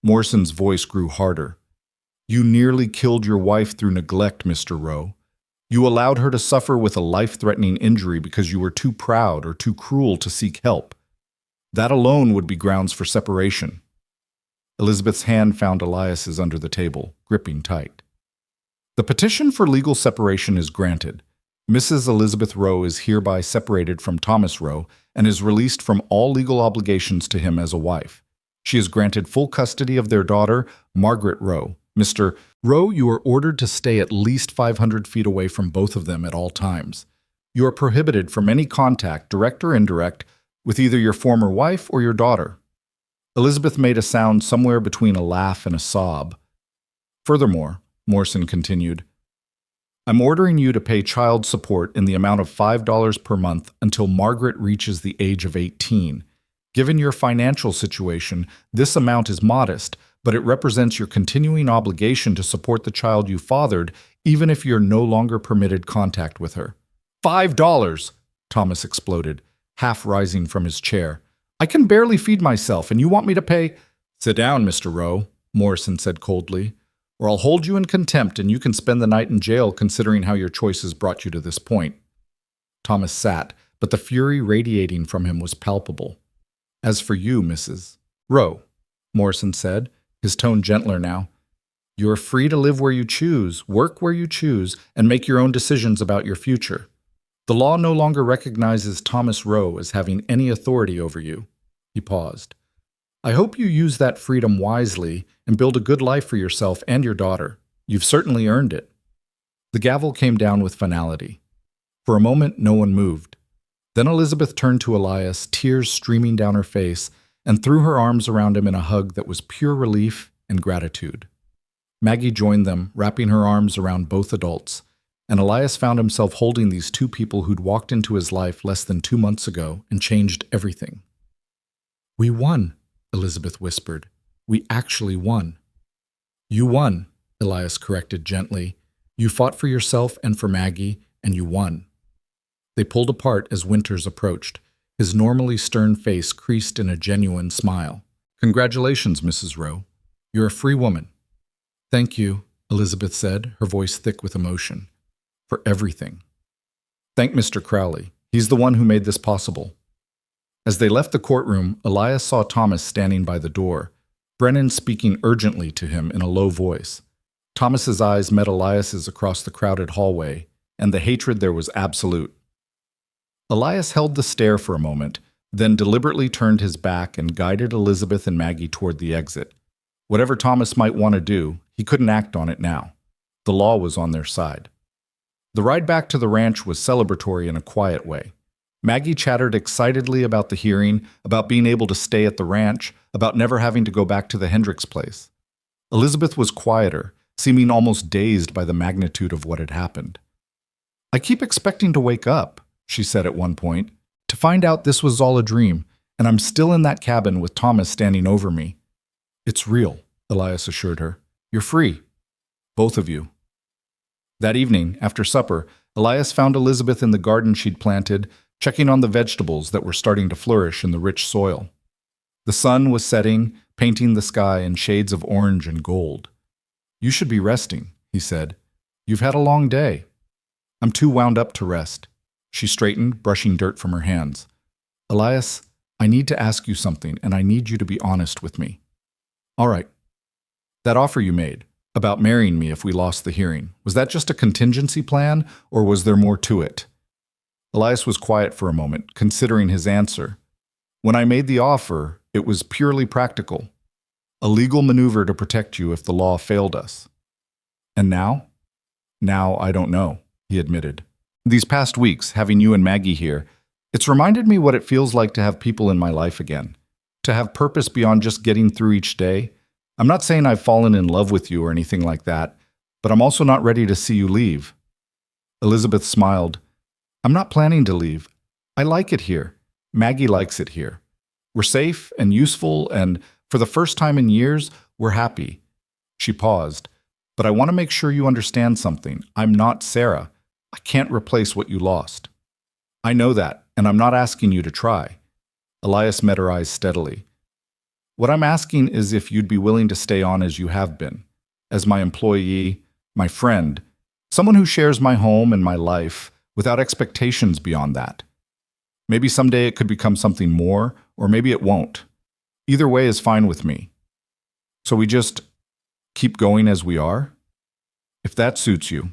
Morrison's voice grew harder. You nearly killed your wife through neglect, Mr. Rowe. You allowed her to suffer with a life-threatening injury because you were too proud or too cruel to seek help. That alone would be grounds for separation. Elizabeth's hand found Elias's under the table, gripping tight. The petition for legal separation is granted. Mrs. Elizabeth Rowe is hereby separated from Thomas Rowe and is released from all legal obligations to him as a wife. She is granted full custody of their daughter, Margaret Rowe. Mr. Rowe, you are ordered to stay at least 500 feet away from both of them at all times. You are prohibited from any contact, direct or indirect, with either your former wife or your daughter. Elizabeth made a sound somewhere between a laugh and a sob. Furthermore, Morrison continued, I'm ordering you to pay child support in the amount of $5 per month until Margaret reaches the age of 18. Given your financial situation, this amount is modest, but it represents your continuing obligation to support the child you fathered, even if you're no longer permitted contact with her. $5! Thomas exploded, half rising from his chair. I can barely feed myself, and you want me to pay— Sit down, Mr. Rowe, Morrison said coldly, or I'll hold you in contempt and you can spend the night in jail considering how your choices brought you to this point. Thomas sat, but the fury radiating from him was palpable. As for you, Mrs. Rowe, Morrison said, his tone gentler now, you are free to live where you choose, work where you choose, and make your own decisions about your future. The law no longer recognizes Thomas Rowe as having any authority over you. He paused. I hope you use that freedom wisely and build a good life for yourself and your daughter. You've certainly earned it. The gavel came down with finality. For a moment, no one moved. Then Elizabeth turned to Elias, tears streaming down her face, and threw her arms around him in a hug that was pure relief and gratitude. Maggie joined them, wrapping her arms around both adults, and Elias found himself holding these two people who'd walked into his life less than 2 months ago and changed everything. "We won," Elizabeth whispered. "We actually won." "You won," Elias corrected gently. "You fought for yourself and for Maggie, and you won." They pulled apart as Winters approached. His normally stern face creased in a genuine smile. "Congratulations, Mrs. Rowe. You're a free woman." "Thank you," Elizabeth said, her voice thick with emotion. "For everything. Thank Mr. Crowley. He's the one who made this possible." As they left the courtroom, Elias saw Thomas standing by the door, Brennan speaking urgently to him in a low voice. Thomas's eyes met Elias's across the crowded hallway, and the hatred there was absolute. Elias held the stare for a moment, then deliberately turned his back and guided Elizabeth and Maggie toward the exit. Whatever Thomas might want to do, he couldn't act on it now. The law was on their side. The ride back to the ranch was celebratory in a quiet way. Maggie chattered excitedly about the hearing, about being able to stay at the ranch, about never having to go back to the Hendricks place. Elizabeth was quieter, seeming almost dazed by the magnitude of what had happened. "I keep expecting to wake up," she said at one point, "to find out this was all a dream, and I'm still in that cabin with Thomas standing over me." "It's real," Elias assured her. "You're free. Both of you." That evening, after supper, Elias found Elizabeth in the garden she'd planted, checking on the vegetables that were starting to flourish in the rich soil. The sun was setting, painting the sky in shades of orange and gold. "You should be resting," he said. "You've had a long day." "I'm too wound up to rest." She straightened, brushing dirt from her hands. "Elias, I need to ask you something, and I need you to be honest with me." "All right. That offer you made, about marrying me if we lost the hearing, was that just a contingency plan, or was there more to it?" Elias was quiet for a moment, considering his answer. "When I made the offer, it was purely practical. A legal maneuver to protect you if the law failed us." "And now?" "Now I don't know," he admitted. "These past weeks, having you and Maggie here, it's reminded me what it feels like to have people in my life again, to have purpose beyond just getting through each day. I'm not saying I've fallen in love with you or anything like that, but I'm also not ready to see you leave." Elizabeth smiled. "I'm not planning to leave. I like it here. Maggie likes it here. We're safe and useful, and for the first time in years, we're happy." She paused. "But I want to make sure you understand something. I'm not Sarah. I can't replace what you lost." "I know that, and I'm not asking you to try." Elias met her eyes steadily. "What I'm asking is if you'd be willing to stay on as you have been, as my employee, my friend, someone who shares my home and my life, without expectations beyond that. Maybe someday it could become something more, or maybe it won't. Either way is fine with me. So we just keep going as we are? If that suits you."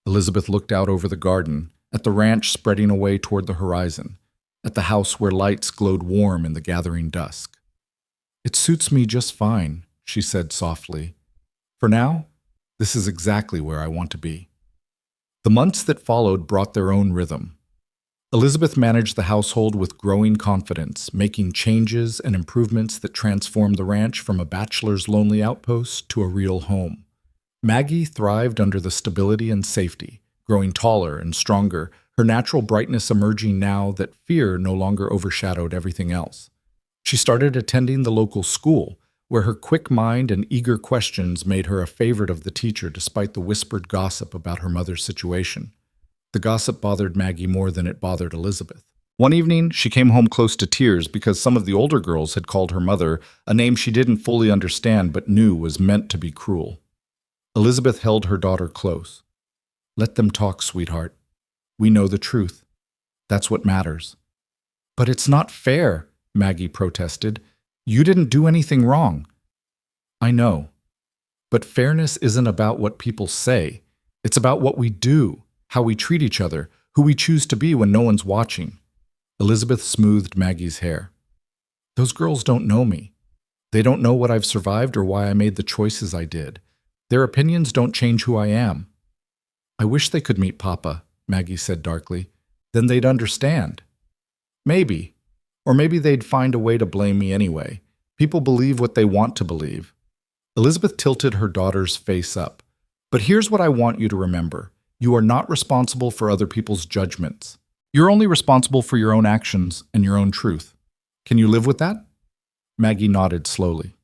Elizabeth looked out over the garden, at the ranch spreading away toward the horizon, at the house where lights glowed warm in the gathering dusk. "It suits me just fine," she said softly. "For now, this is exactly where I want to be." The months that followed brought their own rhythm. Elizabeth managed the household with growing confidence, making changes and improvements that transformed the ranch from a bachelor's lonely outpost to a real home. Maggie thrived under the stability and safety, growing taller and stronger, her natural brightness emerging now that fear no longer overshadowed everything else. She started attending the local school, where her quick mind and eager questions made her a favorite of the teacher despite the whispered gossip about her mother's situation. The gossip bothered Maggie more than it bothered Elizabeth. One evening, she came home close to tears because some of the older girls had called her mother a name she didn't fully understand but knew was meant to be cruel. Elizabeth held her daughter close. "Let them talk, sweetheart. We know the truth. That's what matters." "But it's not fair," Maggie protested. "You didn't do anything wrong." "I know. But fairness isn't about what people say. It's about what we do, how we treat each other, who we choose to be when no one's watching." Elizabeth smoothed Maggie's hair. "Those girls don't know me. They don't know what I've survived or why I made the choices I did. Their opinions don't change who I am." "I wish they could meet Papa," Maggie said darkly. "Then they'd understand." "Maybe. Or maybe they'd find a way to blame me anyway. People believe what they want to believe. Elizabeth tilted her daughter's face up. But here's what I want you to remember. You are not responsible for other people's judgments. You're only responsible for your own actions and your own truth. Can you live with that? Maggie nodded slowly.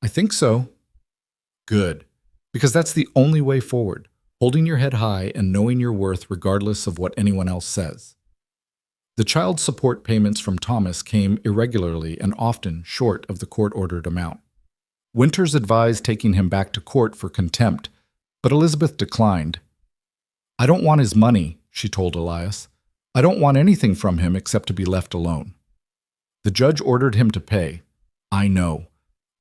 I think so. Good. Because that's the only way forward, holding your head high and knowing your worth regardless of what anyone else says. The child support payments from Thomas came irregularly and often short of the court-ordered amount. Winters advised taking him back to court for contempt, but Elizabeth declined. I don't want his money, she told Elias. I don't want anything from him except to be left alone. The judge ordered him to pay. I know.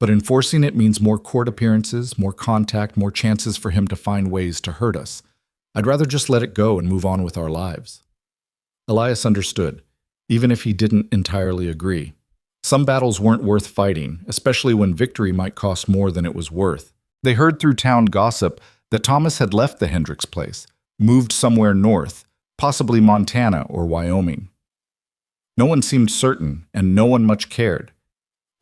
But enforcing it means more court appearances, more contact, more chances for him to find ways to hurt us. I'd rather just let it go and move on with our lives. Elias understood, even if he didn't entirely agree. Some battles weren't worth fighting, especially when victory might cost more than it was worth. They heard through town gossip that Thomas had left the Hendricks place, moved somewhere north, possibly Montana or Wyoming. No one seemed certain, and no one much cared.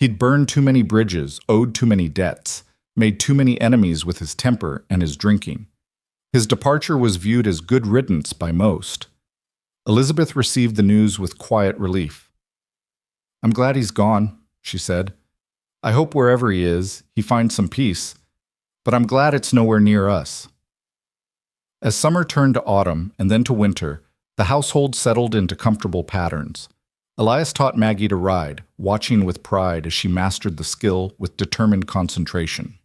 He'd burned too many bridges, owed too many debts, made too many enemies with his temper and his drinking. His departure was viewed as good riddance by most. Elizabeth received the news with quiet relief. I'm glad he's gone, she said. I hope wherever he is, he finds some peace, but I'm glad it's nowhere near us. As summer turned to autumn and then to winter, the household settled into comfortable patterns. Elias taught Maggie to ride, watching with pride as she mastered the skill with determined concentration.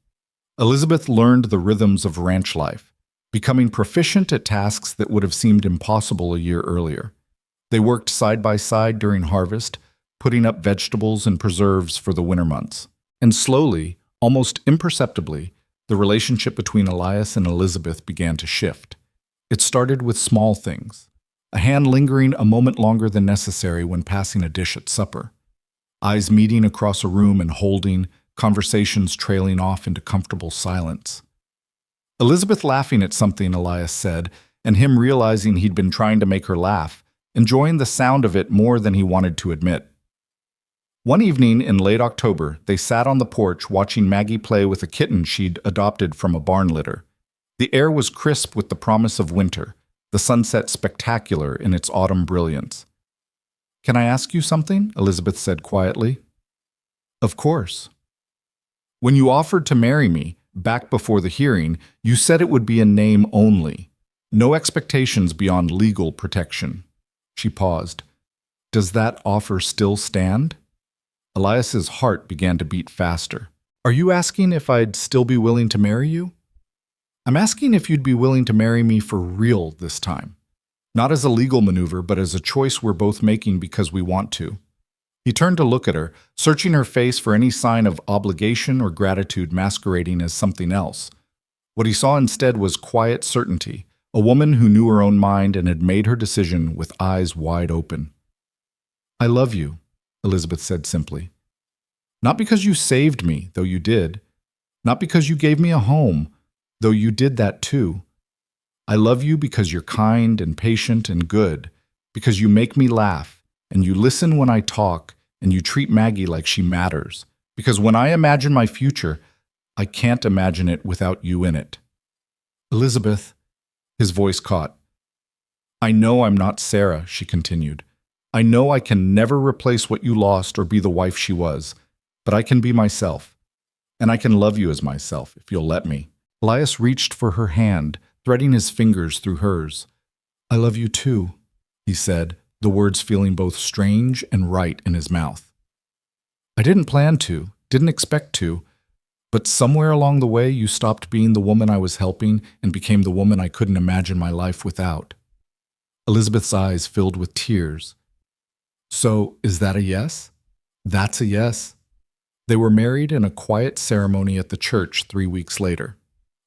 Elizabeth learned the rhythms of ranch life, becoming proficient at tasks that would have seemed impossible a year earlier. They worked side by side during harvest, putting up vegetables and preserves for the winter months. And slowly, almost imperceptibly, the relationship between Elias and Elizabeth began to shift. It started with small things. A hand lingering a moment longer than necessary when passing a dish at supper. Eyes meeting across a room and holding, conversations trailing off into comfortable silence. Elizabeth laughing at something Elias said, and him realizing he'd been trying to make her laugh, enjoying the sound of it more than he wanted to admit. One evening in late October, they sat on the porch watching Maggie play with a kitten she'd adopted from a barn litter. The air was crisp with the promise of winter, the sunset spectacular in its autumn brilliance. Can I ask you something? Elizabeth said quietly. Of course. When you offered to marry me, back before the hearing, you said it would be in name only. No expectations beyond legal protection. She paused. Does that offer still stand? Elias's heart began to beat faster. Are you asking if I'd still be willing to marry you? I'm asking if you'd be willing to marry me for real this time. Not as a legal maneuver, but as a choice we're both making because we want to. He turned to look at her, searching her face for any sign of obligation or gratitude masquerading as something else. What he saw instead was quiet certainty, a woman who knew her own mind and had made her decision with eyes wide open. I love you, Elizabeth said simply. Not because you saved me, though you did. Not because you gave me a home, though you did that too. I love you because you're kind and patient and good, because you make me laugh, and you listen when I talk, and you treat Maggie like she matters, because when I imagine my future, I can't imagine it without you in it. Elizabeth, his voice caught. I know I'm not Sarah, she continued. I know I can never replace what you lost or be the wife she was, but I can be myself, and I can love you as myself if you'll let me. Elias reached for her hand, threading his fingers through hers. I love you too, he said, the words feeling both strange and right in his mouth. I didn't plan to, didn't expect to, but somewhere along the way you stopped being the woman I was helping and became the woman I couldn't imagine my life without. Elizabeth's eyes filled with tears. So, is that a yes? That's a yes. They were married in a quiet ceremony at the church 3 weeks later.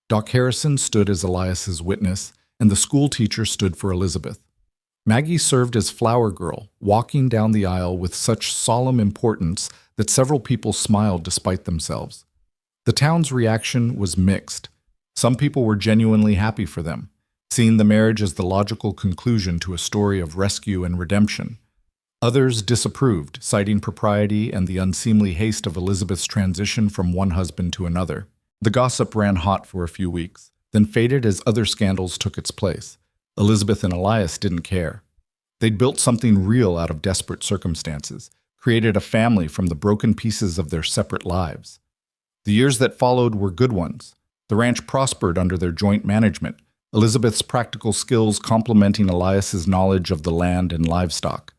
Doc Harrison stood as Elias's witness, and the school teacher stood for Elizabeth. Maggie served as flower girl, walking down the aisle with such solemn importance that several people smiled despite themselves. The town's reaction was mixed. Some people were genuinely happy for them, seeing the marriage as the logical conclusion to a story of rescue and redemption. Others disapproved, citing propriety and the unseemly haste of Elizabeth's transition from one husband to another. The gossip ran hot for a few weeks, then faded as other scandals took its place. Elizabeth and Elias didn't care. They'd built something real out of desperate circumstances, created a family from the broken pieces of their separate lives. The years that followed were good ones. The ranch prospered under their joint management, Elizabeth's practical skills complementing Elias's knowledge of the land and livestock.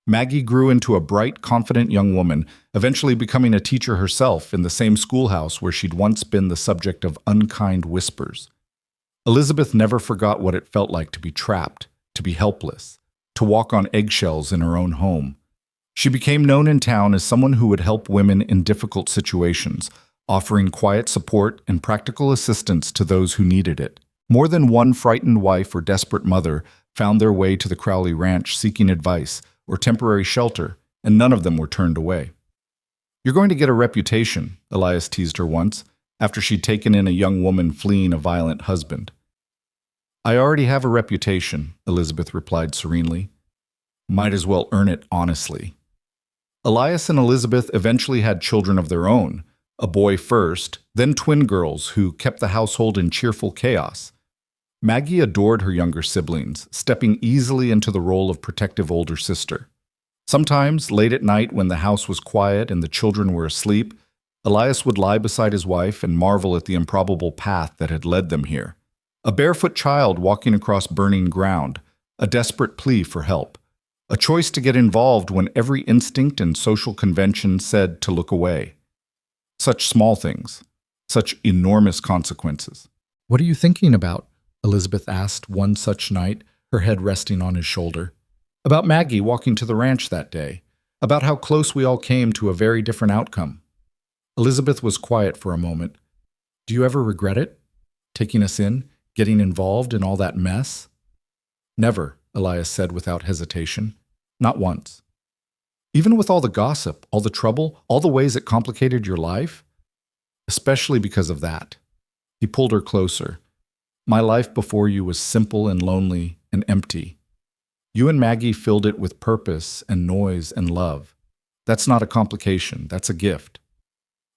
Maggie grew into a bright, confident young woman, eventually becoming a teacher herself in the same schoolhouse where she'd once been the subject of unkind whispers. Elizabeth never forgot what it felt like to be trapped, to be helpless, to walk on eggshells in her own home. She became known in town as someone who would help women in difficult situations, offering quiet support and practical assistance to those who needed it. More than one frightened wife or desperate mother found their way to the Crowley Ranch seeking advice or temporary shelter, and none of them were turned away. "You're going to get a reputation," Elias teased her once, after she'd taken in a young woman fleeing a violent husband. "I already have a reputation," Elizabeth replied serenely. "Might as well earn it honestly." Elias and Elizabeth eventually had children of their own, a boy first, then twin girls who kept the household in cheerful chaos. Maggie adored her younger siblings, stepping easily into the role of protective older sister. Sometimes, late at night when the house was quiet and the children were asleep, Elias would lie beside his wife and marvel at the improbable path that had led them here. A barefoot child walking across burning ground, a desperate plea for help, a choice to get involved when every instinct and social convention said to look away. Such small things, such enormous consequences. "What are you thinking about?" Elizabeth asked one such night, her head resting on his shoulder. "About Maggie walking to the ranch that day, about how close we all came to a very different outcome." Elizabeth was quiet for a moment. "Do you ever regret it? Taking us in, getting involved in all that mess?" "Never," Elias said without hesitation. "Not once." "Even with all the gossip, all the trouble, all the ways it complicated your life?" "Especially because of that." He pulled her closer. "My life before you was simple and lonely and empty. You and Maggie filled it with purpose and noise and love. That's not a complication, that's a gift."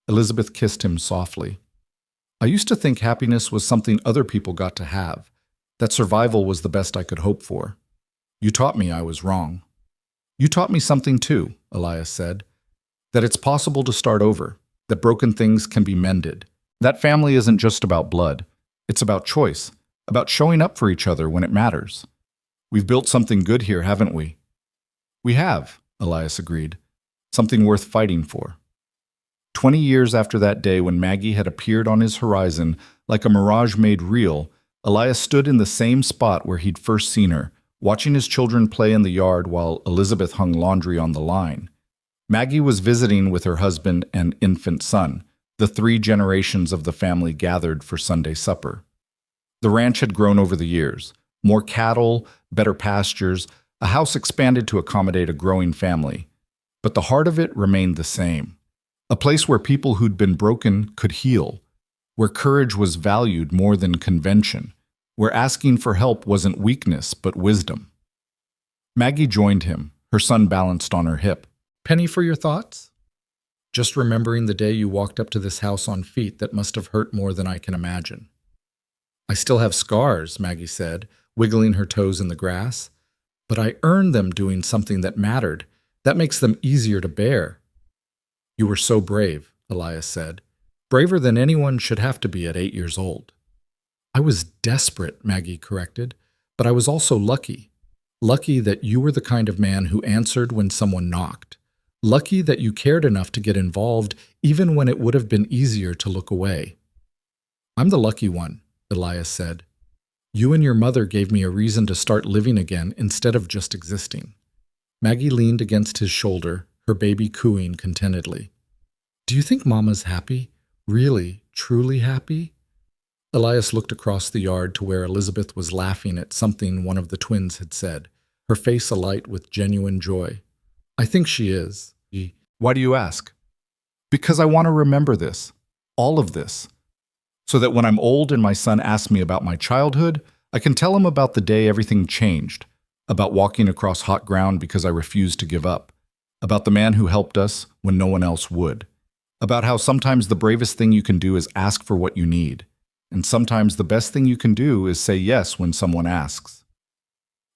Elizabeth kissed him softly. "I used to think happiness was something other people got to have, that survival was the best I could hope for. You taught me I was wrong." "You taught me something too," Elias said, "that it's possible to start over, that broken things can be mended. That family isn't just about blood. It's about choice, about showing up for each other when it matters. We've built something good here, haven't we?" "We have," Elias agreed. "Something worth fighting for." 20 years after that day when Maggie had appeared on his horizon like a mirage made real, Elias stood in the same spot where he'd first seen her, watching his children play in the yard while Elizabeth hung laundry on the line. Maggie was visiting with her husband and infant son, the 3 generations of the family gathered for Sunday supper. The ranch had grown over the years. More cattle, better pastures, a house expanded to accommodate a growing family. But the heart of it remained the same. A place where people who'd been broken could heal, where courage was valued more than convention, where asking for help wasn't weakness but wisdom. Maggie joined him, her son balanced on her hip. "Penny for your thoughts?" "Just remembering the day you walked up to this house on feet that must have hurt more than I can imagine." "I still have scars," Maggie said, wiggling her toes in the grass. "But I earned them doing something that mattered. That makes them easier to bear." "You were so brave," Elias said. "Braver than anyone should have to be at 8 years old." "I was desperate," Maggie corrected, "but I was also lucky. Lucky that you were the kind of man who answered when someone knocked. Lucky that you cared enough to get involved even when it would have been easier to look away." "I'm the lucky one," Elias said. "You and your mother gave me a reason to start living again instead of just existing." Maggie leaned against his shoulder, her baby cooing contentedly. "Do you think Mama's happy? Really, truly happy?" Elias looked across the yard to where Elizabeth was laughing at something one of the twins had said, her face alight with genuine joy. "I think she is." "Why do you ask?" "Because I want to remember this, all of this, so that when I'm old and my son asks me about my childhood, I can tell him about the day everything changed, about walking across hot ground because I refused to give up, about the man who helped us when no one else would, about how sometimes the bravest thing you can do is ask for what you need, and sometimes the best thing you can do is say yes when someone asks.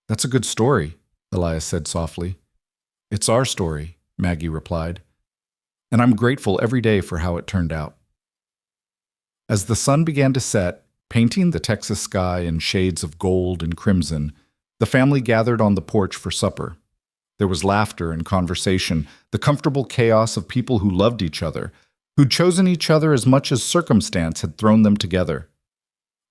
"That's a good story," Elias said softly. "It's our story," Maggie replied, "and I'm grateful every day for how it turned out." As the sun began to set, painting the Texas sky in shades of gold and crimson, the family gathered on the porch for supper. There was laughter and conversation, the comfortable chaos of people who loved each other, who'd chosen each other as much as circumstance had thrown them together.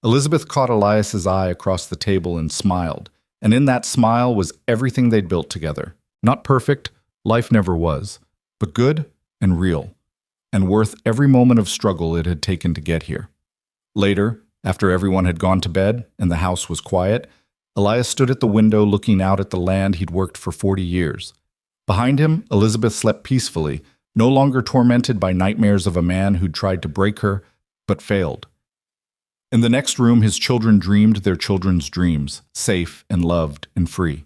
Elizabeth caught Elias's eye across the table and smiled, and in that smile was everything they'd built together. Not perfect, life never was, but good and real, and worth every moment of struggle it had taken to get here. Later, after everyone had gone to bed and the house was quiet, Elias stood at the window looking out at the land he'd worked for 40 years. Behind him, Elizabeth slept peacefully, no longer tormented by nightmares of a man who'd tried to break her, but failed. In the next room, his children dreamed their children's dreams, safe and loved and free.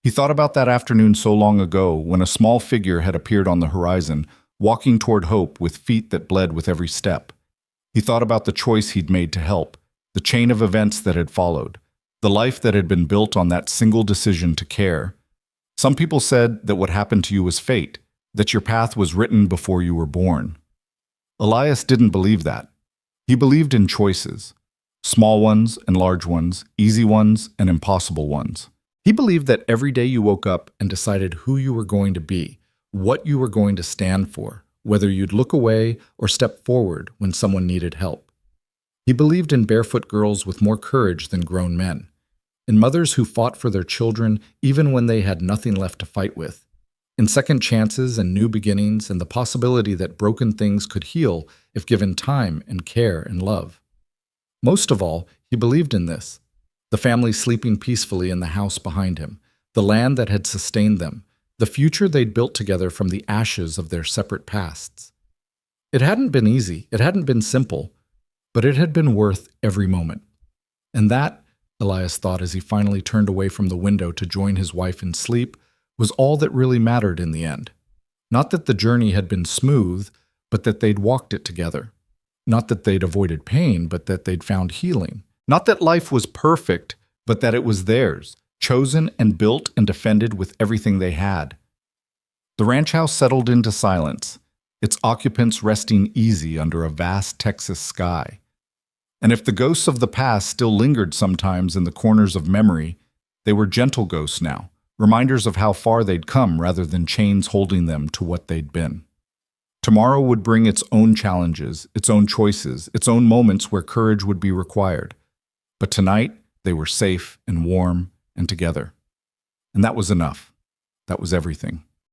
He thought about that afternoon so long ago when a small figure had appeared on the horizon, walking toward hope with feet that bled with every step. He thought about the choice he'd made to help, the chain of events that had followed, the life that had been built on that single decision to care. Some people said that what happened to you was fate, that your path was written before you were born. Elias didn't believe that. He believed in choices, small ones and large ones, easy ones and impossible ones. He believed that every day you woke up and decided who you were going to be, what you were going to stand for, whether you'd look away or step forward when someone needed help. He believed in barefoot girls with more courage than grown men, in mothers who fought for their children even when they had nothing left to fight with, in second chances and new beginnings and the possibility that broken things could heal if given time and care and love. Most of all, he believed in this: the family sleeping peacefully in the house behind him, the land that had sustained them, the future they'd built together from the ashes of their separate pasts. It hadn't been easy, it hadn't been simple, but it had been worth every moment. And that, Elias thought as he finally turned away from the window to join his wife in sleep, was all that really mattered in the end. Not that the journey had been smooth, but that they'd walked it together. Not that they'd avoided pain, but that they'd found healing. Not that life was perfect, but that it was theirs, chosen and built and defended with everything they had. The ranch house settled into silence, its occupants resting easy under a vast Texas sky. And if the ghosts of the past still lingered sometimes in the corners of memory, they were gentle ghosts now, reminders of how far they'd come rather than chains holding them to what they'd been. Tomorrow would bring its own challenges, its own choices, its own moments where courage would be required. But tonight, they were safe and warm and together. And that was enough. That was everything.